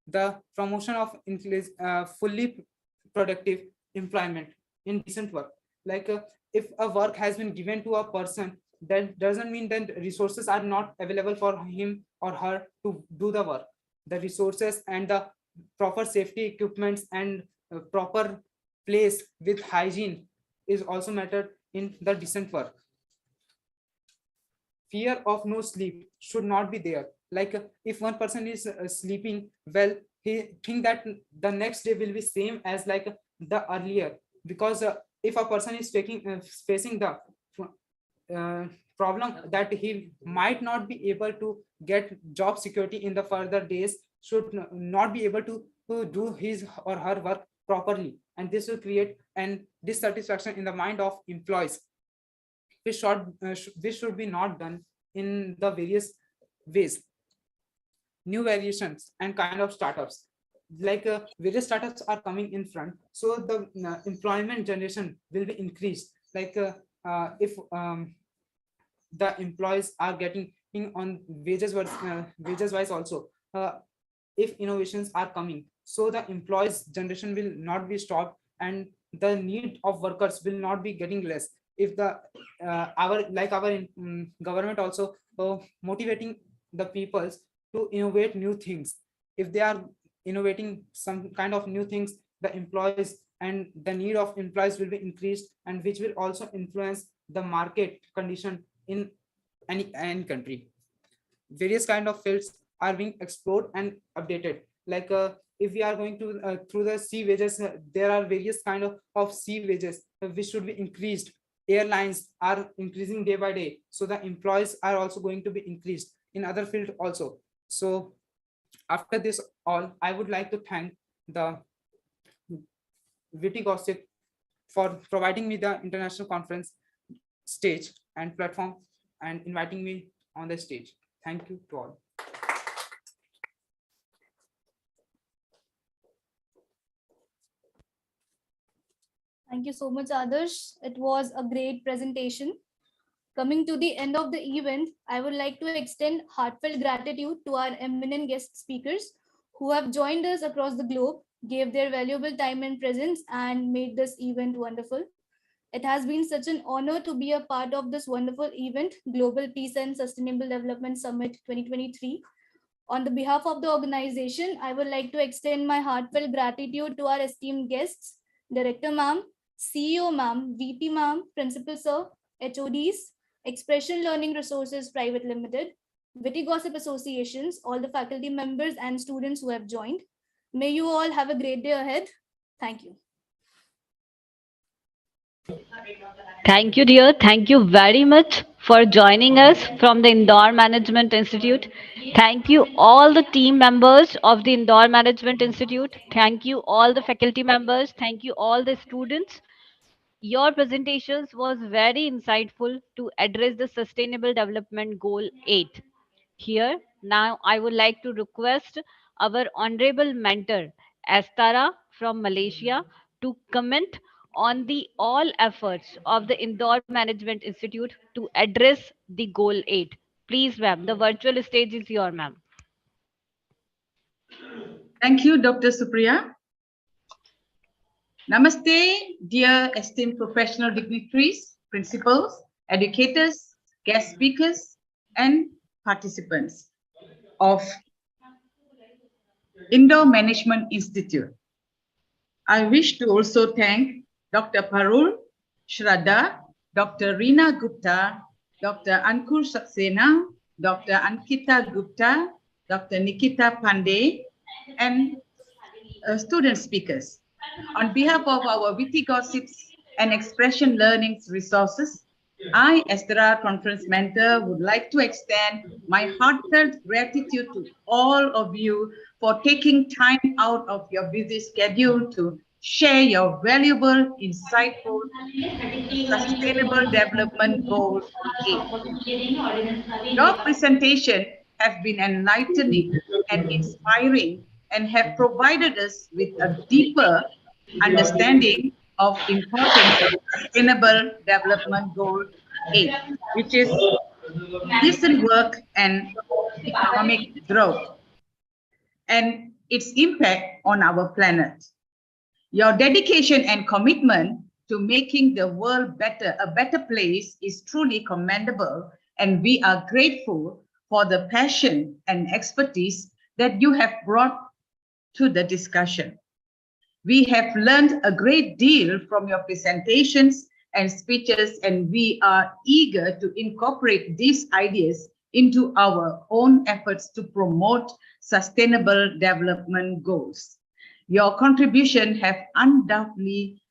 The promotion of fully productive employment in decent work, like if a work has been given to a person, that doesn't mean that resources are not available for him or her to do the work. The resources and the proper safety equipments and proper place with hygiene is also mattered in the decent work. Fear of no sleep should not be there. Like if one person is sleeping well, he think that the next day will be same as like the earlier, because if a person is facing the problem that he might not be able to get job security in the further days, should not be able to do his or her work properly, and this will create an dissatisfaction in the mind of employees, which should be not done in the various ways. New variations and kind of startups, like various startups are coming in front, so the employment generation will be increased. Like if the employees are getting in on wages wise also, if innovations are coming, so the employees generation will not be stopped, and the need of workers will not be getting less. If the our government also motivating the peoples to innovate new things, if they are innovating some kind of new things, the employees and the need of employees will be increased, and which will also influence the market condition in any country. Various kind of fields are being explored and updated. Like if we are going to through the sea wages, there are various kind of sea wages which should be increased. Airlines are increasing day by day, so the employees are also going to be increased in other fields also. So after this all, I would like to thank the Witty Gossip for providing me the international conference stage and platform and inviting me on the stage. Thank you to all. Thank you so much, Adarsh. It was a great presentation. Coming to the end of the event, I would like to extend heartfelt gratitude to our eminent guest speakers who have joined us across the globe gave their valuable time and presence, and made this event wonderful. It has been such an honor to be a part of this wonderful event, Global Peace and Sustainable Development Summit 2023. On the behalf of the organization, I would like to extend my heartfelt gratitude to our esteemed guests, Director Ma'am, CEO Ma'am, VP Ma'am, Principal Sir, HODs, Expression Learning Resources Private Limited, Witty Gossip Associations, all the faculty members and students who have joined. May you all have a great day ahead. Thank you. Thank you, dear. Thank you very much for joining us from the Indore Management Institute. Thank you, all the team members of the Indore Management Institute. Thank you, all the faculty members. Thank you, all the students. Your presentations was very insightful to address the Sustainable Development Goal 8. Here, now I would like to request our honorable mentor, Astara from Malaysia, to comment on the all efforts of the Indore Management Institute to address the Goal 8. Please, ma'am, the virtual stage is your, ma'am. Thank you, Dr. Supriya. Namaste, dear esteemed professional dignitaries, principals, educators, guest speakers, and participants of Indore Management Institute. I wish to also thank Dr. Parul, Shraddha, Dr. Reena Gupta, Dr. Ankur Saxena, Dr. Ankita Gupta, Dr. Nikita Pandey, and student speakers. On behalf of our Witty Gossips and Expression Learning Resources, I, as the conference mentor, would like to extend my heartfelt gratitude to all of you for taking time out of your busy schedule to share your valuable, insightful, sustainable development goal 8. Your presentation has been enlightening and inspiring and have provided us with a deeper understanding of importance of sustainable development goal 8, which is decent work and economic growth, and its impact on our planet. Your dedication and commitment to making the world a better place is truly commendable, and we are grateful for the passion and expertise that you have brought to the discussion. We have learned a great deal from your presentations and speeches, and we are eager to incorporate these ideas into our own efforts to promote sustainable development goals. Your contribution have undoubtedly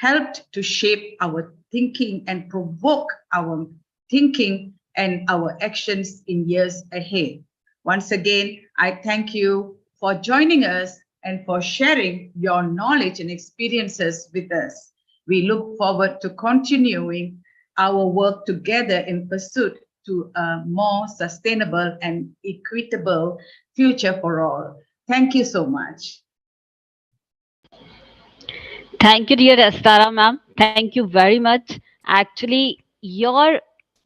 helped to shape our thinking and provoke our thinking and our actions in years ahead. Once again, I thank you for joining us and for sharing your knowledge and experiences with us. We look forward to continuing our work together in pursuit to a more sustainable and equitable future for all. Thank you so much. Thank you, dear Astara, ma'am. Thank you very much. Actually, your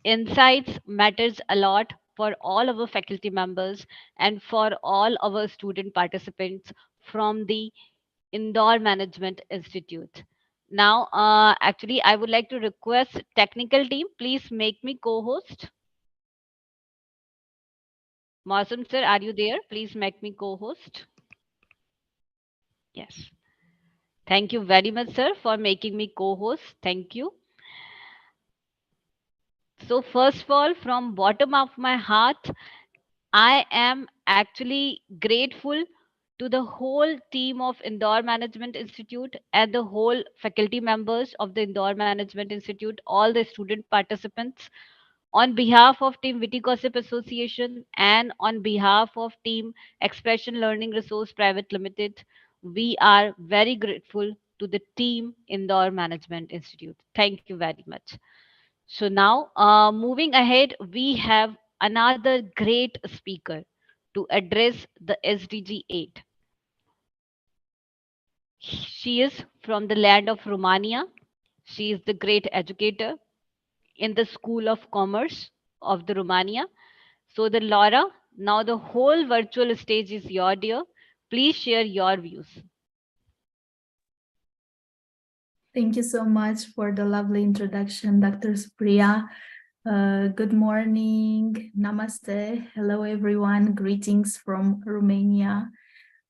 insights matters a lot for all our faculty members and for all our student participants from the Indore Management Institute. Now, actually, I would like to request technical team, please make me co-host. Mausam sir, are you there? Please make me co-host. Yes. Thank you very much, sir, for making me co-host. Thank you. So first of all, from bottom of my heart, I am actually grateful to the whole team of Indore Management Institute and the whole faculty members of the Indore Management Institute, all the student participants. On behalf of Team Witty Gossip Association and on behalf of Team Expression Learning Resource Private Limited, we are very grateful to the team Indore Management Institute. Thank you very much. So now, moving ahead, we have another great speaker to address the SDG 8. She is from the land of Romania. She is the great educator in the School of Commerce of the Romania. So the Laura, now the whole virtual stage is your, dear. Please share your views. Thank you so much for the lovely introduction, Dr. Supriya. Good morning, namaste, hello everyone, greetings from Romania.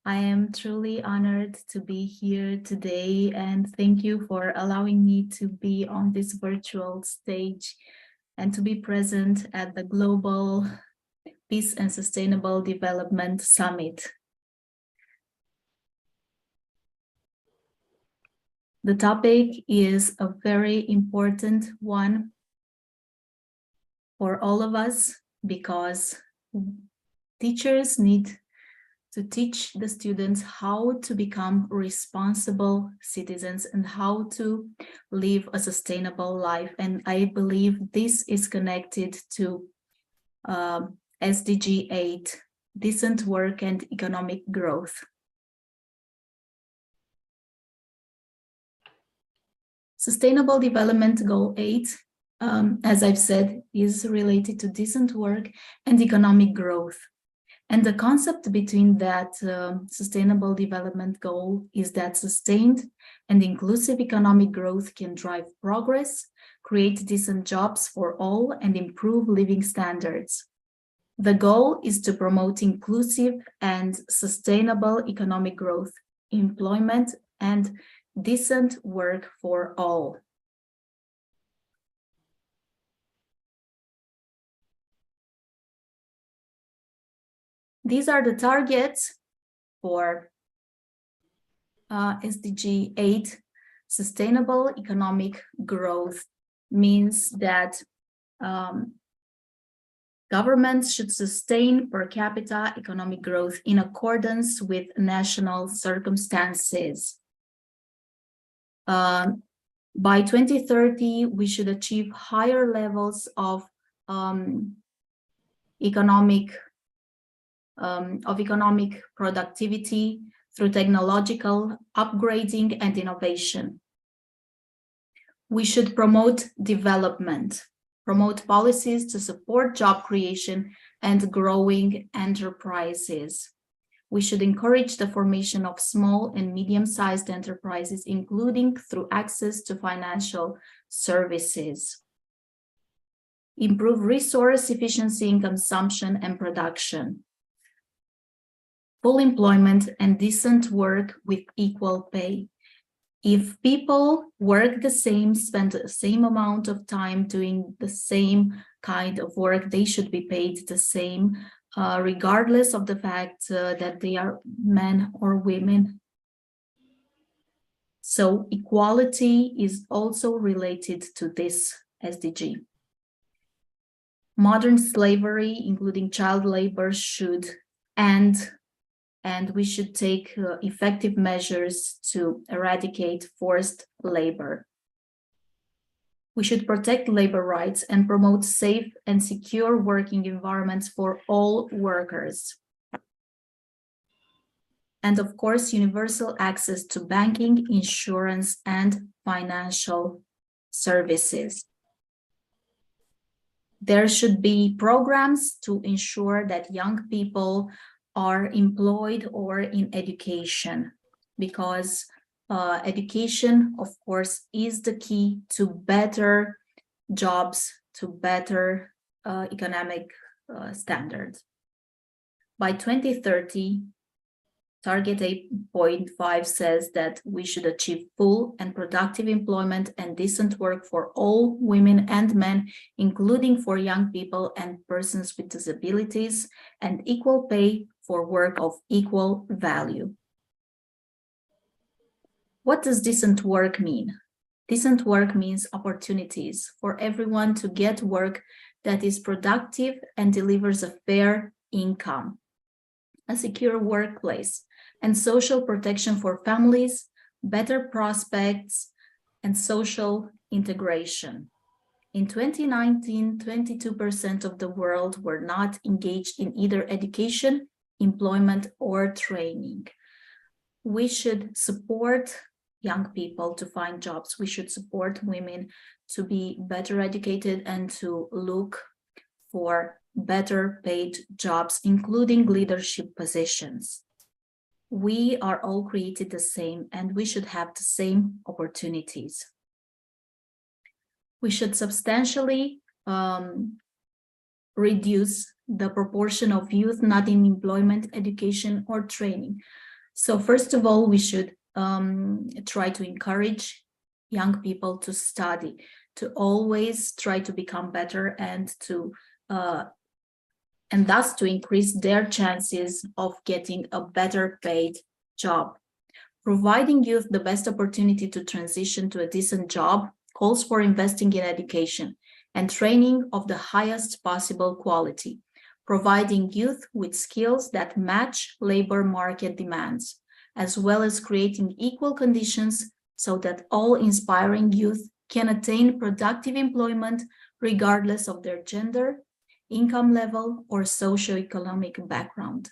I am truly honored to be here today and thank you for allowing me to be on this virtual stage and to be present at the Global Peace and Sustainable Development Summit. The topic is a very important one for all of us because teachers need to teach the students how to become responsible citizens and how to live a sustainable life. And I believe this is connected to SDG 8, decent work and economic growth. Sustainable Development Goal 8, as I've said, is related to decent work and economic growth. And the concept between that sustainable development goal is that sustained and inclusive economic growth can drive progress, create decent jobs for all, and improve living standards. The goal is to promote inclusive and sustainable economic growth, employment, and decent work for all. These are the targets for SDG 8. Sustainable economic growth means that governments should sustain per capita economic growth in accordance with national circumstances. By 2030, we should achieve higher levels of economic productivity through technological upgrading and innovation. We should promote development, promote policies to support job creation and growing enterprises. We should encourage the formation of small and medium-sized enterprises, including through access to financial services. Improve resource efficiency in consumption and production. Full employment and decent work with equal pay. If people work the same, spend the same amount of time doing the same kind of work, they should be paid the same, regardless of the fact that they are men or women. So equality is also related to this SDG. Modern slavery, including child labor, should end, and we should take effective measures to eradicate forced labor. We should protect labor rights and promote safe and secure working environments for all workers. And of course, universal access to banking, insurance, and financial services. There should be programs to ensure that young people are employed or in education, because education, of course, is the key to better jobs, to better economic standards. By 2030, Target 8.5 says that we should achieve full and productive employment and decent work for all women and men, including for young people and persons with disabilities, and equal pay for work of equal value. What does decent work mean? Decent work means opportunities for everyone to get work that is productive and delivers a fair income, a secure workplace, and social protection for families, better prospects, and social integration. In 2019, 22% of the world were not engaged in either education, employment, or training. We should support young people to find jobs. We should support women to be better educated and to look for better paid jobs, including leadership positions. We are all created the same and we should have the same opportunities. We should substantially reduce the proportion of youth not in employment, education, or training. So first of all, we should try to encourage young people to study, to always try to become better and thus to increase their chances of getting a better paid job. Providing youth the best opportunity to transition to a decent job calls for investing in education and training of the highest possible quality, providing youth with skills that match labor market demands, as well as creating equal conditions so that all inspiring youth can attain productive employment regardless of their gender, income level, or socioeconomic background.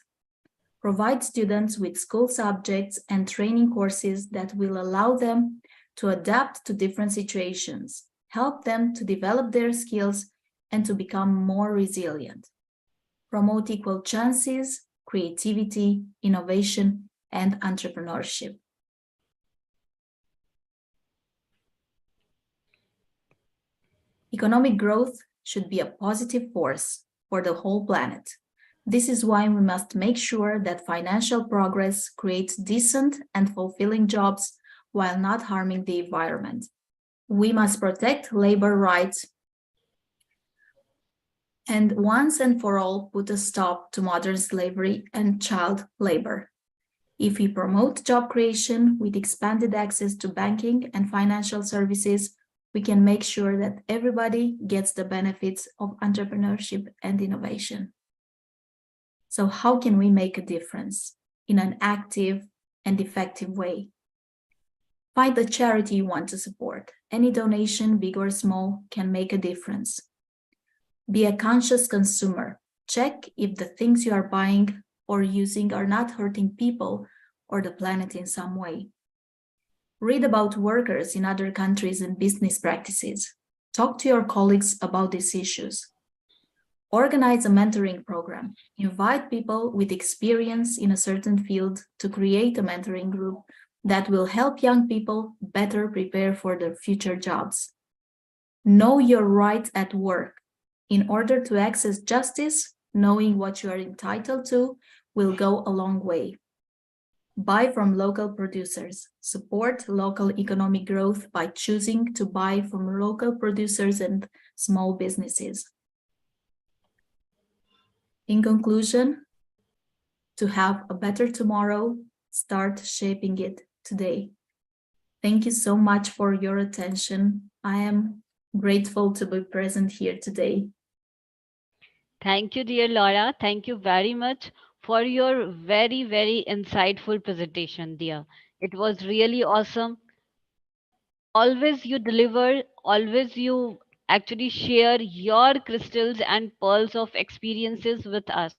Provide students with school subjects and training courses that will allow them to adapt to different situations, help them to develop their skills and to become more resilient. Promote equal chances, creativity, innovation, and entrepreneurship. Economic growth should be a positive force for the whole planet. This is why we must make sure that financial progress creates decent and fulfilling jobs while not harming the environment. We must protect labor rights and once and for all put a stop to modern slavery and child labor. If we promote job creation with expanded access to banking and financial services, we can make sure that everybody gets the benefits of entrepreneurship and innovation. So how can we make a difference in an active and effective way? Find the charity you want to support. Any donation, big or small, can make a difference. Be a conscious consumer. Check if the things you are buying or using are not hurting people or the planet in some way. Read about workers in other countries and business practices. Talk to your colleagues about these issues. Organize a mentoring program. Invite people with experience in a certain field to create a mentoring group that will help young people better prepare for their future jobs. Know your rights at work. In order to access justice, knowing what you are entitled to will go a long way. Buy from local producers. Support local economic growth by choosing to buy from local producers and small businesses. In conclusion, to have a better tomorrow, start shaping it today. Thank you so much for your attention. I am grateful to be present here today. Thank you, dear Laura. Thank you very much for your very, very insightful presentation, dear. It was really awesome. Always you deliver, always you actually share your crystals and pearls of experiences with us.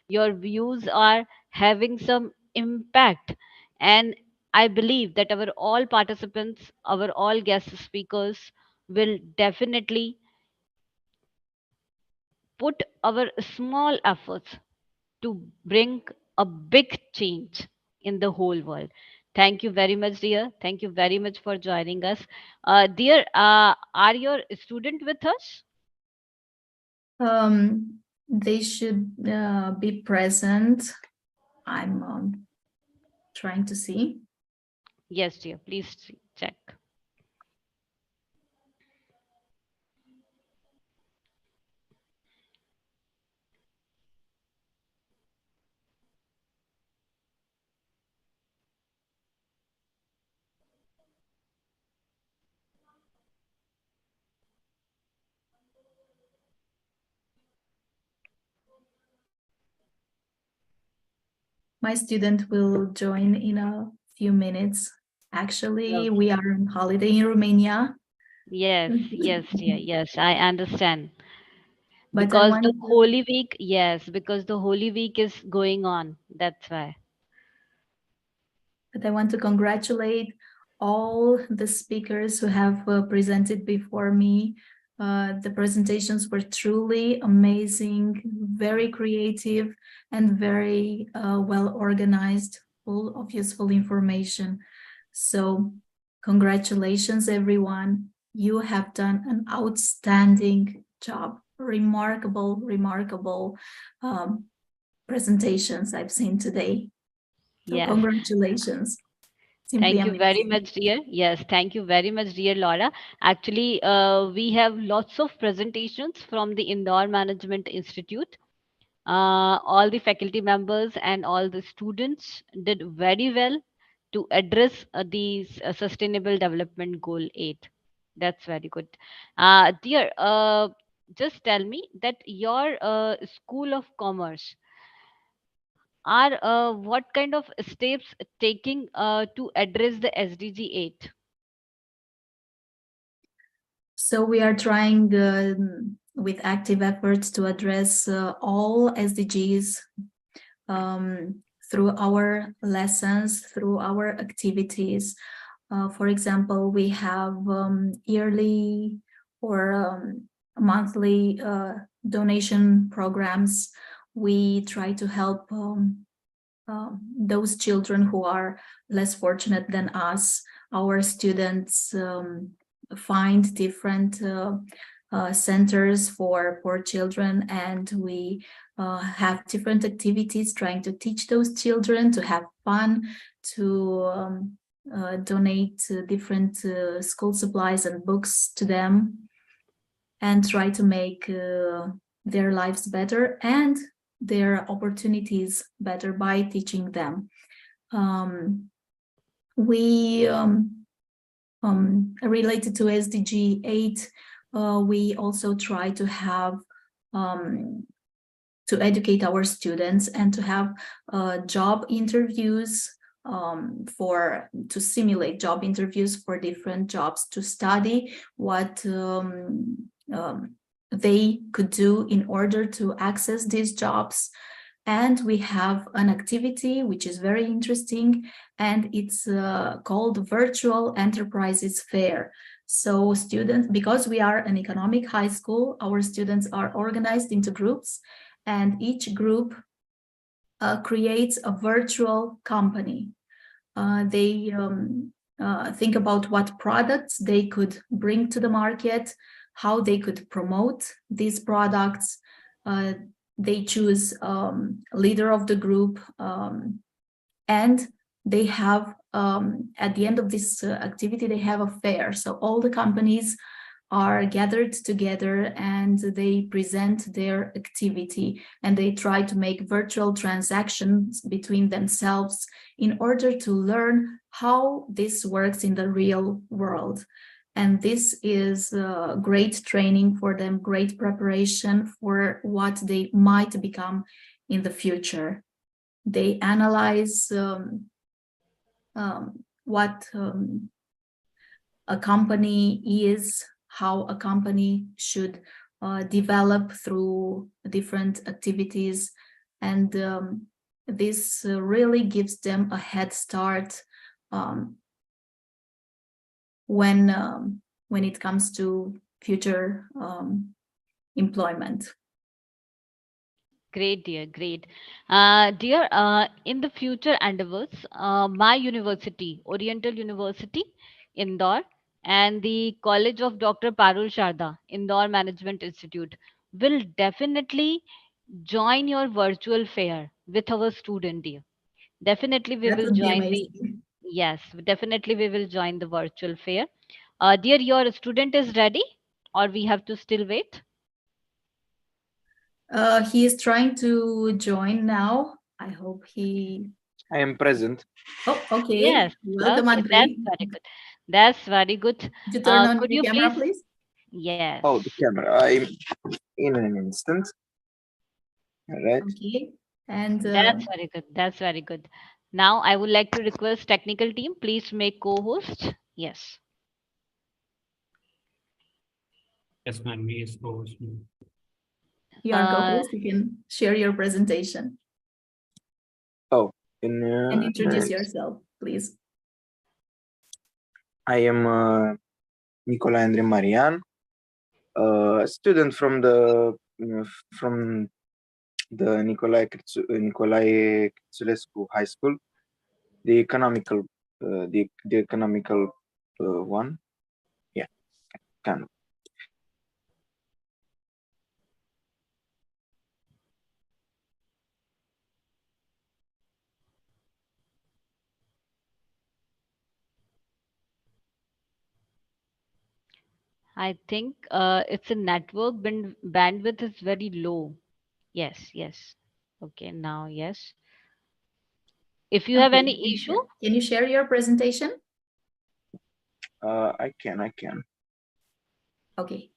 Your views are having some impact. And I believe that our all participants, our all guest speakers will definitely put our small efforts to bring a big change in the whole world. Thank you very much, dear. Thank you very much for joining us. Dear, are your student with us? They should be present. I'm trying to see. Yes, dear. Please check. My student will join in a few minutes. Actually, we are on holiday in Romania. Yes, yes, dear. Yes, I understand. But Because the Holy Week, yes, because the Holy Week is going on. That's why. But I want to congratulate all the speakers who have presented before me. The presentations were truly amazing, very creative, and very well organized, full of useful information. So congratulations, everyone. You have done an outstanding job. Remarkable presentations I've seen today. So Yes. congratulations. Simply Thank you very amazing. much, dear. Yes, thank you very much, dear Laura. Actually, we have lots of presentations from the Indore Management Institute. All the faculty members and all the students did very well to address these Sustainable Development Goal 8. That's very good. Dear, just tell me that your School of Commerce are what kind of steps taking to address the SDG 8? So we are trying with active efforts to address all SDGs through our lessons, through our activities. For example, we have yearly or monthly donation programs. We try to help those children who are less fortunate than us. Our students find different centers for poor children, and we have different activities trying to teach those children to have fun, to donate different school supplies and books to them, and try to make their lives better and their opportunities better by teaching them. We related to SDG 8, we also try to have to educate our students and to have job interviews to simulate job interviews for different jobs, to study what they could do in order to access these jobs. And we have an activity which is very interesting, and it's called Virtual Enterprises Fair. So students, because we are an economic high school, our students are organized into groups, and each group creates a virtual company. They think about what products they could bring to the market, how they could promote these products. They choose leader of the group, and they have, at the end of this activity, they have a fair. So all the companies are gathered together and they present their activity, and they try to make virtual transactions between themselves in order to learn how this works in the real world. And this is great training for them, great preparation for what they might become in the future. They analyze what a company is, how a company should develop through different activities. And this really gives them a head start when it comes to future employment. Great, dear, great. Dear, in the future endeavors, my university, Oriental University, Indore, and the College of Dr. Parul Sharda, Indore Management Institute, will definitely join your virtual fair with our student, dear. Definitely we That will would be join the, amazing. yes, definitely we will join the virtual fair. Dear, your student is ready, or we have to still wait? He is trying to join now. I hope he... I am present. Oh, okay. Yes. Welcome, Okay, that's Andrei. very good. That's very good. Could you turn on Could the you camera, please? please? Yes. Oh, the camera. I'm in an instant. All right. Okay. And That's very good. That's very good. Now I would like to request technical team, please make co-host. Yes. Yes, ma'am. Me is co-host. you are co-host, you can share your presentation. Oh, And introduce right. yourself, please. I am Nicolae Andre Marian, a student from the Nicolae Crițulescu High School. the economical the economical one. Yeah, kind of. I think it's a network bandwidth is very low. Yes, yes. Okay, now yes. If you have Okay, any issue, can you share your presentation? I can. Okay.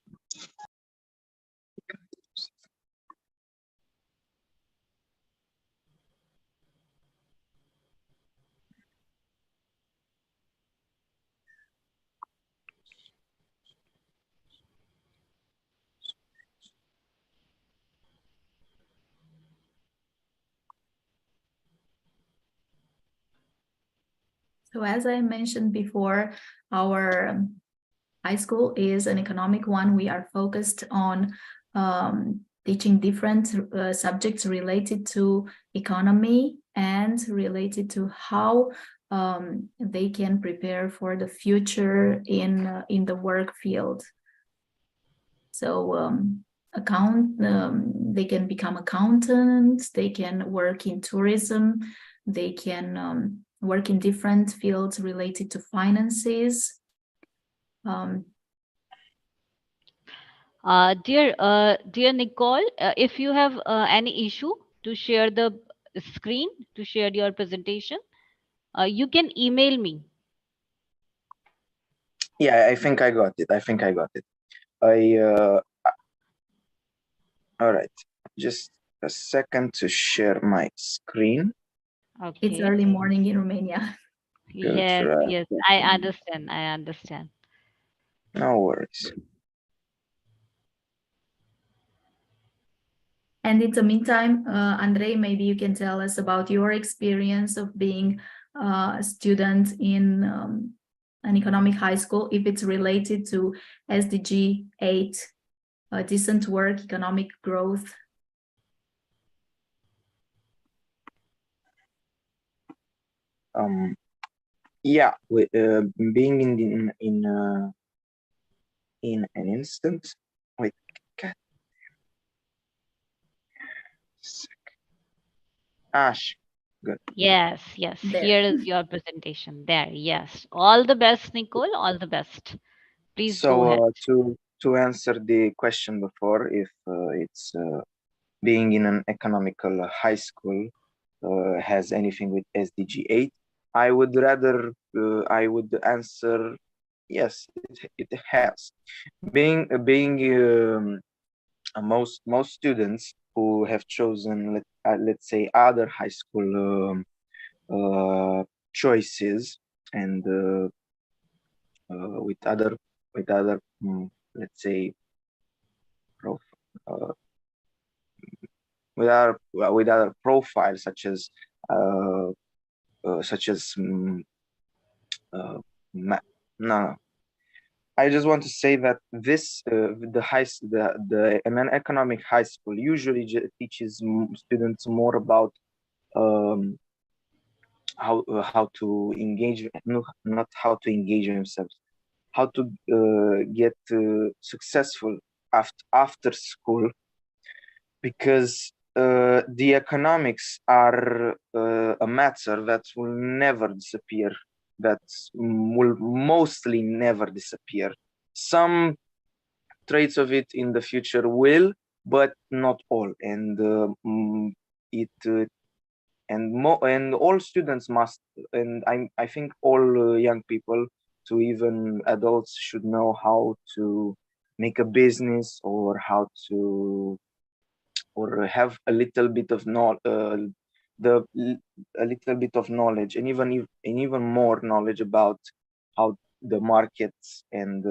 So as I mentioned before, our high school is an economic one. We are focused on teaching different subjects related to economy and related to how they can prepare for the future in the work field. So they can become accountants, they can work in tourism, they can work in different fields related to finances. dear Nicole, if you have any issue to share the screen, to share your presentation, you can email me. Yeah, I think I got it. All right, just a second to share my screen. Okay. It's early morning in Romania. Yes, Cultural. yes, I understand. No worries. And in the meantime, Andrei, maybe you can tell us about your experience of being a student in an economic high school, if it's related to SDG 8, decent work, economic growth. Yeah, being in an instant. Wait, God. Good. Yes, There. here is your presentation. There, yes. All the best, Nicole, all the best. Please go ahead. So to answer the question before, if it's being in an economical high school has anything with SDG 8, I would answer yes, it has. Being most students who have chosen let's say other high school choices and with other let's say with other profiles such as no. I just want to say that this an economic high school usually teaches students more about how to engage, not how to engage themselves, how to get successful after school, because the economics are a matter that will never disappear, that will mostly never disappear. Some traits of it in the future will, but not all, and and all students must, and I think all young people to even adults should know how to make a business, or how to, or have a little bit of a little bit of knowledge, and even more knowledge about how the markets and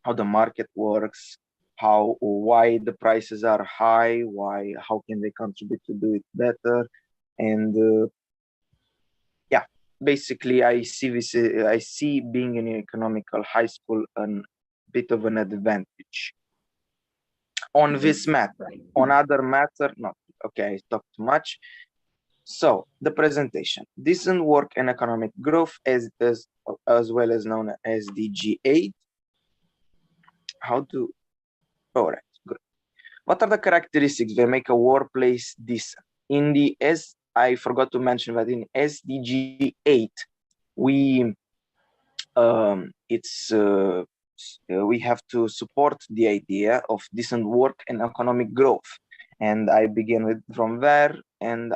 how the market works, why the prices are high, how can they contribute to do it better, and yeah, basically I see being in an economical high school a bit of an advantage on this matter. On other matter, not. Okay, I talked too much. So the presentation, decent work and economic growth, as well as known as SDG 8. How to, all right, good. What are the characteristics that make a workplace decent? In the I forgot to mention that in SDG 8, we we have to support the idea of decent work and economic growth, and I begin with from there, and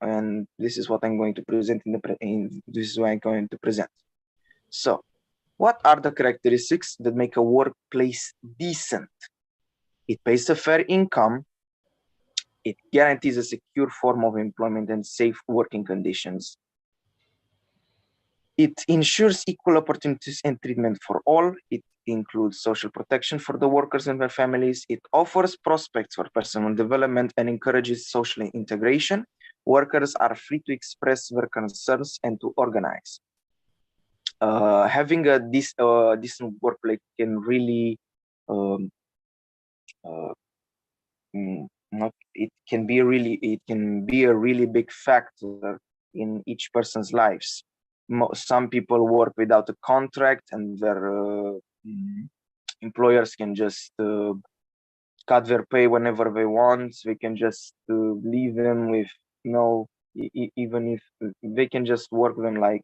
and this is what I'm going to present this is what I'm going to present. So, what are the characteristics that make a workplace decent? It pays a fair income. It guarantees a secure form of employment and safe working conditions. It ensures equal opportunities and treatment for all. It includes social protection for the workers and their families. It offers prospects for personal development and encourages social integration. Workers are free to express their concerns and to organize. Having a decent workplace can really it can be a really big factor in each person's lives. Some people work without a contract, and their employers can just cut their pay whenever they want. They can just leave them with no, even if they can just work them like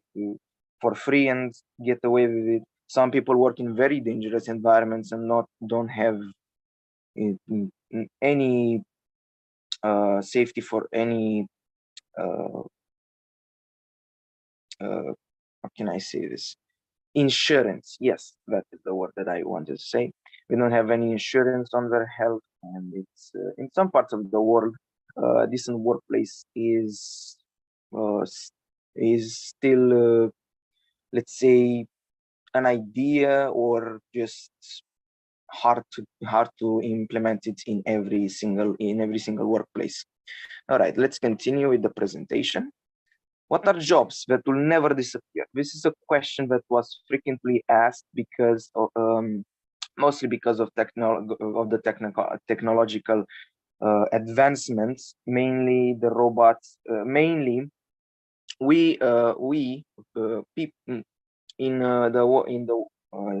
for free and get away with it. Some people work in very dangerous environments and don't have any safety for any how can I say this? Insurance. Yes, that is the word that I wanted to say. We don't have any insurance on their health, and it's in some parts of the world, a decent workplace is still, let's say, an idea, or just hard to implement it in every single workplace. All right, let's continue with the presentation. What are jobs that will never disappear? This is a question that was frequently asked because of, mostly because of technological advancements, mainly the robots. Mainly, people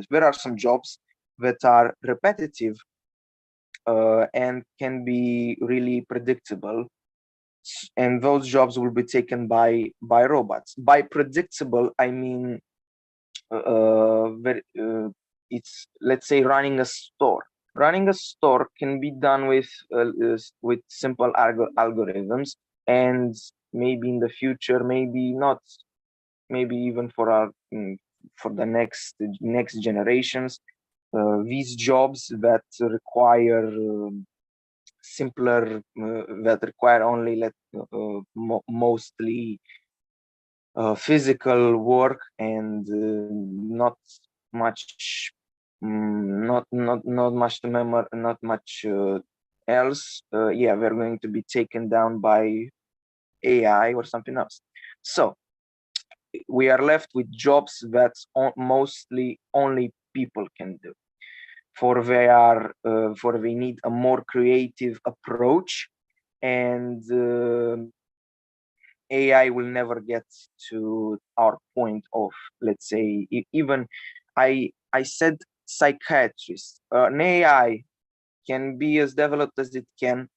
there are some jobs that are repetitive and can be really predictable, and those jobs will be taken by robots. By predictable, I mean it's, let's say, running a store. Running a store can be done with simple algorithms, and maybe in the future, maybe not, maybe even for the next generations, these jobs that require simpler, that require only mostly physical work and not much not much else, yeah, they're going to be taken down by AI or something else. So we are left with jobs that mostly only people can do, for they need a more creative approach, and AI will never get to our point of, let's say, even I said psychiatrist. An AI can be as developed as it can.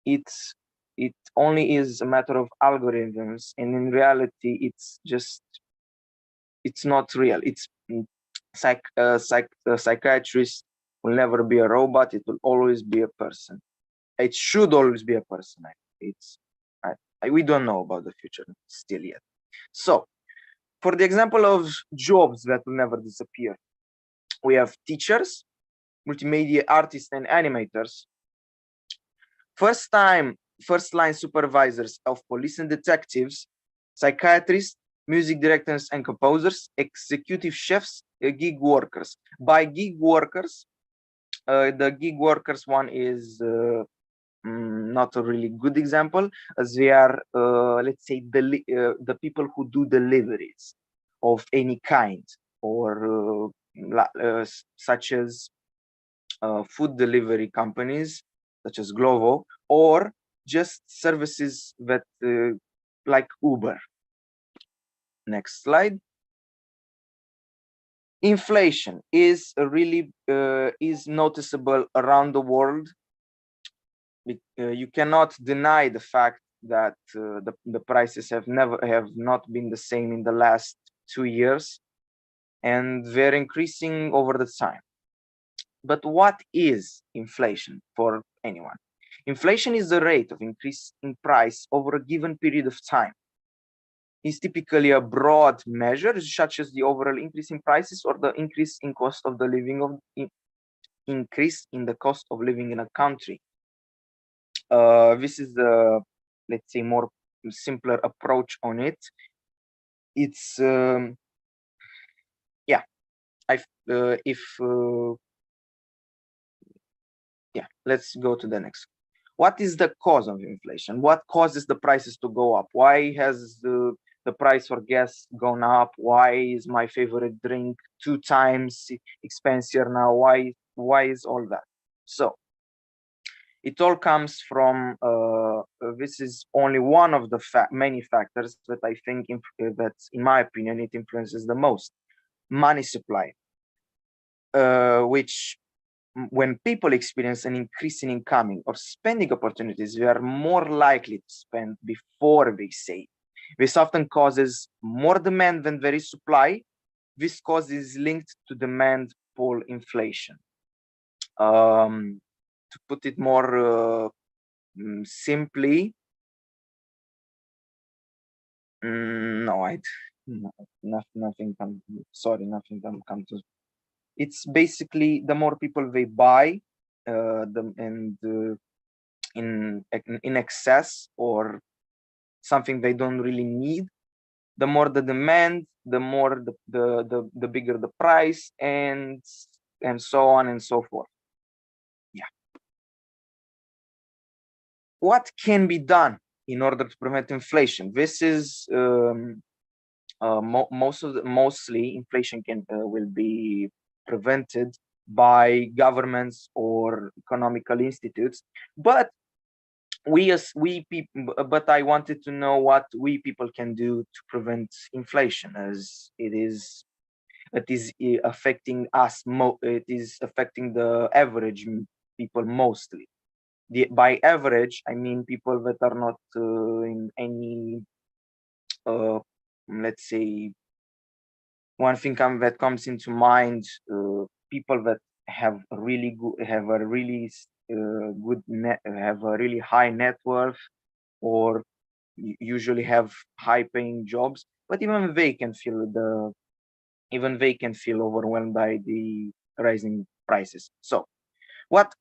It only is a matter of algorithms, and in reality, it's not real. It's psychiatrist will never be a robot. It will always be a person. It should always be a person. We don't know about the future still yet. So, for the example of jobs that will never disappear, we have teachers, multimedia artists and animators, first line supervisors of police and detectives, psychiatrists, music directors and composers, executive chefs, gig workers. By gig workers, the gig workers one is not a really good example, as they are, let's say, the people who do deliveries of any kind, or such as food delivery companies, such as Glovo, or just services that like Uber. Next slide. Inflation is really is noticeable around the world. You cannot deny the fact that the prices have not been the same in the last 2 years, and they're increasing over the time. But what is inflation for anyone? Inflation is the rate of increase in price over a given period of time. It's typically a broad measure, such as the overall increase in prices or the increase in cost of the living increase in the cost of living in a country. This is the, let's say, more simpler approach on it. It's yeah, let's go to the next. What is the cause of inflation? What causes the prices to go up? Why has the price for gas gone up? Why is my favorite drink 2 times expensive now? Why is all that? So it all comes from this is only one of the many factors that I think that, in my opinion, it influences the most. Money supply, which when people experience an increase in incoming or spending opportunities, they are more likely to spend before they save. This often causes more demand than there is supply. This cause is linked to demand pull inflation. To put it more simply, nothing comes to. It's basically the more people they buy, in excess or something they don't really need, the more the demand, the more the bigger the price, and so on and so forth. Yeah. What can be done in order to prevent inflation? This is mostly inflation will be prevented by governments or economical institutes, but I wanted to know what we people can do to prevent inflation, as it is affecting us. It is affecting the average people mostly. By average, I mean people that are not in any let's say, one thing that comes into mind, people that have a really high net worth, or usually have high paying jobs, but even they can feel overwhelmed by the rising prices. So what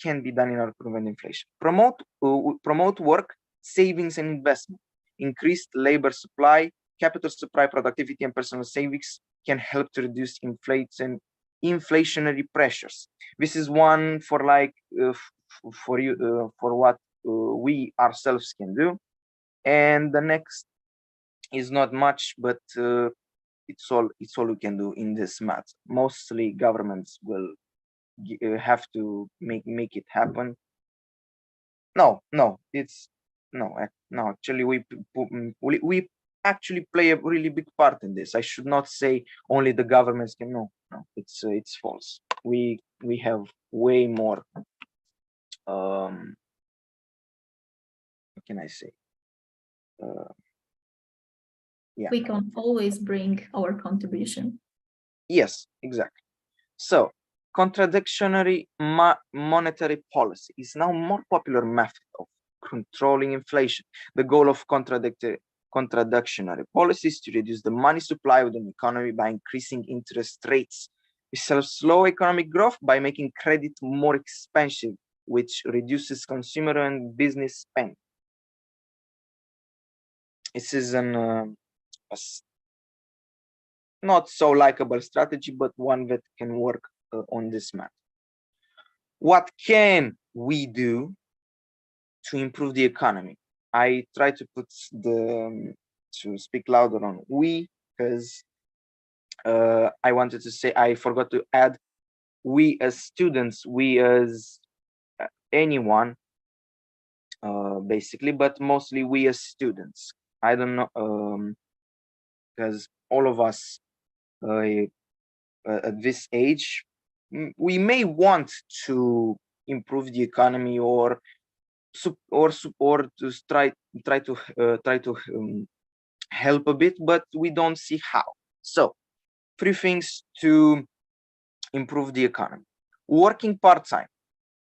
can be done in order to prevent inflation? Promote work, savings and investment. Increased labor supply, capital supply, productivity, and personal savings can help to reduce inflationary pressures. This is one for what we ourselves can do. And the next is not much, but it's all we can do in this matter. Mostly governments will have to make it happen. Actually, we actually play a really big part in this. I should not say only the governments can. No, it's false. We have way more. What can I say? We can always bring our contribution. Yes, exactly. So contradictory monetary policy is now a more popular method of controlling inflation. The goal of contradictory policy is to reduce the money supply within the economy by increasing interest rates. This helps slow economic growth by making credit more expensive, which reduces consumer and business spending. This is not so likable strategy, but one that can work on this matter. What can we do to improve the economy? I try to to speak louder on we, because I wanted to say, I forgot to add, we as students, we as anyone, basically, but mostly we as students. I don't know, because all of us at this age, we may want to improve the economy or to try to help a bit, but we don't see how. So, three things to improve the economy: working part-time.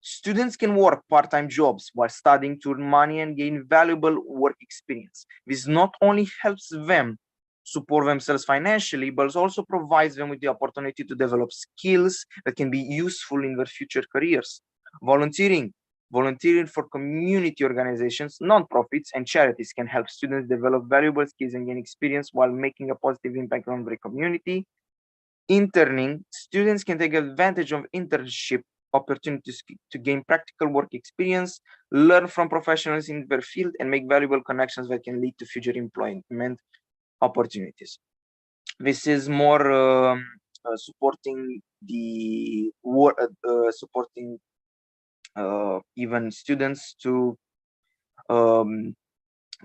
Students can work part-time jobs while studying to earn money and gain valuable work experience. This not only helps them support themselves financially, but also provides them with the opportunity to develop skills that can be useful in their future careers. Volunteering. Volunteering for community organizations, non-profits, and charities can help students develop valuable skills and gain experience while making a positive impact on their community. Interning. Students can take advantage of internship opportunities to gain practical work experience, learn from professionals in their field, and make valuable connections that can lead to future employment opportunities. This is more supporting the work, supporting even students to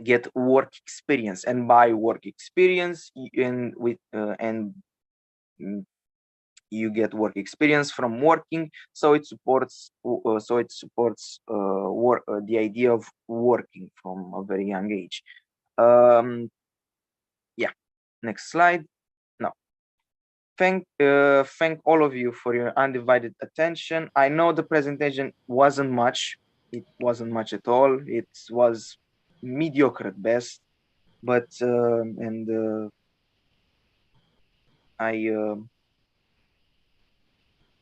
get work experience, and by work experience, and you get work experience from working, so it supports the idea of working from a very young age. Yeah, next slide. No, thank all of you for your undivided attention. I know the presentation wasn't much. It wasn't much at all. It was mediocre at best, but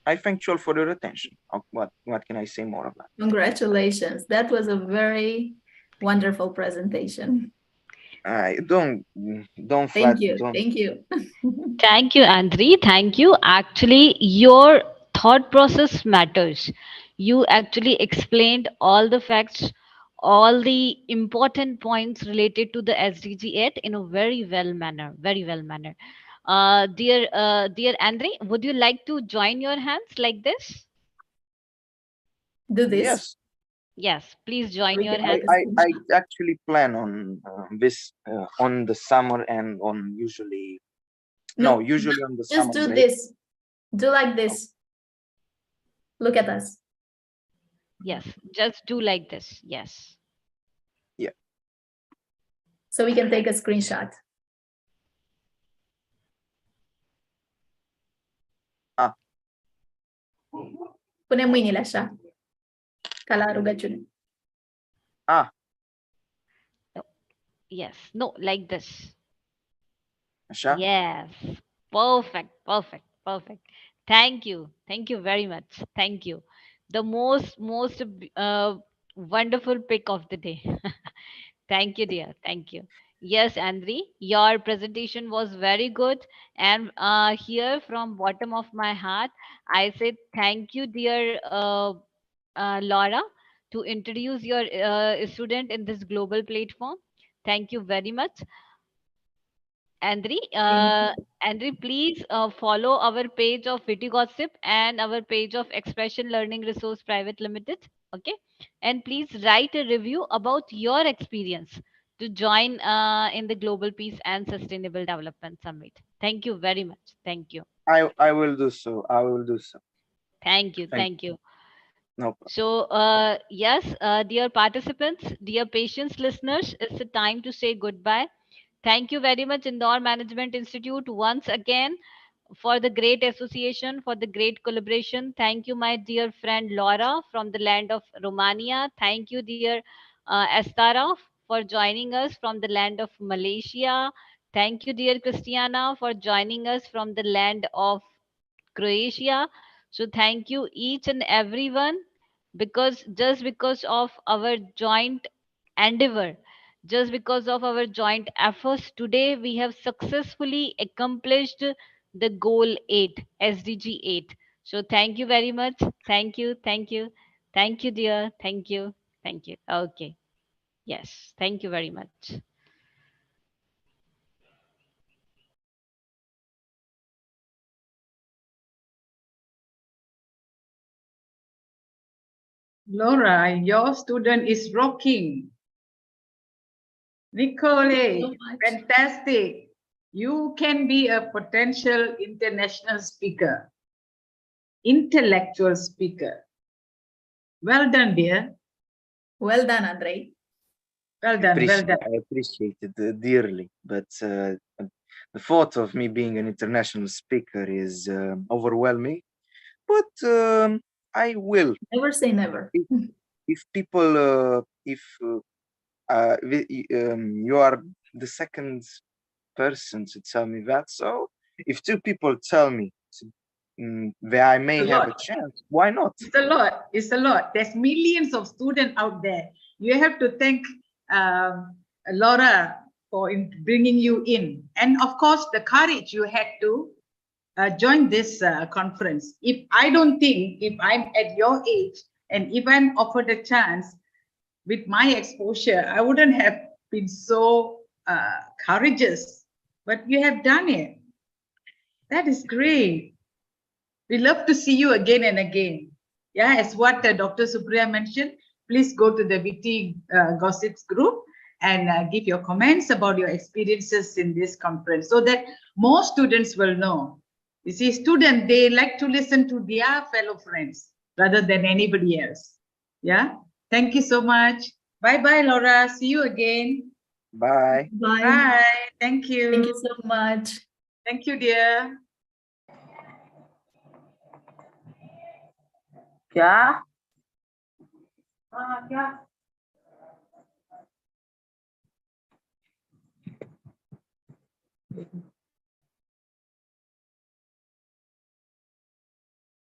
I thank you all for your attention. What can I say more of that? Congratulations. That was a very wonderful presentation. Don't Thank you. Thank you. Thank you, Andre. Thank you. Actually, your thought process matters. You actually explained all the facts, all the important points related to the SDG 8 in a very well manner. Very well manner. Dear Andre, would you like to join your hands like this? Do this. Yes. Yes, please join your I, hands. I actually plan on this on the summer and on usually usually on the just summer do break. this. Do like this. Look at us. Yes, just do like this. Yes. Yeah. So we can take a screenshot. Punem mo nila siya. Kalaro gachun. Yes. No, like this. Asha? Yes. Perfect. Perfect. Perfect. Thank you. Thank you very much. Thank you. The most wonderful pick of the day. Thank you, dear. Thank you. Yes, Andre, your presentation was very good. And here from bottom of my heart, I say thank you, dear Laura, to introduce your student in this global platform. Thank you very much. Andre, please follow our page of Witty Gossip and our page of Expression Learning Resource Private Limited. Okay, and please write a review about your experience to join in the Global Peace and Sustainable Development Summit. Thank you very much. Thank you. I will do so. I will do so. Thank you. Thank you. No problem. So, yes, dear participants, dear patience listeners, it's the time to say goodbye. Thank you very much, Indore Management Institute, once again for the great association, for the great collaboration. Thank you, my dear friend Laura from the land of Romania. Thank you, dear Estara, for joining us from the land of Malaysia. Thank you, dear Christiana, for joining us from the land of Croatia. So thank you each and everyone, because just because of our joint endeavor, just because of our joint efforts, today we have successfully accomplished the goal 8, SDG 8. So thank you very much. Thank you. Thank you. Thank you, dear. Thank you. Thank you. Okay. Yes. Thank you very much. Laura, your student is rocking. Nicole, fantastic. You can be a potential international speaker, intellectual speaker. Well done, dear. Well done, Andre. Well done, well done. I appreciate it dearly, but the thought of me being an international speaker is overwhelming. But I will. Never say never. If people, if you are the second person to tell me that, so if two people tell me that I may have a chance, why not? It's a lot. It's a lot. There's millions of students out there. You have to thank Laura for bringing you in, and of course the courage you had to join this conference. If I don't think, if I'm at your age and if I'm offered a chance with my exposure, I wouldn't have been so courageous. But you have done it. That is great. We love to see you again and again. Yeah, as what Dr. Supriya mentioned, please go to the Witty Gossips group and give your comments about your experiences in this conference so that more students will know. You see, students, they like to listen to their fellow friends rather than anybody else. Yeah, thank you so much. Bye-bye, Laura. See you again. Bye. Bye. Bye. Thank you. Thank you so much. Thank you, dear. Yeah. Yeah.